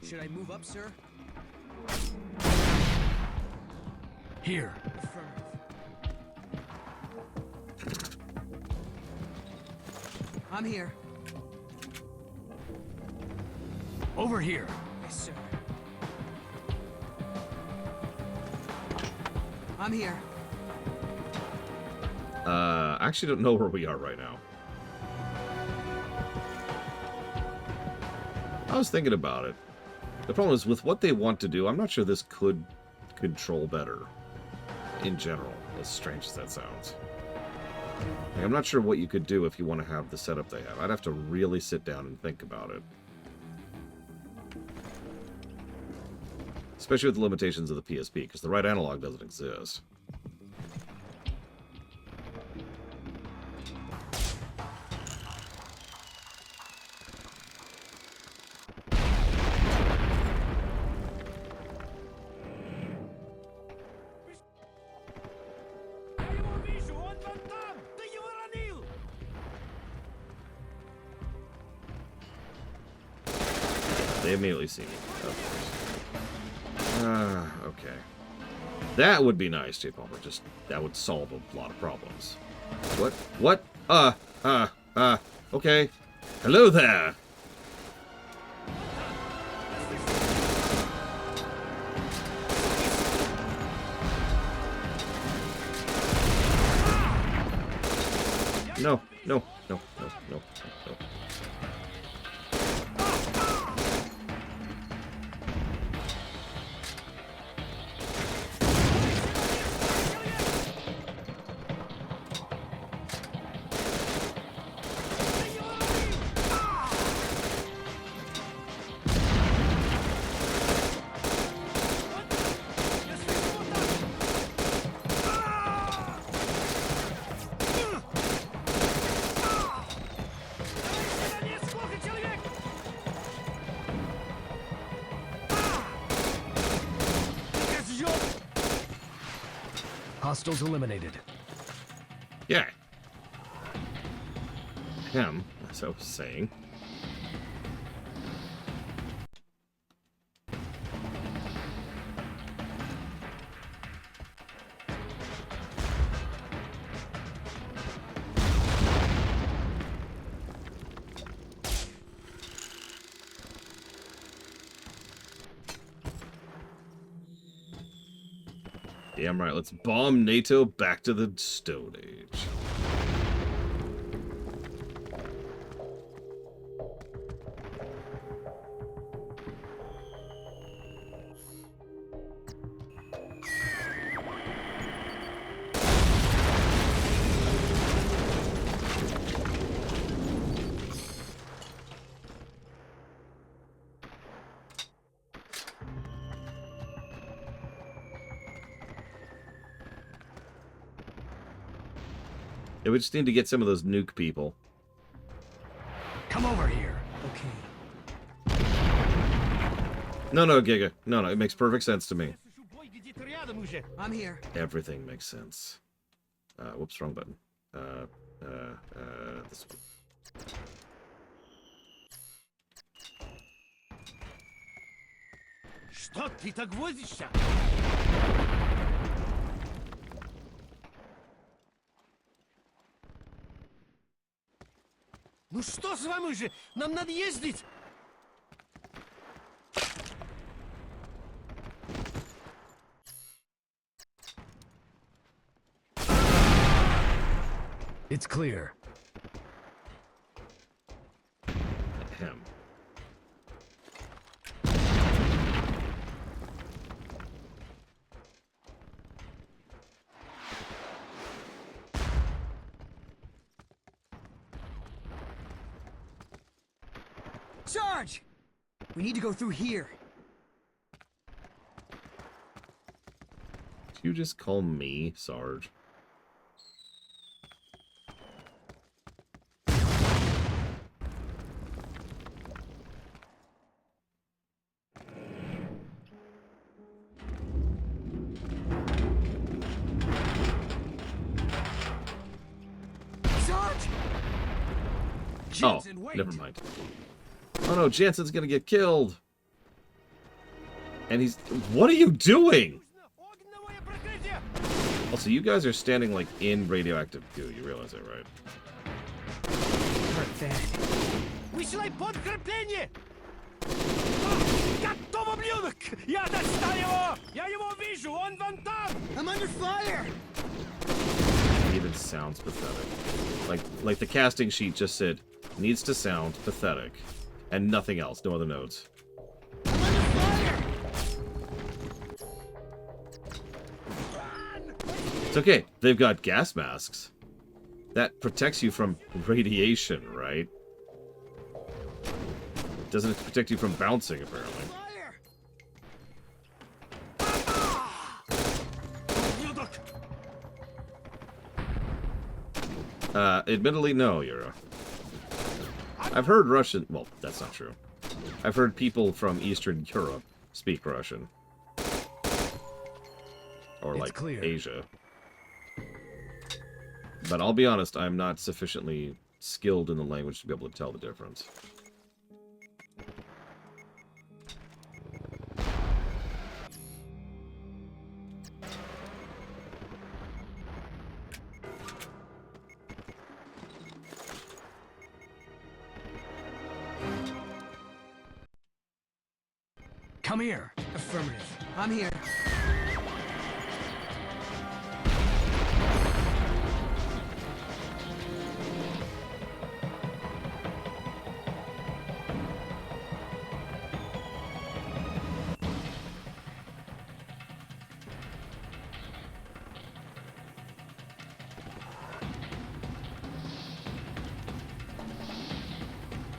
Should I move up, sir? Here. I'm here. Over here. Yes, sir. I'm here. I actually don't know where we are right now. I was thinking about it. The problem is, with what they want to do, I'm not sure this could control better. In general, as strange as that sounds. Like, I'm not sure what you could do if you want to have the setup they have. I'd have to really sit down and think about it. Especially with the limitations of the PSP, because the right analog doesn't exist. They immediately see me, of course. Okay. That would be nice, J. Palmer. Just, that would solve a lot of problems. What? What? Okay. Hello there! No, no, no, no, no, no. Hostiles eliminated. Yeah. Him, as I was saying. Damn right. Let's bomb NATO back to the Stone Age. Yeah, we just need to get some of those nuke people. Come over here. Okay. No, Giga. No, it makes perfect sense to me. I'm here. Everything makes sense. Whoops, wrong button. This one. Что ты так возишься? Ну что с вами уже? Нам надо ездить! It's clear. Him. Sarge! We need to go through here. Did you just call me Sarge? Sarge! Jensen, never mind. Oh no, Jensen's gonna get killed. And he's... What are you doing? Also, you guys are standing, like, in radioactive goo. You realize that, right? Высылай подкрепление! Готово, блюдок! Я достал его! Я его вижу! Он вон там! I'm under fire! It even sounds pathetic. Like the casting sheet just said, needs to sound pathetic. And nothing else. No other notes. It's okay. They've got gas masks. That protects you from radiation, right? Doesn't protect you from bouncing, apparently. Admittedly, no, Yura. I've heard Russian... Well, that's not true. I've heard people from Eastern Europe speak Russian. Or, like, Asia. But I'll be honest, I'm not sufficiently skilled in the language to be able to tell the difference. Come here. Affirmative. I'm here.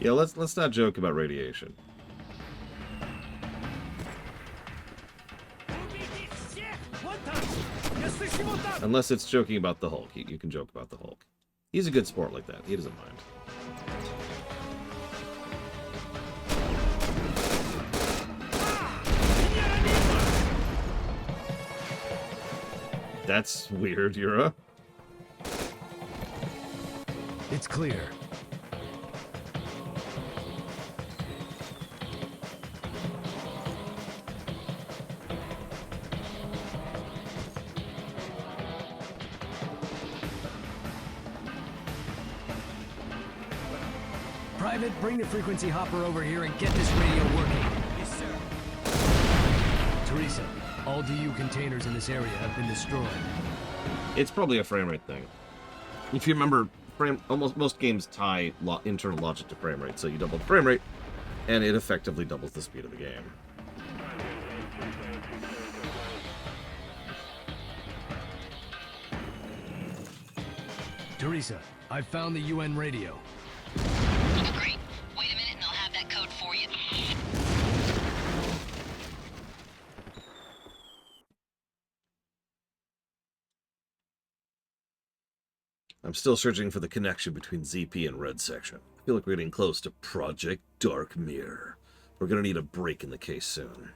Yeah, let's not joke about radiation. Unless it's joking about the Hulk. You can joke about the Hulk. He's a good sport like that. He doesn't mind. That's weird, Yura. It's clear. Private, bring the frequency hopper over here and get this radio working. Yes, sir. Teresa, All DU containers in this area have been destroyed. It's probably a frame rate thing. If you remember, almost most games tie internal logic to frame rate, so you double the frame rate, and it effectively doubles the speed of the game. Teresa, I found the UN radio. Great. Wait a minute and I'll have that code for you. I'm still searching for the connection between ZP and Red Section. I feel like we're getting close to Project Dark Mirror. We're gonna need a break in the case soon.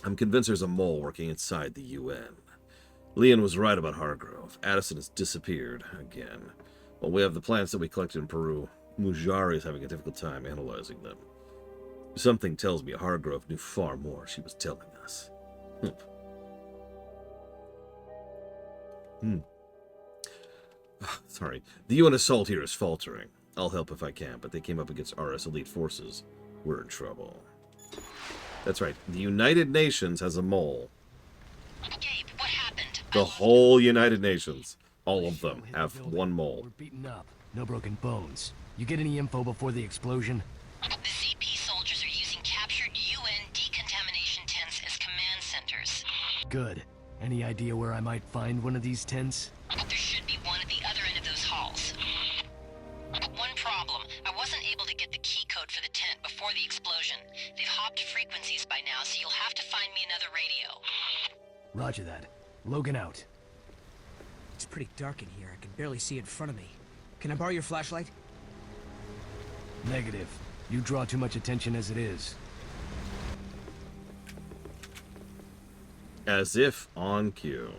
I'm convinced there's a mole working inside the UN. Leon was right about Hargrove. Addison has disappeared again. While we have the plants that we collected in Peru, Mujari is having a difficult time analyzing them. Something tells me Hargrove knew far more she was telling us. Sorry. The UN assault here is faltering. I'll help if I can, but they came up against RS elite forces. We're in trouble. That's right. The United Nations has a mole. Gabe, what happened? The whole United Nations. All of them have one mole. We're beaten up. No broken bones. You get any info before the explosion? The ZP soldiers are using captured UN decontamination tents as command centers. Good. Any idea where I might find one of these tents? There should be one at the other end of those halls. One problem. I wasn't able to get the key code for the tent before the explosion. They've hopped frequencies by now, so you'll have to find me another radio. Roger that. Logan out. It's pretty dark in here. I can barely see in front of me. Can I borrow your flashlight? Negative. You draw too much attention as it is. As if on cue.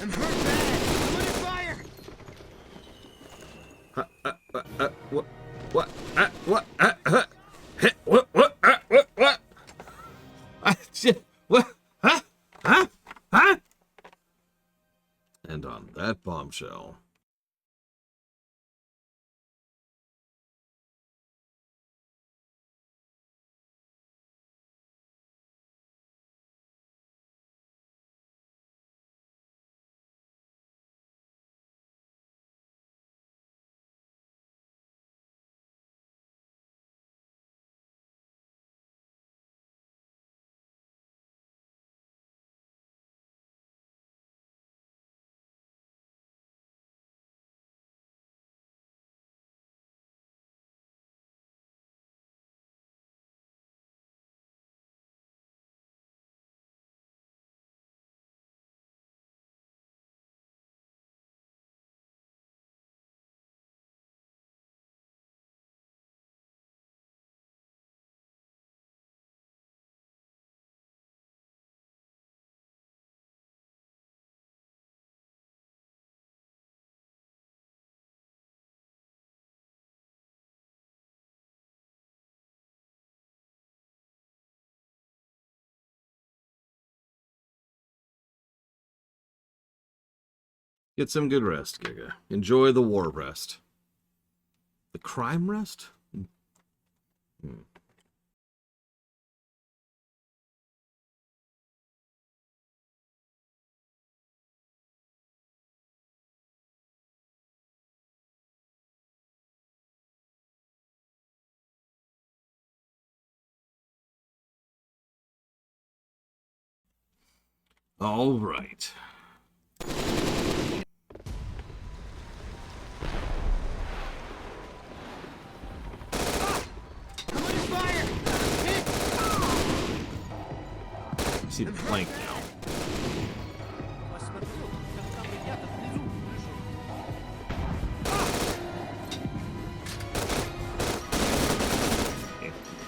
I'm hurt bad! I'm under fire! What? What? What? Shit. What? Huh? And on that bombshell. Get some good rest, Giga. Enjoy the war rest. The crime rest? All right. See the plank now.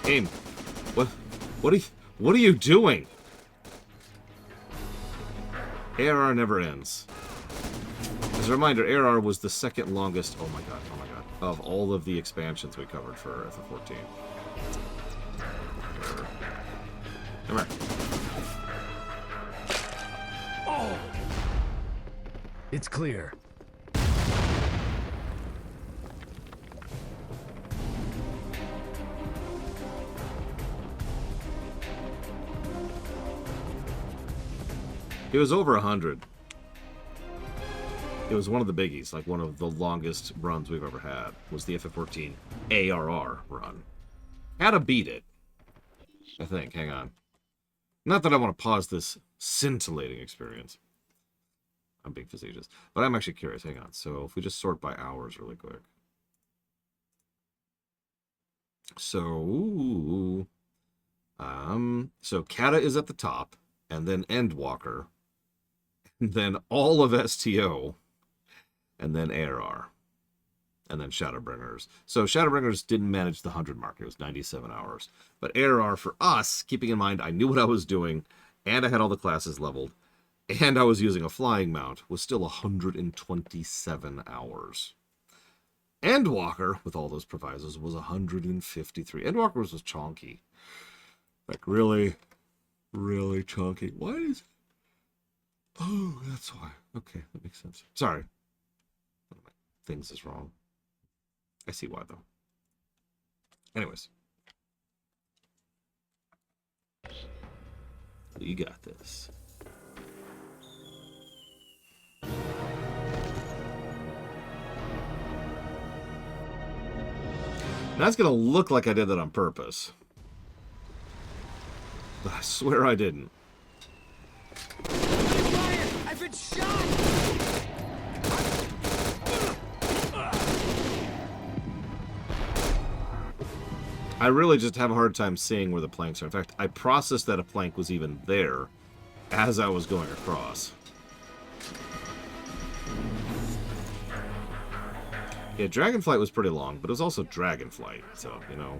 Game. What are you doing? ARR never ends. As a reminder, ARR was the second longest, oh my god, of all of the expansions we covered for FF14. Come here. Oh! It's clear. It was over 100. It was one of the biggies, like one of the longest runs we've ever had, was the FF14 ARR run. Had to beat it, I think. Hang on. Not that I want to pause this scintillating experience. I'm being facetious. But I'm actually curious. Hang on. So if we just sort by hours really quick. So, so Kata is at the top, and then Endwalker, and then all of STO, and then ARR, and then Shadowbringers. So Shadowbringers didn't manage the 100 mark. It was 97 hours. But ARR for us, keeping in mind I knew what I was doing, and I had all the classes leveled, and I was using a flying mount, was still 127 hours. Endwalker, with all those provisos, was 153. Endwalker was chonky. Like, really, really chonky. Why is... Oh, that's why. Okay, that makes sense. Sorry. One of my things is wrong. I see why, though. Anyways. You got this. That's going to look like I did that on purpose. But I swear I didn't. I've been shot! I really just have a hard time seeing where the planks are. In fact, I processed that a plank was even there as I was going across. Yeah, Dragonflight was pretty long, but it was also Dragonflight, so, you know.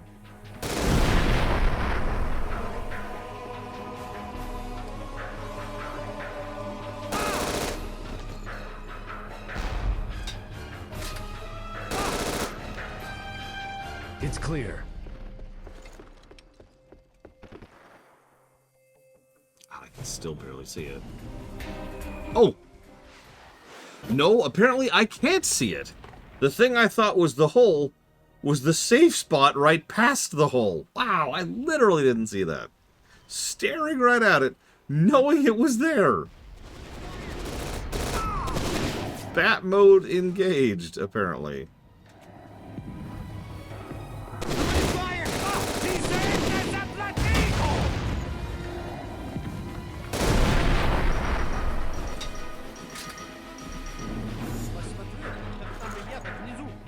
It's clear. I can still barely see it. Oh! No, apparently I can't see it. The thing I thought was the hole was the safe spot right past the hole. Wow, I literally didn't see that. Staring right at it, knowing it was there. Bat mode engaged, apparently.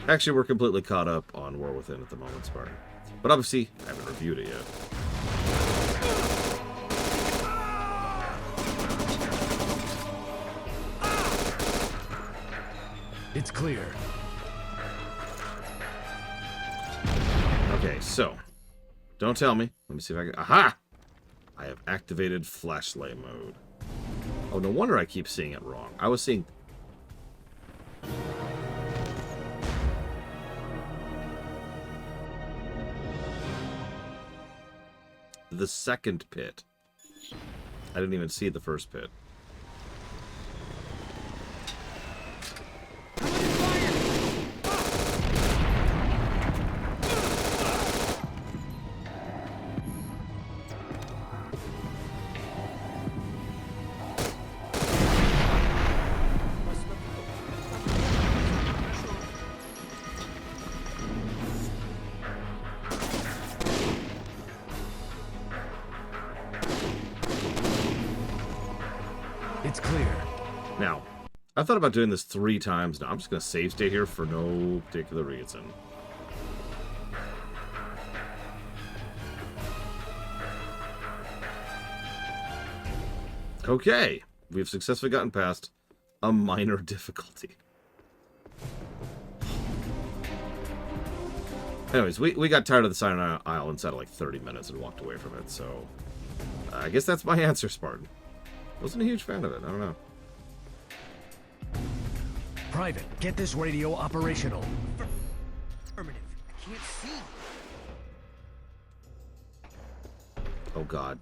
Actually, we're completely caught up on War Within at the moment, Spartan. But obviously, I haven't reviewed it yet. It's clear. Okay, so. Don't tell me. Let me see if I can... Aha! I have activated flashlight mode. Oh, no wonder I keep seeing it wrong. I was seeing... the second pit. I didn't even see the first pit. It's clear. Now, I thought about doing this 3 times now. I'm just going to save state here for no particular reason. Okay. We've successfully gotten past a minor difficulty. Anyways, we got tired of the Silent Isle inside of like 30 minutes and walked away from it, so... I guess that's my answer, Spartan. Wasn't a huge fan of it. I don't know. Private, get this radio operational. Affirmative. I can't see. Oh, God.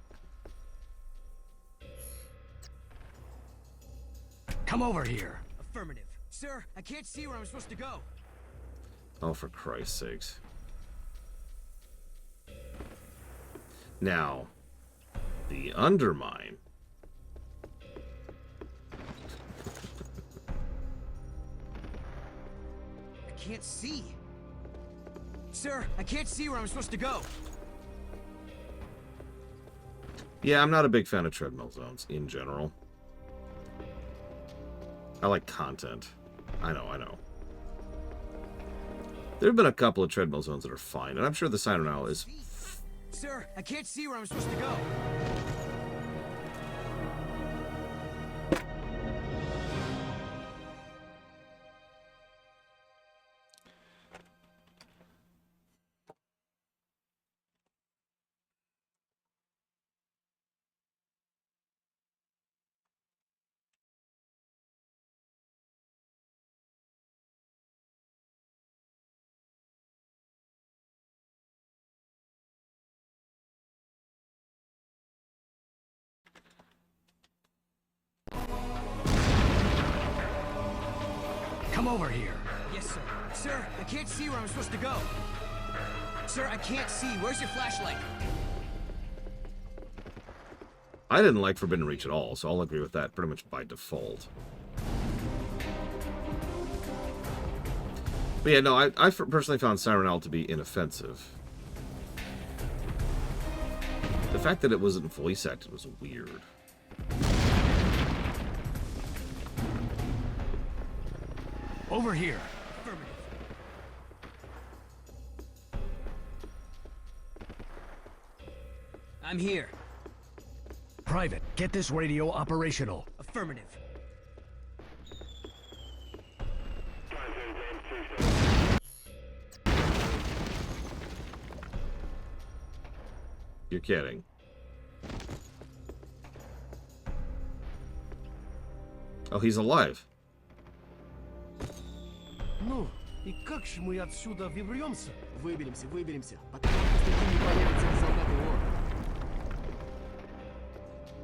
Come over here. Affirmative. Sir, I can't see where I'm supposed to go. Oh, for Christ's sakes. Now, the Undermine can't see. Sir, I can't see where I'm supposed to go. Yeah, I'm not a big fan of treadmill zones in general. I like content. I know. There have been a couple of treadmill zones that are fine, and I'm sure the Syphon Owl is... Sir, I can't see where I'm supposed to go. Come over here. Yes, sir. Sir, I can't see where I'm supposed to go. Sir, I can't see. Where's your flashlight? I didn't like Forbidden Reach at all, so I'll agree with that pretty much by default. But yeah, no, I personally found Syphon Owl to be inoffensive. The fact that it wasn't voice acted was weird. Over here. I'm here. Private, get this radio operational. Affirmative. You're kidding. Oh, he's alive. Ну, и как же мы отсюда выберемся? Выберемся. Потому что не появится солдаты ООН.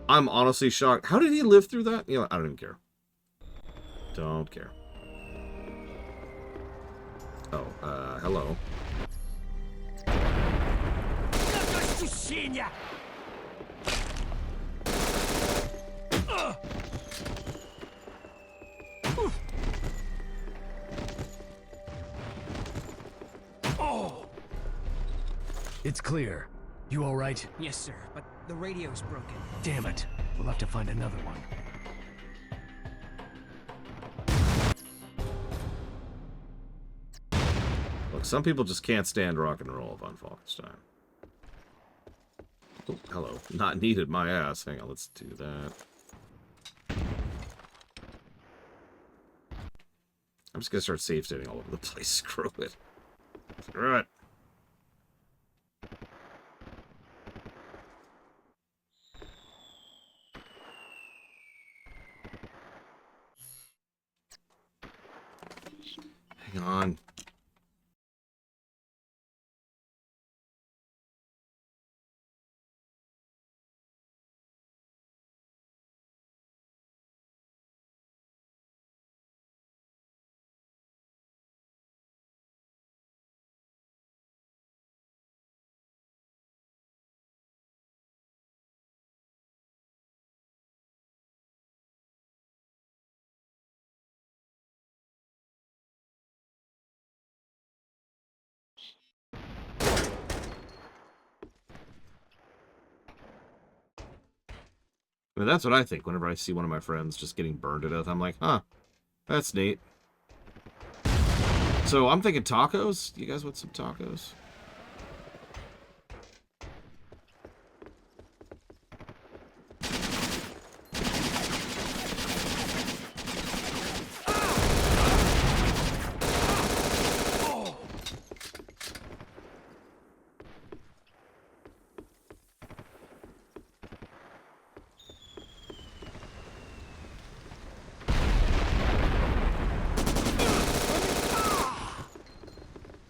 I'm honestly shocked. How did he live through that? You know, I don't even care. Don't care. Oh, hello. It's clear. You all right? Yes, sir, but the radio's broken. Damn it. We'll have to find another one. Look, some people just can't stand rock and roll von Falkenstein. Oh, hello. Not needed, my ass. Hang on, let's do that. I'm just gonna start save stating all over the place. Screw it. Screw it. Hang on. I mean, that's what I think whenever I see one of my friends just getting burned to death. I'm like, huh, that's neat. So I'm thinking tacos. You guys want some tacos?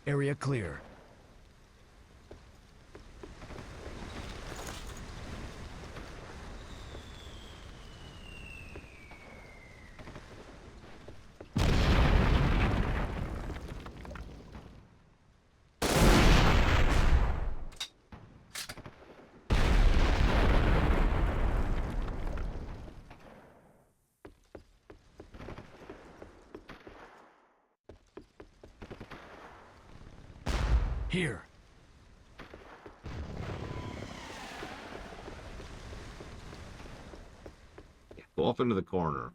Area clear. Here. Go off into the corner.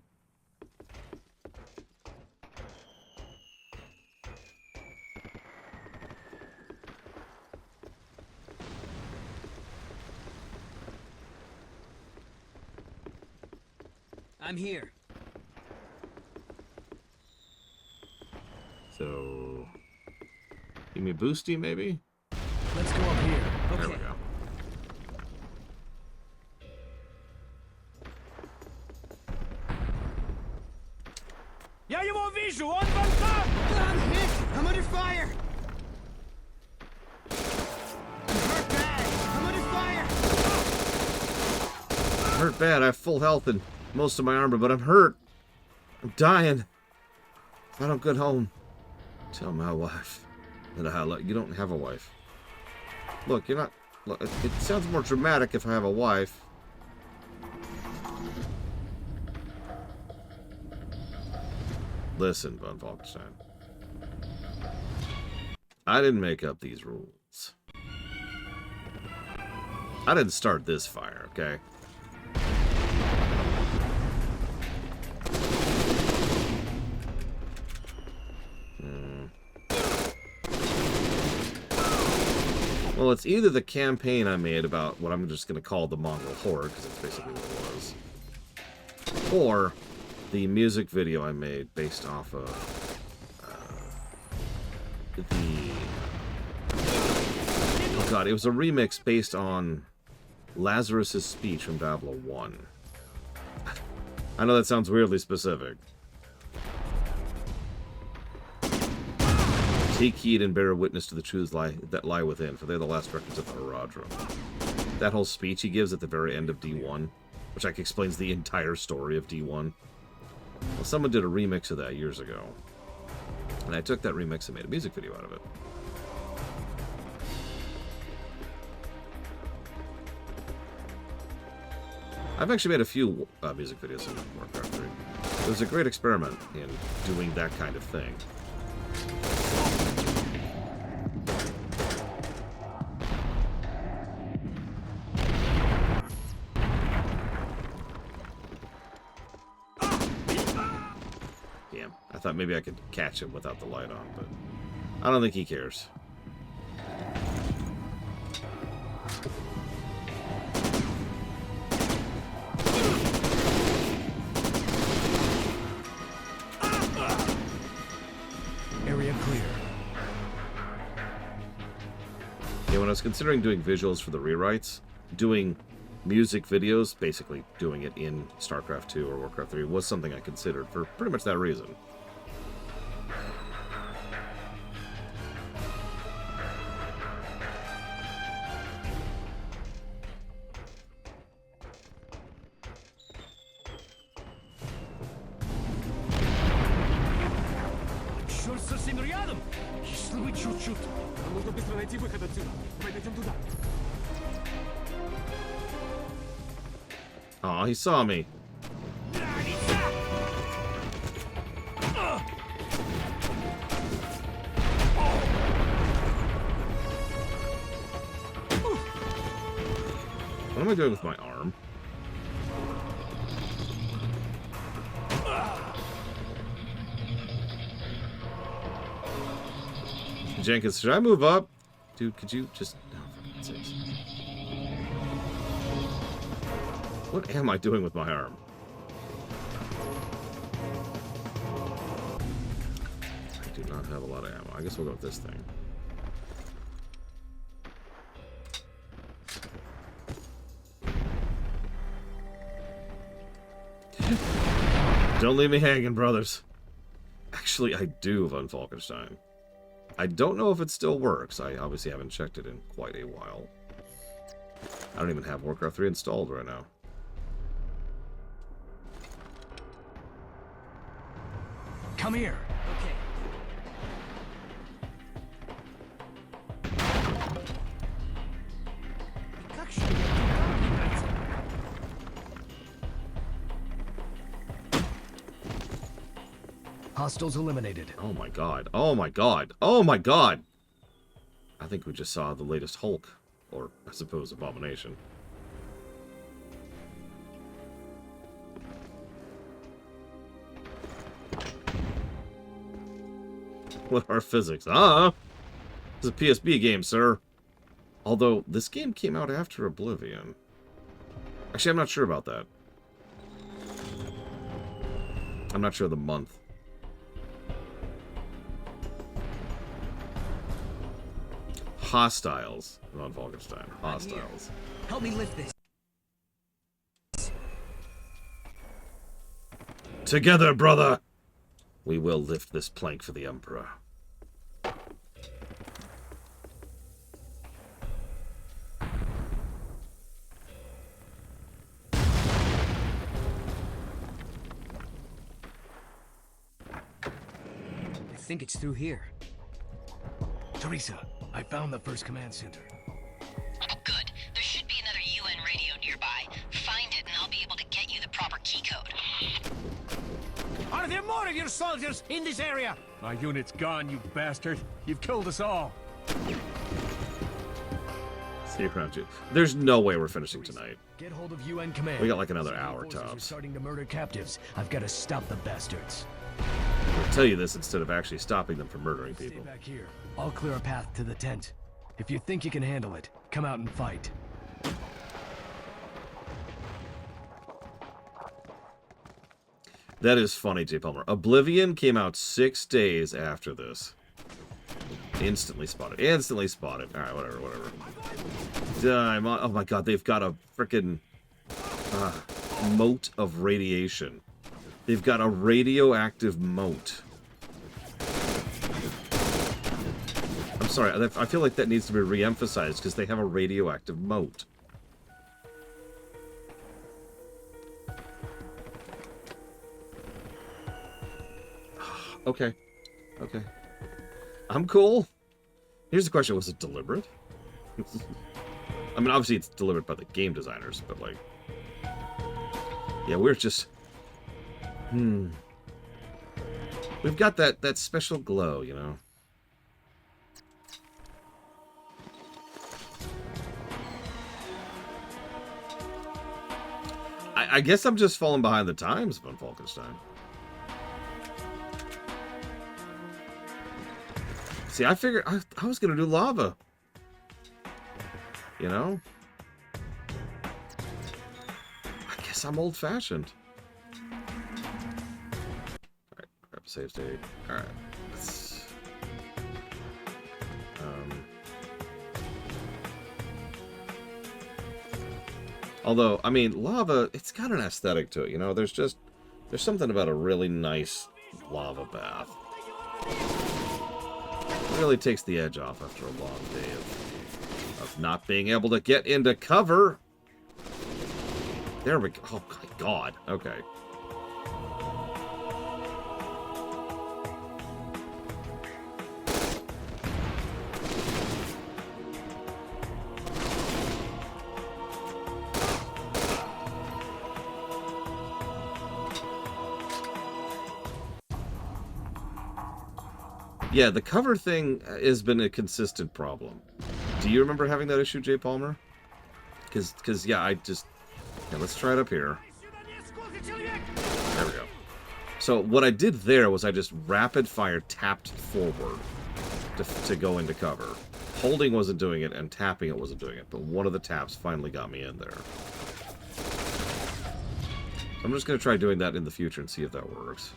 I'm here. So, give me a boosty, maybe? Let's go up here. There we go. Я его вижу! Он вон там! I'm hit! I'm under fire! I'm hurt bad! I'm under fire! Hurt bad. I have full health and most of my armor, but I'm hurt. I'm dying. If I don't get home, tell my wife that you don't have a wife. Look, you're not... Look, it sounds more dramatic if I have a wife. Listen, Von Falkenstein. I didn't make up these rules. I didn't start this fire, okay? Well, it's either the campaign I made about what I'm just going to call the Mongol Horde, because it's basically what it was, or the music video I made based off of oh god, it was a remix based on Lazarus's speech from Diablo 1. I know that sounds weirdly specific. Take heed and bear witness to the truths that lie within, for they're the last records of the Haradrim. That whole speech he gives at the very end of D1, which like explains the entire story of D1. Well, someone did a remix of that years ago, and I took that remix and made a music video out of it. I've actually made a few music videos in Warcraft 3. It was a great experiment in doing that kind of thing. Damn, I thought maybe I could catch him without the light on, but I don't think he cares. Area clear. Yeah, when I was considering doing visuals for the rewrites, doing music videos, basically doing it in StarCraft 2 or Warcraft 3, was something I considered for pretty much that reason. Черт, совсем рядом! Если вы чуть-чуть. Нам нужно быстро найти выход отсюда. Давай дойдем туда. Aw, he saw me. What am I doing with my arm? Jenkins, should I move up? Dude, could you just... No, for God's sakes. What am I doing with my arm? I do not have a lot of ammo. I guess we'll go with this thing. Don't leave me hanging, brothers. Actually, I do, Von Falkenstein. I don't know if it still works. I obviously haven't checked it in quite a while. I don't even have Warcraft 3 installed right now. Come here. Okay. Как же мне туда добираться? Hostiles eliminated. Oh my god. Oh my god. Oh my god! I think we just saw the latest Hulk, or I suppose Abomination. What are physics? It's a PSP game, sir. Although, this game came out after Oblivion. Actually, I'm not sure about that. I'm not sure of the month. Hostiles. Not Wolfenstein. Hostiles. Help me lift this. Together, brother! We will lift this plank for the Emperor. I think it's through here. Teresa, I found the first command center. Good. There should be another UN radio nearby. Find it and I'll be able to get you the proper key code. Are there more of your soldiers in this area? My unit's gone, you bastard. You've killed us all. See you around you. There's no way we're finishing tonight. Get hold of UN command. We got like another hour Forces are tops. starting to murder captives. I've got to stop the bastards. I'll tell you this instead of actually stopping them from murdering Stay people. back here. I'll clear a path to the tent. If you think you can handle it, come out and fight. That is funny, J. Palmer. Oblivion came out 6 days after this. Instantly spotted. Instantly spotted. Alright, whatever. Oh my god, they've got a frickin' moat of radiation. They've got a radioactive moat. I'm sorry, I feel like that needs to be re-emphasized because they have a radioactive moat. Okay. I'm cool. Here's the question, was it deliberate? I mean, obviously it's deliberate by the game designers, but like... Yeah, we're just... We've got that special glow, you know? I guess I'm just falling behind the times on Wolfenstein. See, I figured I was going to do lava. You know? I guess I'm old-fashioned. Alright, grab a save state. Alright, let's... Although, I mean, lava, it's got an aesthetic to it, you know? There's something about a really nice lava bath. It really takes the edge off after a long day of not being able to get into cover. There we go. Oh, my God. Okay. Yeah, the cover thing has been a consistent problem. Do you remember having that issue, Jay Palmer? Because yeah, let's try it up here. There we go. So what I did there was I just rapid fire tapped forward to go into cover. Holding wasn't doing it, and tapping it wasn't doing it, but one of the taps finally got me in there. I'm just going to try doing that in the future and see if that works.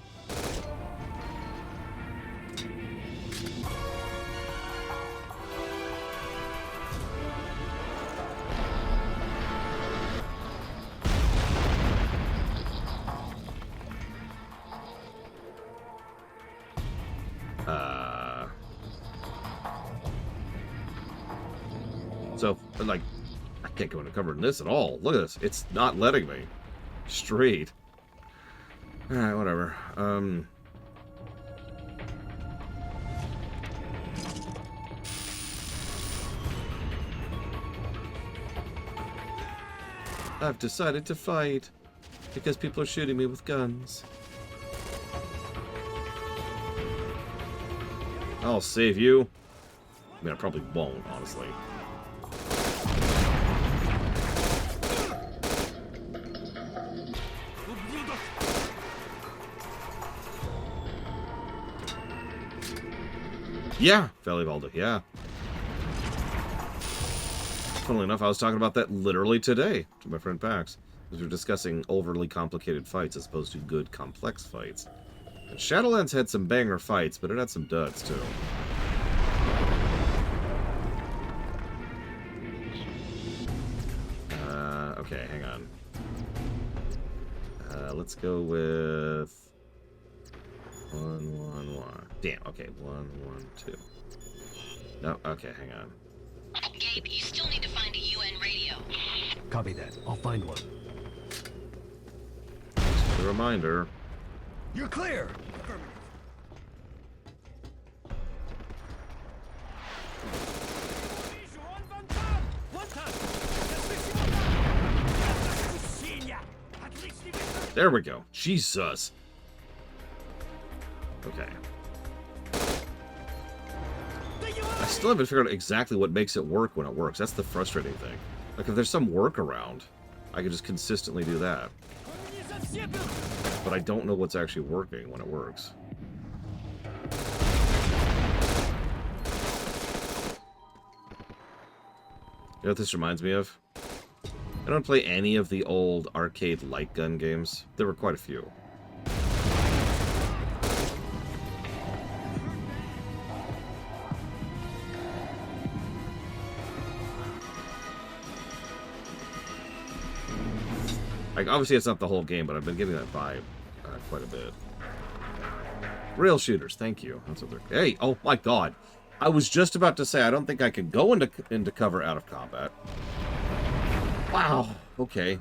So, like, I can't go into cover in this at all. Look at this. It's not letting me. Straight. Alright, whatever. I've decided to fight because people are shooting me with guns. I'll save you. I mean, I probably won't, honestly. Yeah, Valley yeah. Funnily enough, I was talking about that literally today to my friend Pax, as we were discussing overly complicated fights as opposed to good, complex fights. And Shadowlands had some banger fights, but it had some duds, too. Okay, hang on. Let's go with 1, 1, 1. Damn. Okay, 1, 1, 2. No. Okay, hang on. Gabe, you still need to find a UN radio. Copy that. I'll find one. Just a reminder. You're clear. There we go. Jesus. Okay. I still haven't figured out exactly what makes it work when it works. That's the frustrating thing. Like, if there's some workaround, I can just consistently do that. But I don't know what's actually working when it works. You know what this reminds me of? I don't play any of the old arcade light gun games. There were quite a few. Like, obviously it's not the whole game, but I've been getting that vibe quite a bit. Rail shooters, thank you. That's what they're... Hey, oh my god. I was just about to say I don't think I could go into cover out of combat. Wow. Okay.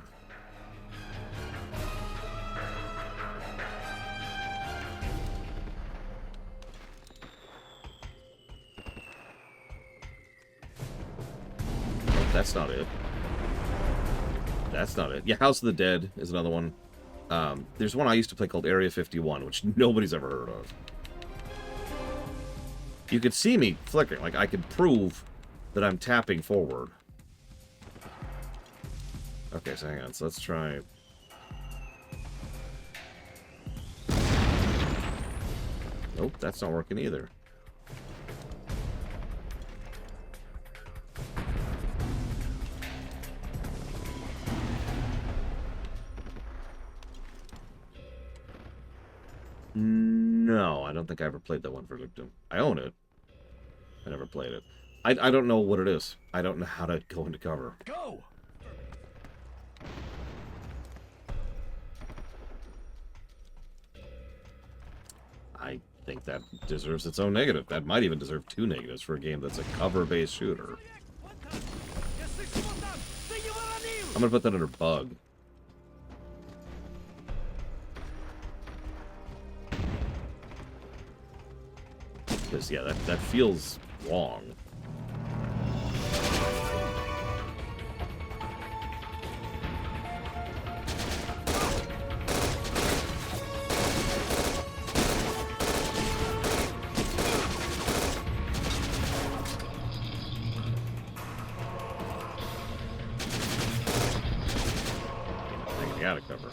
That's not it. That's not it. Yeah, House of the Dead is another one. There's one I used to play called Area 51, which nobody's ever heard of. You could see me flickering. Like, I could prove that I'm tapping forward. Okay, so hang on. So let's try... Nope, that's not working either. No, I don't think I ever played that one for Victim. I own it. I never played it. I don't know what it is. I don't know how to go into cover. Go! I think that deserves its own negative. That might even deserve 2 negatives for a game that's a cover-based shooter. I'm gonna put that under bug. Because, yeah, that feels wrong. I gotta cover.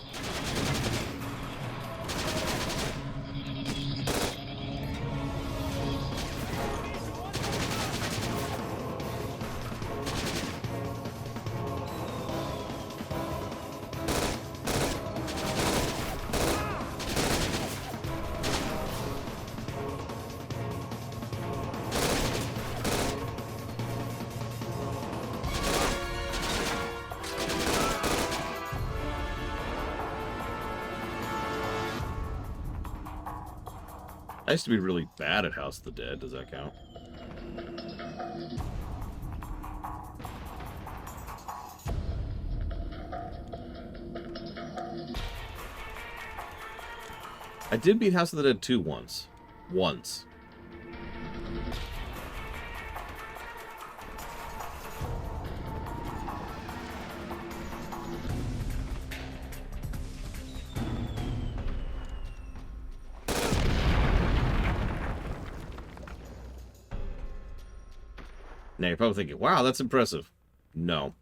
I used to be really bad at House of the Dead. Does that count? I did beat House of the Dead 2 once. Once. Now you're probably thinking, wow, that's impressive. No.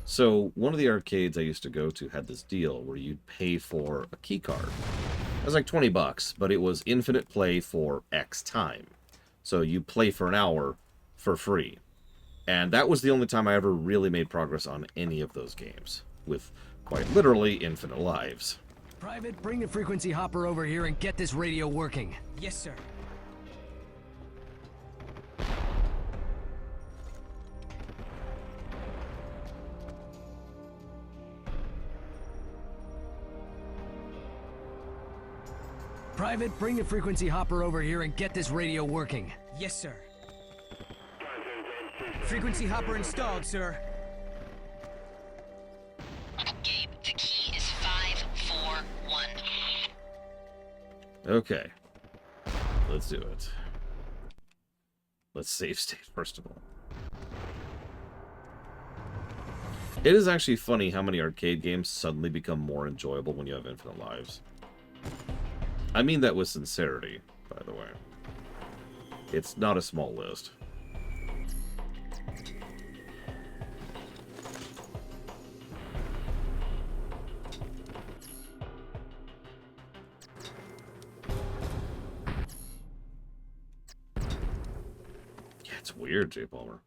So, one of the arcades I used to go to had this deal where you'd pay for a key card. It was like 20 bucks, but it was infinite play for X time. So you play for an hour for free. And that was the only time I ever really made progress on any of those games, with quite literally infinite lives. Private, bring the frequency hopper over here and get this radio working. Yes, sir. Private, bring the frequency hopper over here and get this radio working. Yes, sir. Frequency hopper installed, sir. Gabe, the key is 541. Okay. Let's do it. Let's save state, first of all. It is actually funny how many arcade games suddenly become more enjoyable when you have infinite lives. I mean that with sincerity, by the way. It's not a small list. Yeah, it's weird, J. Palmer.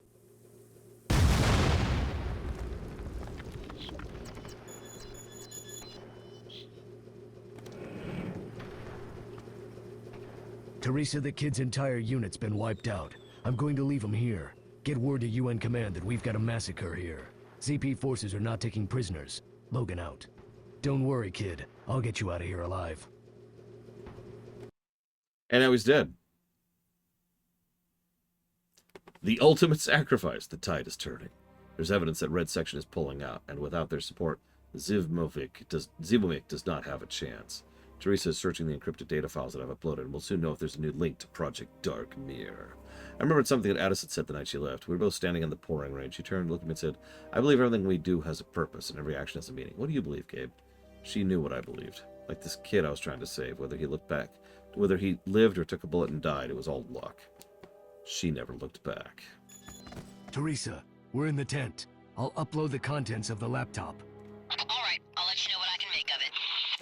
Teresa, the kid's entire unit's been wiped out. I'm going to leave him here. Get word to UN Command that we've got a massacre here. ZP forces are not taking prisoners. Logan out. Don't worry, kid. I'll get you out of here alive. And now he's dead. The ultimate sacrifice. The tide is turning. There's evidence that Red Section is pulling out, and without their support, Zivomik does not have a chance. Teresa is searching the encrypted data files that I've uploaded, and we'll soon know if there's a new link to Project Dark Mirror. I remembered something that Addison said the night she left. We were both standing in the pouring rain. She turned, looked at me, and said, I believe everything we do has a purpose, and every action has a meaning. What do you believe, Gabe? She knew what I believed. Like this kid I was trying to save, whether he lived or took a bullet and died, it was all luck. She never looked back. Teresa, we're in the tent. I'll upload the contents of the laptop. Alright, I'll let you know what I can make of it.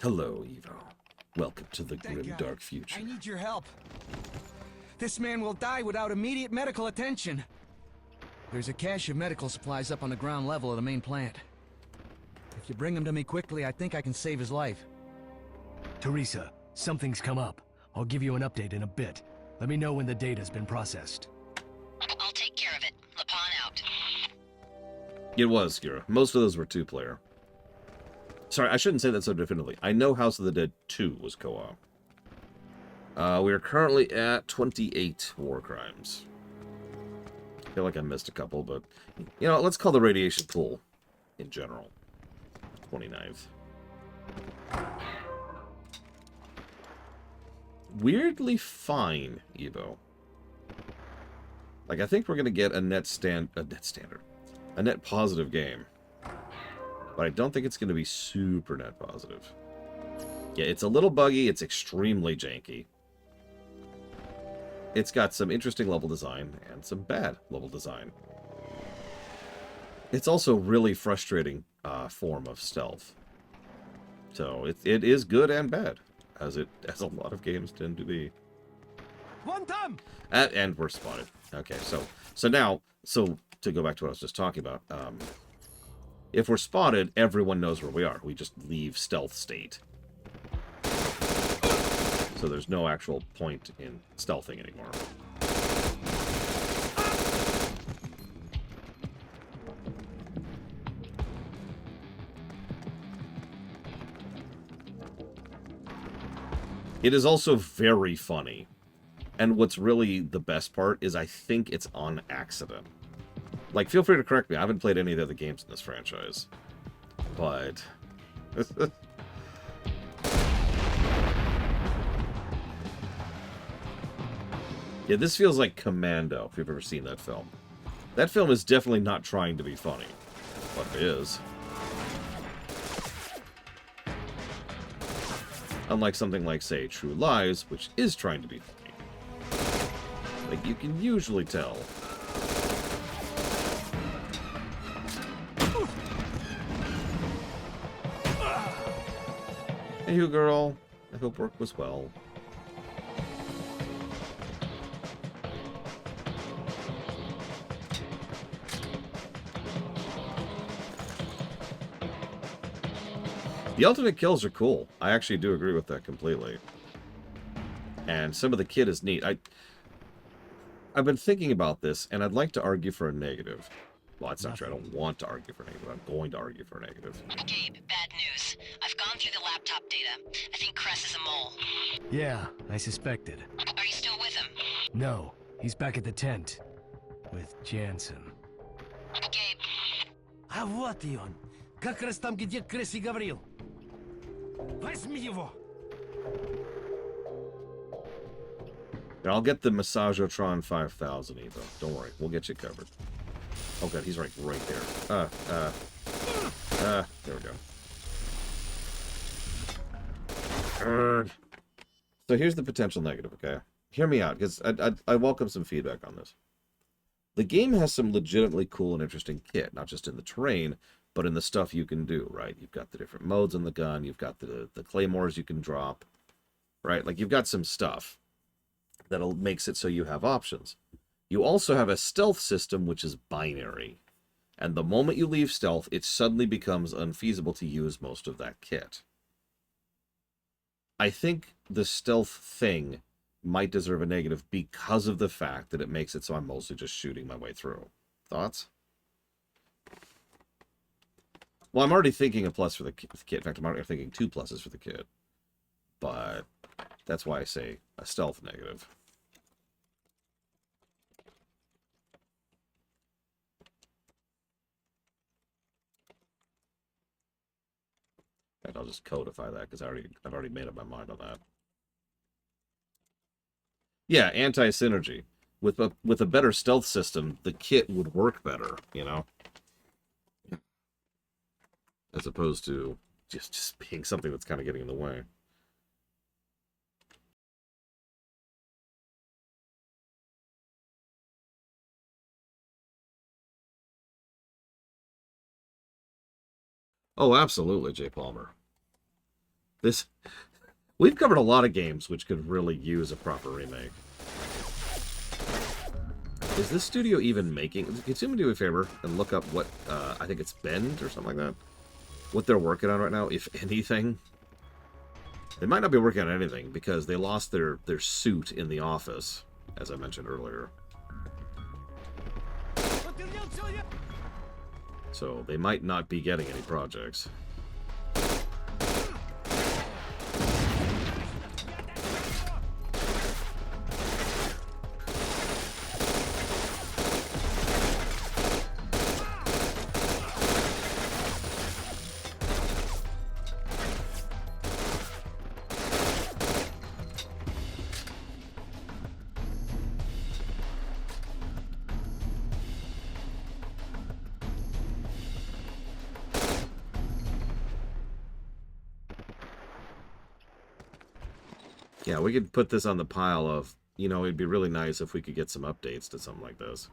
Hello, Evo. Welcome to the grim, dark future. I need your help. This man will die without immediate medical attention. There's a cache of medical supplies up on the ground level of the main plant. If you bring him to me quickly, I think I can save his life. Teresa, something's come up. I'll give you an update in a bit. Let me know when the data's been processed. I'll take care of it. Lapon out. It was, Skira. Most of those were two-player. Sorry, I shouldn't say that so definitively. I know House of the Dead 2 was co-op. We are currently at 28 war crimes. I feel like I missed a couple, but... You know, let's call the radiation pool, in general, 29th. Weirdly fine, Evo. Like, I think we're going to get a net positive game. But I don't think it's going to be super net positive. Yeah, it's a little buggy. It's extremely janky. It's got some interesting level design and some bad level design. It's also really frustrating form of stealth. So it is good and bad, as a lot of games tend to be. One time. And we're spotted. Okay, so now to go back to what I was just talking about. If we're spotted, everyone knows where we are. We just leave stealth state. So there's no actual point in stealthing anymore. It is also very funny. And what's really the best part is I think it's on accident. Like, feel free to correct me. I haven't played any of the other games in this franchise. But... yeah, this feels like Commando, if you've ever seen that film. That film is definitely not trying to be funny. But it is. Unlike something like, say, True Lies, which is trying to be funny. Like, you can usually tell Hey, you girl. I hope work was well. The alternate kills are cool. I actually do agree with that completely. And some of the kit is neat. I've been thinking about this, and I'd like to argue for a negative. Well, that's not true. I don't want to argue for a negative. I'm going to argue for a negative. Gabe, bad news. I've gone through the laptop data. I think Cress is a mole. Yeah, I suspected. Are you still with him? No, he's back at the tent. With Jansen. Gabe. А вот и он. Как раз там, где Кресс и говорил. Возьми его. And I'll get the Massagotron 5000 Evo. Don't worry, we'll get you covered. Oh god, he's right there. There we go. So here's the potential negative, okay? Hear me out, because I welcome some feedback on this. The game has some legitimately cool and interesting kit, not just in the terrain, but in the stuff you can do, right? You've got the different modes on the gun, you've got the claymores you can drop, right? Like, you've got some stuff that makes it so you have options. You also have a stealth system, which is binary. And the moment you leave stealth, it suddenly becomes unfeasible to use most of that kit. I think the stealth thing might deserve a negative because of the fact that it makes it so I'm mostly just shooting my way through. Thoughts? Well, I'm already thinking a plus for the kit. In fact, I'm already thinking 2 pluses for the kit. But that's why I say a stealth negative. And I'll just codify that because I've already made up my mind on that. Yeah, anti-synergy. With a better stealth system, the kit would work better, you know? As opposed to just being something that's kind of getting in the way. Oh, absolutely, Jay Palmer. We've covered a lot of games which could really use a proper remake. Is this studio even making... Can someone do me a favor and look up what... I think it's Bend or something like that? What they're working on right now, if anything. They might not be working on anything because they lost their suit in the office, as I mentioned earlier. So they might not be getting any projects. Yeah, we could put this on the pile of, you know, it'd be really nice if we could get some updates to something like this.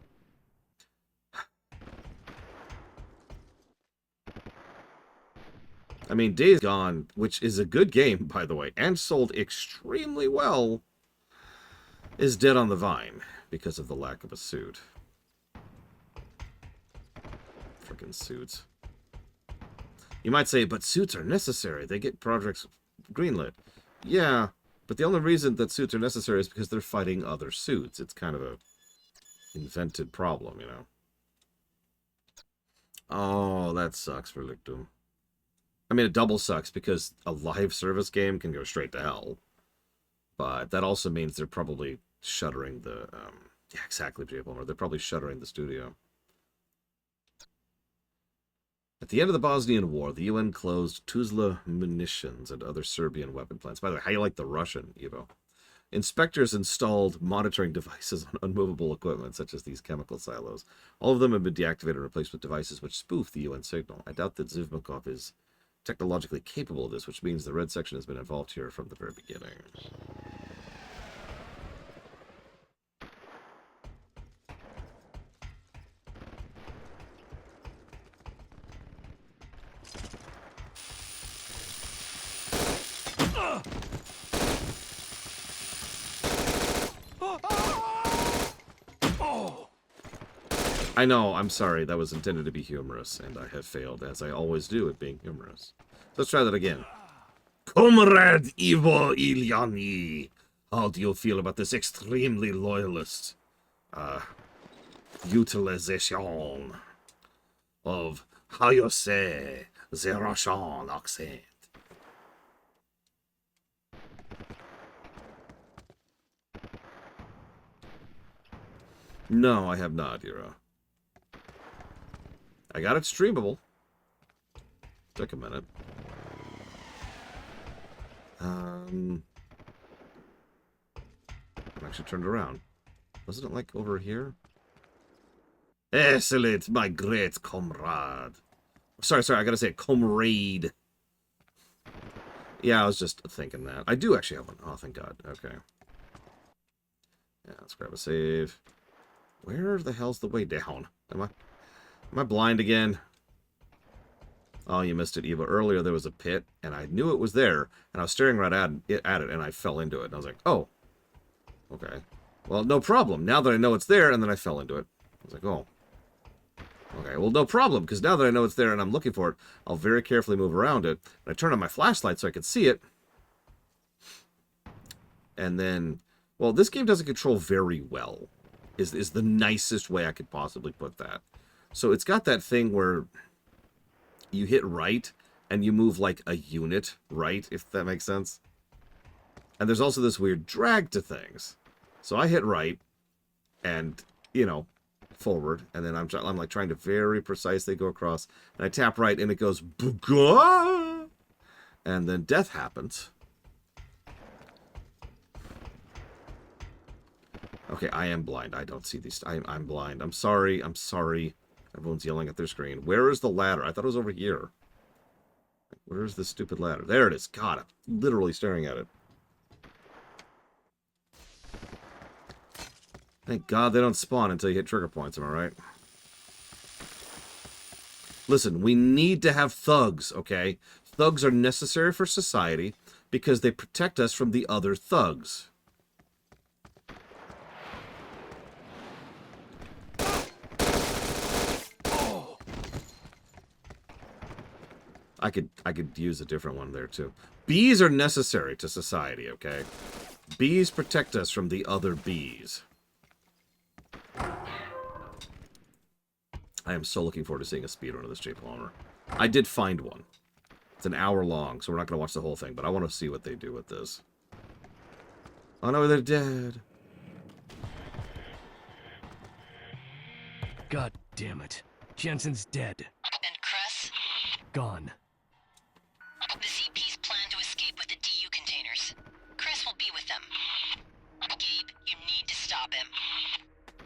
I mean, Days Gone, which is a good game, by the way, and sold extremely well, is dead on the vine because of the lack of a suit. Frickin' suits. You might say, but suits are necessary. They get projects greenlit. Yeah. But the only reason that suits are necessary is because they're fighting other suits. It's kind of a invented problem, you know. Oh, that sucks for Lictum. I mean, it double sucks because a live service game can go straight to hell. But that also means they're probably shuttering the... yeah, exactly, J. Palmer. They're probably shuttering the studio. At the end of the Bosnian War, the UN closed Tuzla munitions and other Serbian weapon plants. By the way, how you like the Russian, Evo? Inspectors installed monitoring devices on unmovable equipment, such as these chemical silos. All of them have been deactivated and replaced with devices which spoof the UN signal. I doubt that Zivmakov is technologically capable of this, which means the Red Section has been involved here from the very beginning. I know, I'm sorry. That was intended to be humorous, and I have failed, as I always do at being humorous. Let's try that again. Comrade Ivo Ilyani, how do you feel about this extremely loyalist utilization of how you say the Russian accent? No, I have not, Ira. I got it streamable. Took a minute. I'm actually turned around. Wasn't it like over here? Excellent, my great comrade. Sorry, I gotta say comrade. Yeah, I was just thinking that. I do actually have one. Oh, thank God. Okay. Yeah, let's grab a save. Where the hell's the way down? Am I blind again? Oh, you missed it, Eva. Earlier there was a pit, and I knew it was there, and I was staring right at it, and I fell into it. And I was like, oh. Okay. Well, no problem. Now that I know it's there, and then I fell into it. I was like, oh. Okay, well, no problem, because now that I know it's there and I'm looking for it, I'll very carefully move around it. And I turn on my flashlight so I can see it. And then, well, this game doesn't control very well, is the nicest way I could possibly put that. So it's got that thing where you hit right, and you move like a unit right, if that makes sense. And there's also this weird drag to things. So I hit right, and, you know, forward, and then I'm like trying to very precisely go across, and I tap right, and it goes, Booga! And then death happens. Okay, I am blind. I don't see these. I'm blind. I'm sorry. Everyone's yelling at their screen. Where is the ladder? I thought it was over here. Where is this stupid ladder? There it is. God, I'm literally staring at it. Thank God they don't spawn until you hit trigger points, am I right? Listen, we need to have thugs, okay? Thugs are necessary for society because they protect us from the other thugs. I could use a different one there too. Bees are necessary to society, okay? Bees protect us from the other bees. I am so looking forward to seeing a speedrun of this J. Palmer. I did find one. It's an hour long, so we're not going to watch the whole thing, but I want to see what they do with this. Oh no, they're dead. God damn it. Jensen's dead. And Cress? Gone. The ZPs plan to escape with the DU containers. Cress will be with them. Gabe, you need to stop him.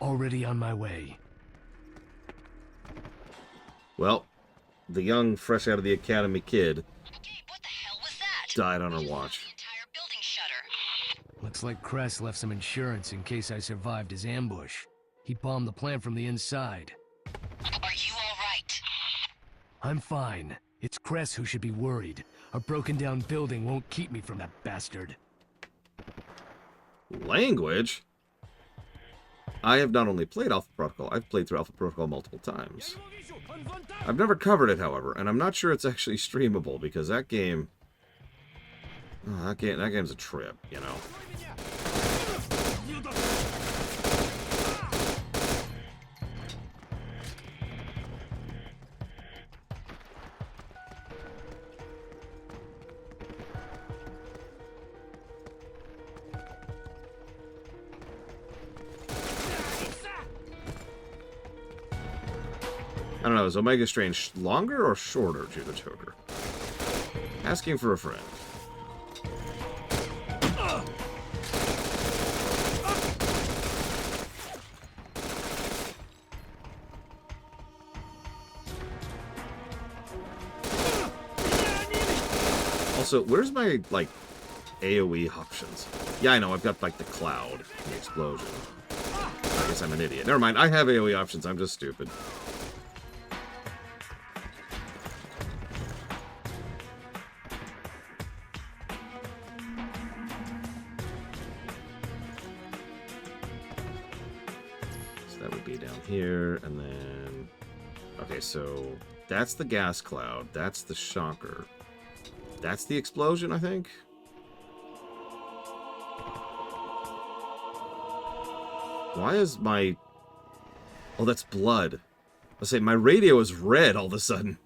Already on my way. Well, the young, fresh out of the academy kid Gabe, what the hell was that? died on her watch. The entire building shutter. Looks like Cress left some insurance in case I survived his ambush. He bombed the plant from the inside. Are you all right? I'm fine. It's Cress who should be worried. A broken down building won't keep me from that bastard. Language? I have not only played Alpha Protocol, I've played through Alpha Protocol multiple times. I've never covered it, however, and I'm not sure it's actually streamable because that game... Oh, that game's a trip, you know. I don't know, is Omega Strange longer or shorter, Judah Joker? Asking for a friend. Also, where's my, like, AoE options? Yeah, I know, I've got, like, the cloud and the explosion. I guess I'm an idiot. Never mind, I have AoE options, I'm just stupid. So that would be down here, and then... Okay, so that's the gas cloud. That's the shocker. That's the explosion, I think? Why is my... Oh, that's blood. I'll say, my radio is red all of a sudden.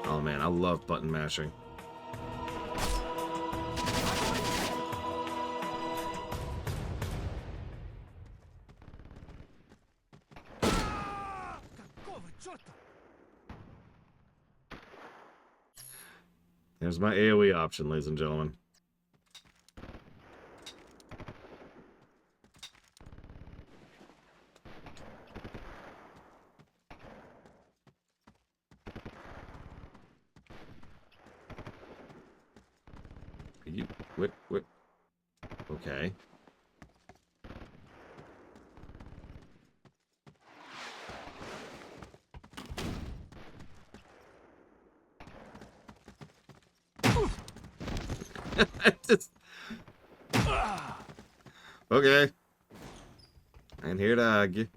Oh man, I love button mashing. There's my AoE option, ladies and gentlemen. You what? Okay. Just... Okay. I'm here to get...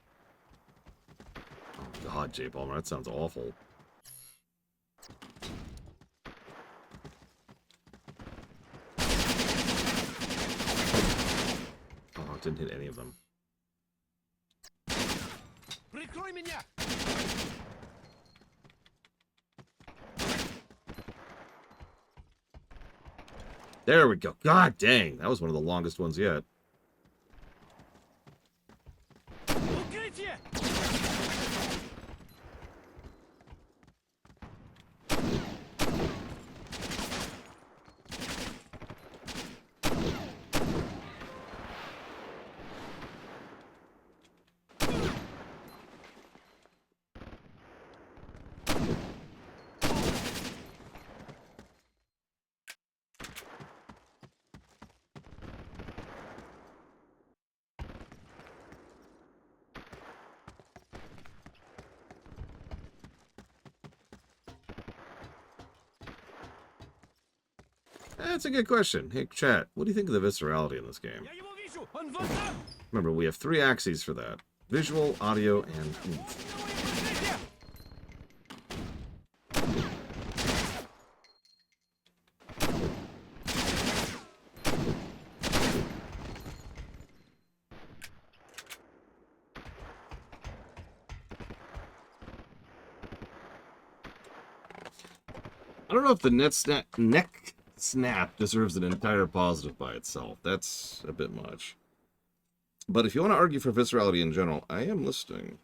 Oh god, J. Palmer, that sounds awful. Oh, it didn't hit any of them. There we go. God dang, that was one of the longest ones yet. That's a good question. Hey, chat, what do you think of the viscerality in this game? Remember, we have 3 axes for that. Visual, audio, and oomph. I don't know if the neck snap deserves an entire positive by itself. That's a bit much. But if you want to argue for viscerality in general, I am listening.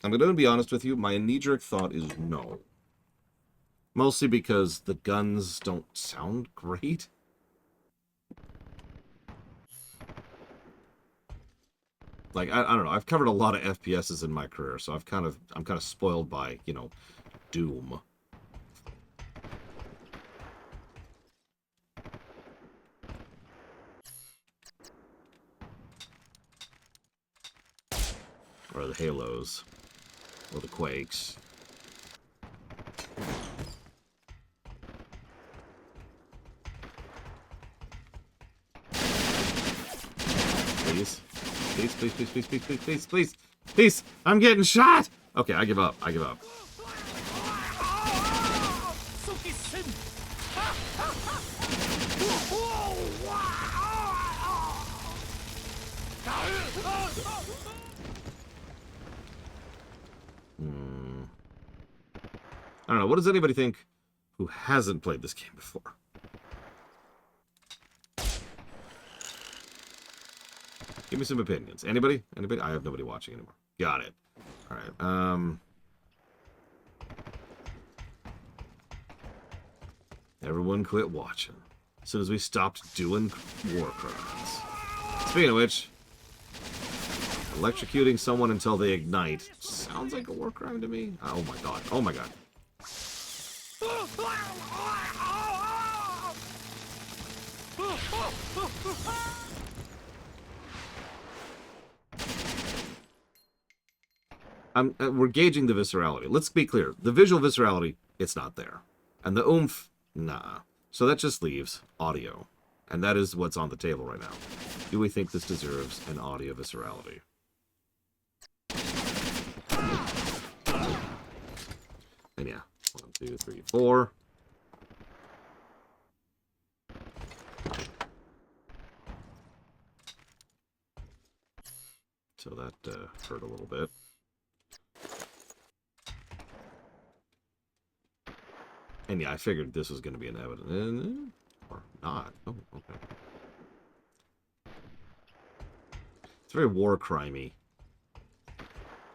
I'm going to be honest with you, my knee-jerk thought is no. Mostly because the guns don't sound great. Like, I don't know, I've covered a lot of FPSs in my career, so I'm kind of spoiled by, you know, Doom. Or the Halos. Or the Quakes. Please. Please, please, please, please, please, please, please, please. Please! I'm getting shot! Okay, I give up. I give up. I don't know. What does anybody think who hasn't played this game before? Give me some opinions. Anybody? Anybody? I have nobody watching anymore. Got it. All right. Everyone quit watching as soon as we stopped doing war crimes. Speaking of which, electrocuting someone until they ignite sounds like a war crime to me. Oh my god. Oh my god. we're gauging the viscerality. Let's be clear. The visual viscerality, it's not there. And the oomph, nah. So that just leaves audio. And that is what's on the table right now. Do we think this deserves an audio viscerality? And yeah, 1, 2, 3, 4. So that hurt a little bit. And yeah, I figured this was going to be an evidence. Or not. Oh, okay. It's very war crimey.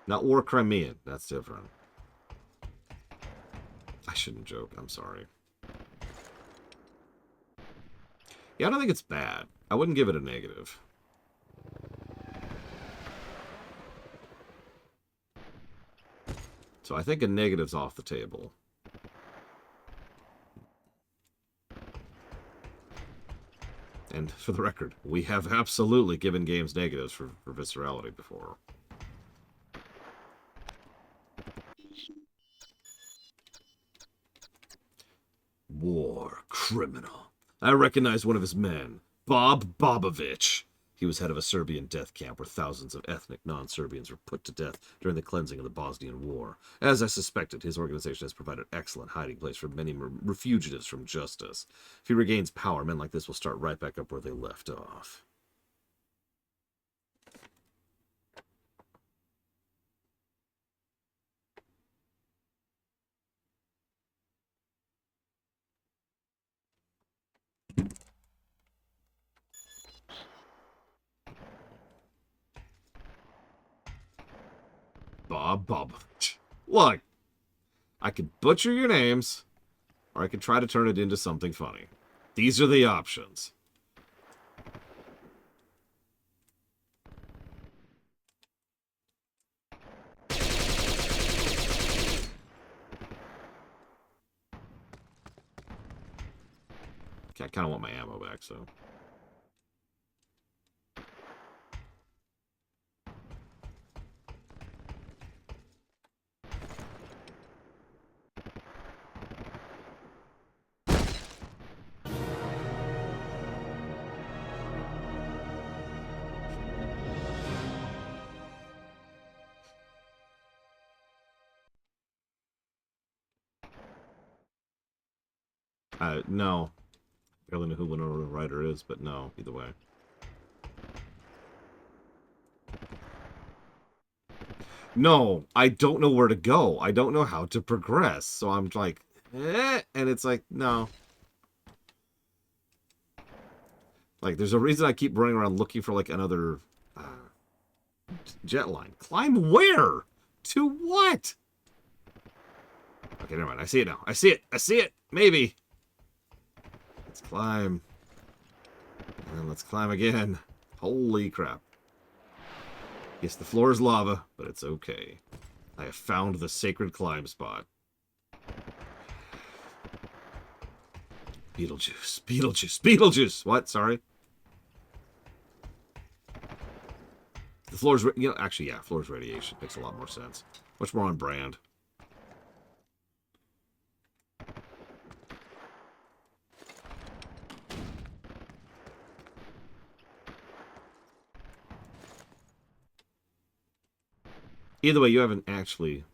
Not war Crimean. That's different. I shouldn't joke. I'm sorry. Yeah, I don't think it's bad. I wouldn't give it a negative. So I think a negative's off the table. And for the record, we have absolutely given games negatives for viscerality before. War criminal. I recognize one of his men, Bob Bobovich. He was head of a Serbian death camp where thousands of ethnic non-Serbians were put to death during the cleansing of the Bosnian War. As I suspected, his organization has provided an excellent hiding place for many fugitives from justice. If he regains power, men like this will start right back up where they left off. Bob Bobovich. Look, I could butcher your names, or I could try to turn it into something funny. These are the options. Okay, I kind of want my ammo back, so... No. I barely know who Winona Ryder is, but no, either way. No, I don't know where to go. I don't know how to progress. So I'm like, eh, and it's like, no. Like, there's a reason I keep running around looking for, like, another jet line. Climb where? To what? Okay, never mind. I see it now. I see it. I see it. Maybe. Let's climb. And let's climb again. Holy crap. Yes, the floor is lava, but it's okay. I have found the sacred climb spot. Beetlejuice. Beetlejuice. Beetlejuice. What? Sorry. The floor's... You know, actually, yeah, floor's radiation. Makes a lot more sense. Much more on brand. Either way, you haven't actually...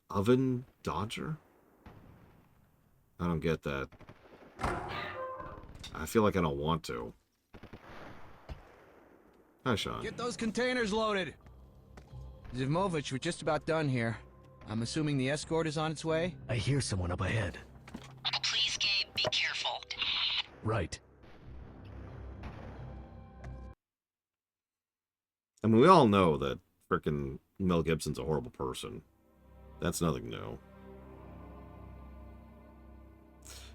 Oven Dodger? I don't get that. I feel like I don't want to. Hi, Sean. Get those containers loaded! Zimovich, we're just about done here. I'm assuming the escort is on its way? I hear someone up ahead. Please, Gabe, be careful. Right. I mean, we all know that frickin' Mel Gibson's a horrible person. That's nothing new.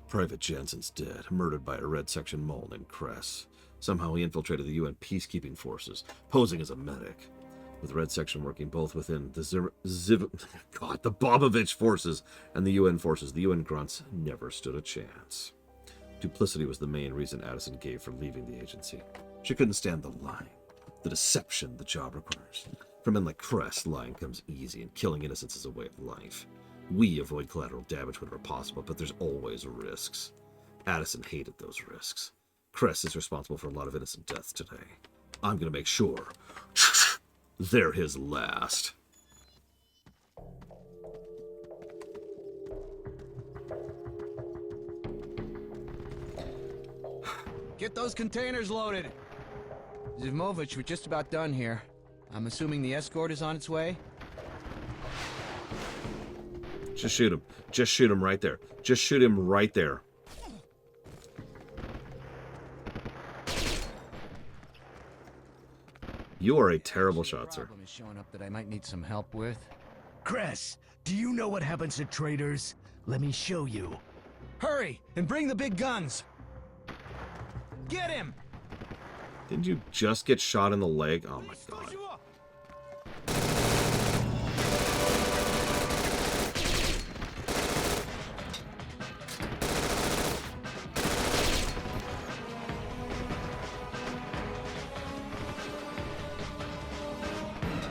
Private Jensen's dead, murdered by a Red Section mole named Kress. Somehow he infiltrated the UN peacekeeping forces, posing as a medic. With Red Section working both within the the Bobovich forces and the UN forces, the UN grunts never stood a chance. Duplicity was the main reason Addison gave for leaving the agency. She couldn't stand the lying, the deception the job requires. For men like Crest, lying comes easy, and killing innocents is a way of life. We avoid collateral damage whenever possible, but there's always risks. Addison hated those risks. Crest is responsible for a lot of innocent deaths today. I'm gonna make sure they're his last. Get those containers loaded! Zimovich, we're just about done here. I'm assuming the escort is on its way? Just shoot him. Just shoot him right there. Just shoot him right there. You are a terrible shot, sir. Problem is showing up that I might need some help with. Cress, do you know what happens to traitors? Let me show you. Hurry, and bring the big guns! Get him! Didn't you just get shot in the leg? Oh my god.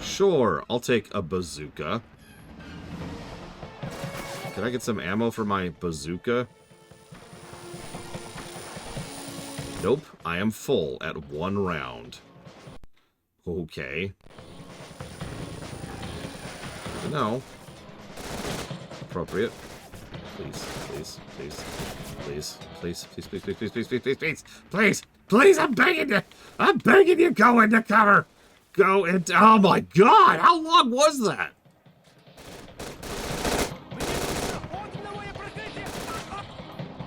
Sure, I'll take a bazooka. Can I get some ammo for my bazooka? Nope, I am full at 1 round. Okay. No. Appropriate. Please, please, please, please, please, please, please, please, please, please, please, please, please, please, please, I'm begging you! I'm begging you, go into cover! Go into, oh my god, how long was that?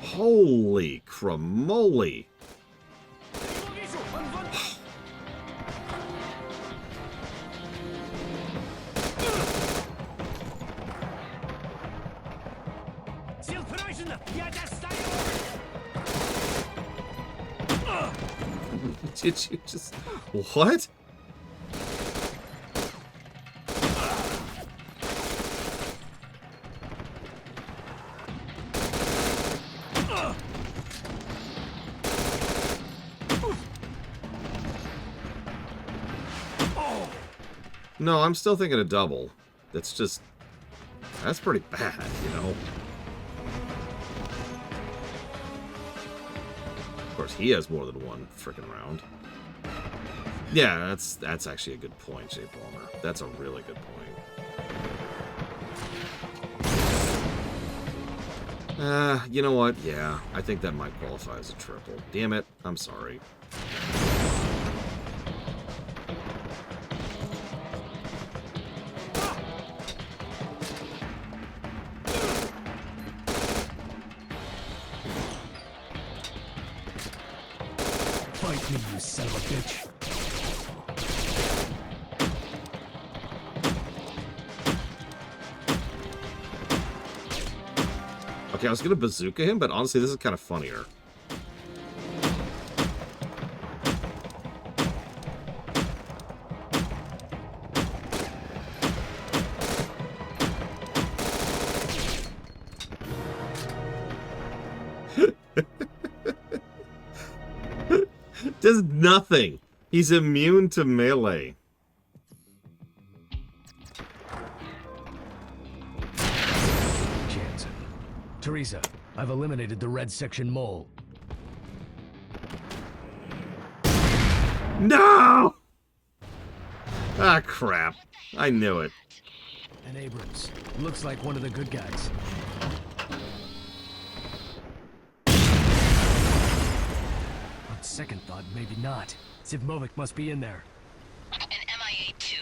Holy cramoly. Did you just... What? No, I'm still thinking a double. That's just... That's pretty bad, you know? Of course, he has more than one frickin' round. Yeah, that's actually a good point, Jay Palmer. That's a really good point. You know what? Yeah, I think that might qualify as a triple. Damn it, I'm sorry. Fight me, you son of a bitch. Okay, I was gonna bazooka him, but honestly, this is kind of funnier. Does nothing. He's immune to melee. Jansen. Teresa, I've eliminated the red section mole. No! Ah, crap. I knew it. And Abrams. Looks like one of the good guys. On second thought, maybe not. Zimovich must be in there. An MIA-2.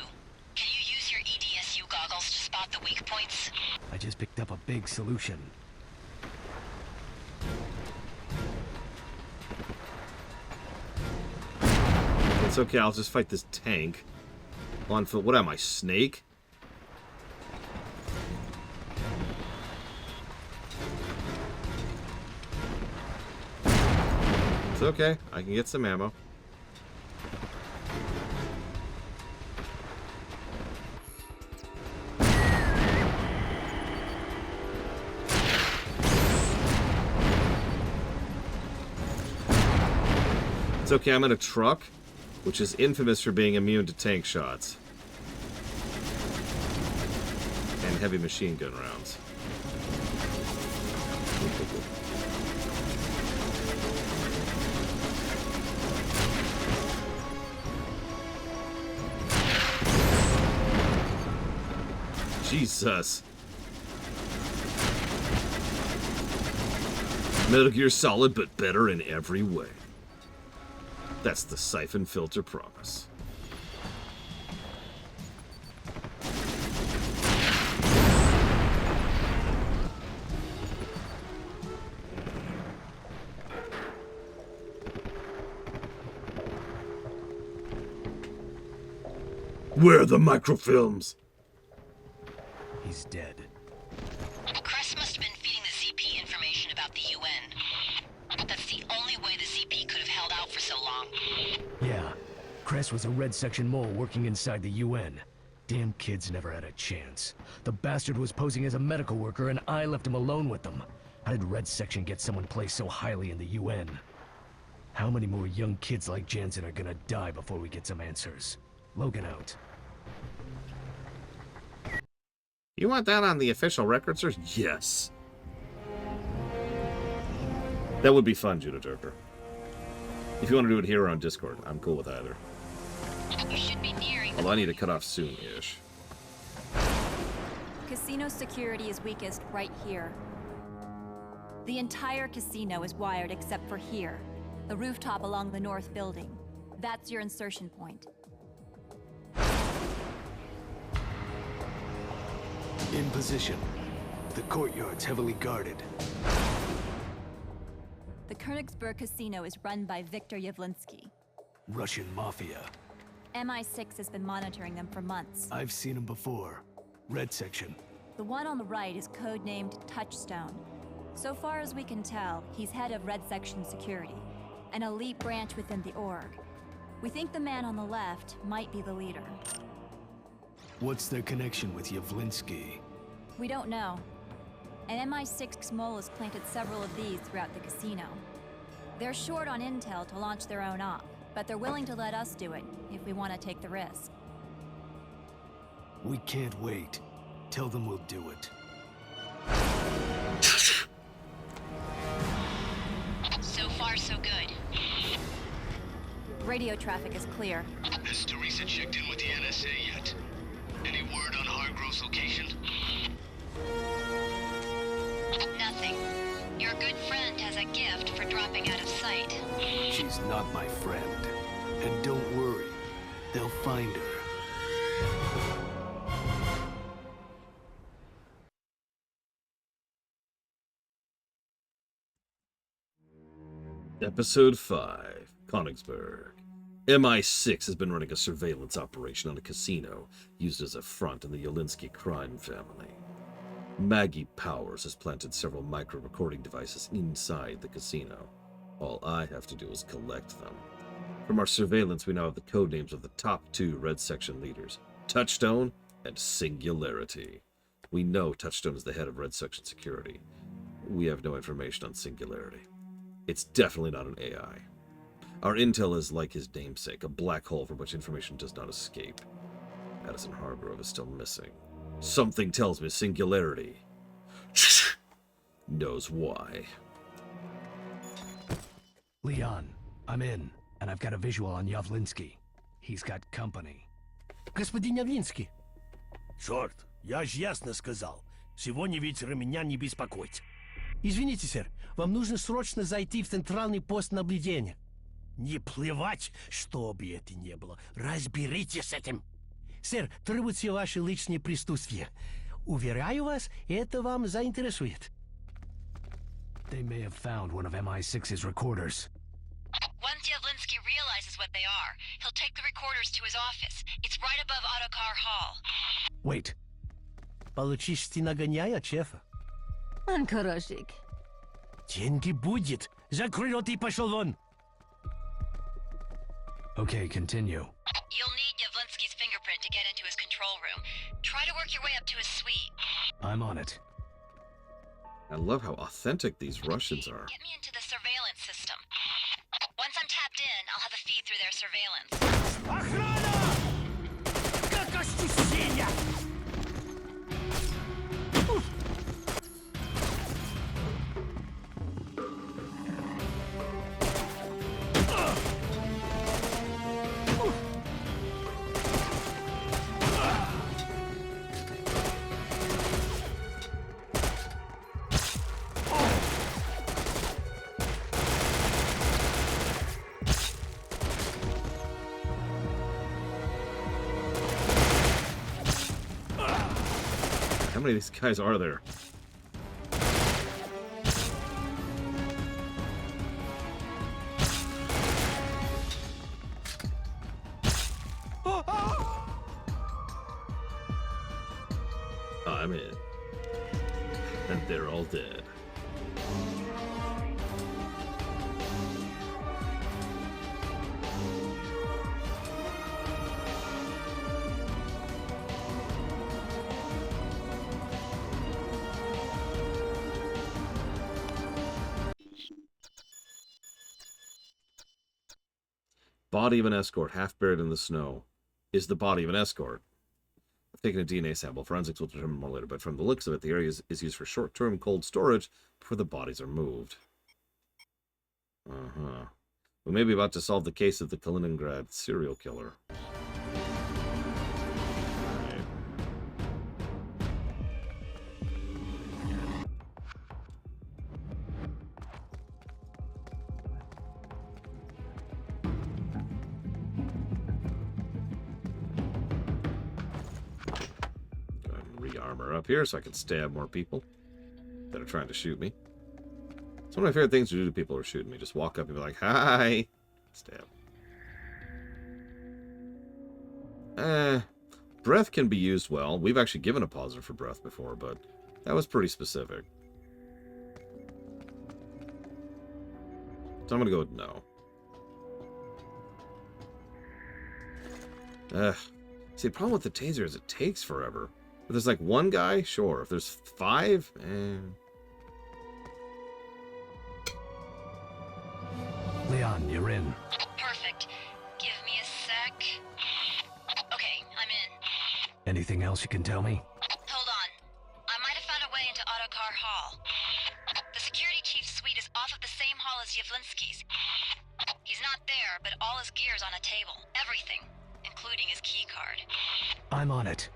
Can you use your EDSU goggles to spot the weak points? I just picked up a big solution. It's okay, I'll just fight this tank. On foot. What am I, Snake? It's okay, I can get some ammo. It's okay, I'm in a truck, which is infamous for being immune to tank shots. heavy machine gun rounds. Jesus. Metal Gear Solid, but better in every way. That's the Syphon filter promise. Where are the microfilms? He's dead. Crest must have been feeding the ZP information about the UN. That's the only way the ZP could have held out for so long. Yeah. Cress was a Red Section mole working inside the UN. Damn kids never had a chance. The bastard was posing as a medical worker and I left him alone with them. How did Red Section get someone placed so highly in the UN? How many more young kids like Jansen are gonna die before we get some answers? Logan out. You want that on the official record, sir? Yes. That would be fun, Judah Joker. If you want to do it here or on Discord, I'm cool with either. You should be nearing. Although I need to cut off soon-ish. Casino security is weakest right here. The entire casino is wired except for here, the rooftop along the north building. That's your insertion point. In position. The courtyard's heavily guarded. The Königsberg Casino is run by Viktor Yavlinsky. Russian mafia. MI6 has been monitoring them for months. I've seen him before. Red Section. The one on the right is codenamed Touchstone. So far as we can tell, he's head of Red Section Security, an elite branch within the org. We think the man on the left might be the leader. What's their connection with Yavlinsky? We don't know. An MI6 mole has planted several of these throughout the casino. They're short on intel to launch their own op, but they're willing to let us do it if we want to take the risk. We can't wait. Tell them we'll do it. So far, so good. Radio traffic is clear. Has Teresa checked in with the NSA yet? Any word on Hargrove's location? Nothing. Your good friend has a gift for dropping out of sight. She's not my friend. And don't worry. They'll find her. Episode 5, Königsberg. MI6 has been running a surveillance operation on a casino used as a front in the Yavlinsky crime family. Maggie Powers has planted several micro-recording devices inside the casino. All I have to do is collect them. From our surveillance, we now have the codenames of the top 2 Red Section leaders, Touchstone and Singularity. We know Touchstone is the head of Red Section Security. We have no information on Singularity. It's definitely not an AI. Our intel is like his namesake, a black hole from which information does not escape. Addison Hargrove is still missing. Something tells me Singularity knows why. Leon, I'm in, and I've got a visual on Yavlinsky. He's got company. Господин Явлинский. Черт, я ж ясно сказал. Сегодня вечером меня не беспокоить. Извините, сэр, вам нужно срочно зайти в центральный пост наблюдения. Не плевать, что бы это ни было. Разберитесь с этим. Сэр, требуется ваше личное присутствие. Уверяю вас, это вам заинтересует. They may have found one of MI6's recorders. Once Yavlinsky realizes what they are, he'll take the recorders to his office. It's right above Autocar Hall. Wait. Получишь нагоняя, шефа. Он хорошик. Деньги будет. Закрой рот и пошел вон. Okay, continue. You'll need Yavlinsky's fingerprint to get into his control room. Try to work your way up to his suite. I'm on it. I love how authentic these Russians are. Get me into the surveillance system. Once I'm tapped in, I'll have a feed through their surveillance. Охрана! Как ощущение? many of these guys are there? I'm in. And they're all dead. Body of an escort, half buried in the snow. Is the body of an escort. I've taken a DNA sample. Forensics will determine more later, but from the looks of it, the area is used for short-term cold storage before the bodies are moved. Uh-huh. We may be about to solve the case of the Kaliningrad serial killer. Re-armor up here so I can stab more people that are trying to shoot me. It's one of my favorite things to do to people who are shooting me. Just walk up and be like, hi! Stab. Breath can be used well. We've actually given a positive for breath before, but that was pretty specific. So I'm going to go with no. See, the problem with the taser is it takes forever. If there's like one guy, sure. If there's 5, Leon, you're in. Perfect. Give me a sec. Okay, I'm in. Anything else you can tell me? Hold on. I might have found a way into Autocar Hall. The security chief's suite is off of the same hall as Yavlinsky's. He's not there, but all his gear's on a table. Everything, including his key card. I'm on it.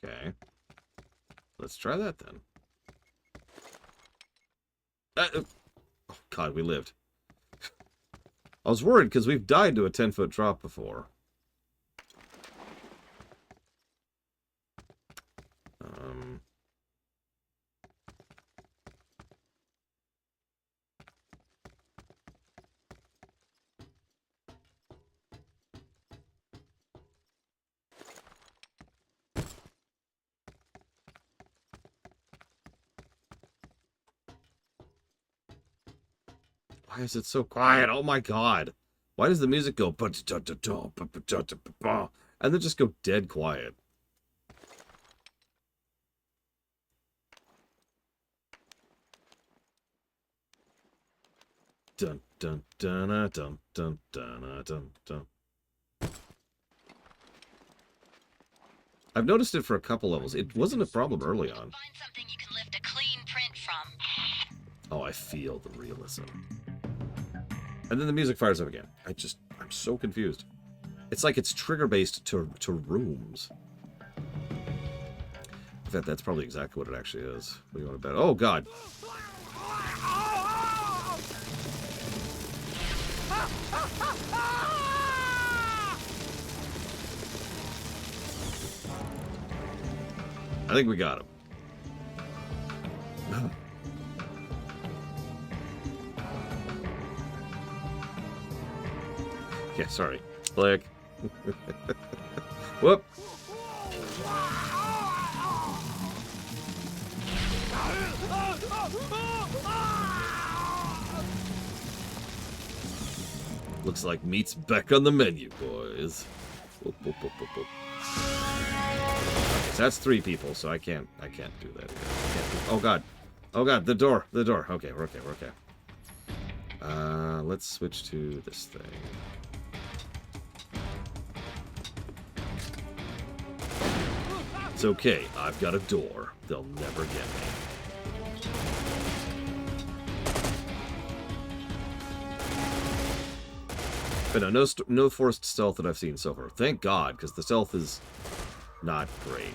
Okay. Let's try that then. Oh, God, we lived. I was worried because we've died to a 10-foot drop before. Why is it so quiet? Oh my God. Why does the music go and then just go dead quiet? Dun dun dun dun dun dun dun dun. I've noticed it for a couple levels. It wasn't a problem early on. Find something you can lift a clean print from. Oh, I feel the realism. And then the music fires up again. I'm so confused. It's like it's trigger-based to rooms. In fact, that's probably exactly what it actually is. What do you want to bet? Oh, God. I think we got him. Yeah, sorry. Click. Whoop. Looks like meat's back on the menu, boys. Whoop, whoop, whoop, whoop, whoop. Okay, so that's 3 people, so I can't do that again. Oh god. Oh god, the door. Okay, we're okay. Let's switch to this thing. It's okay, I've got a door. They'll never get me. But no forced stealth that I've seen so far. Thank God, because the stealth is not great.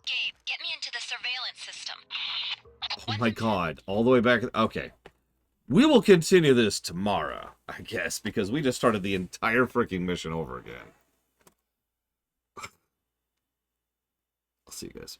Gabe, get me into the surveillance system. Oh my god, all the way back. Okay. We will continue this tomorrow, I guess, because we just started the entire freaking mission over again. I'll see you guys.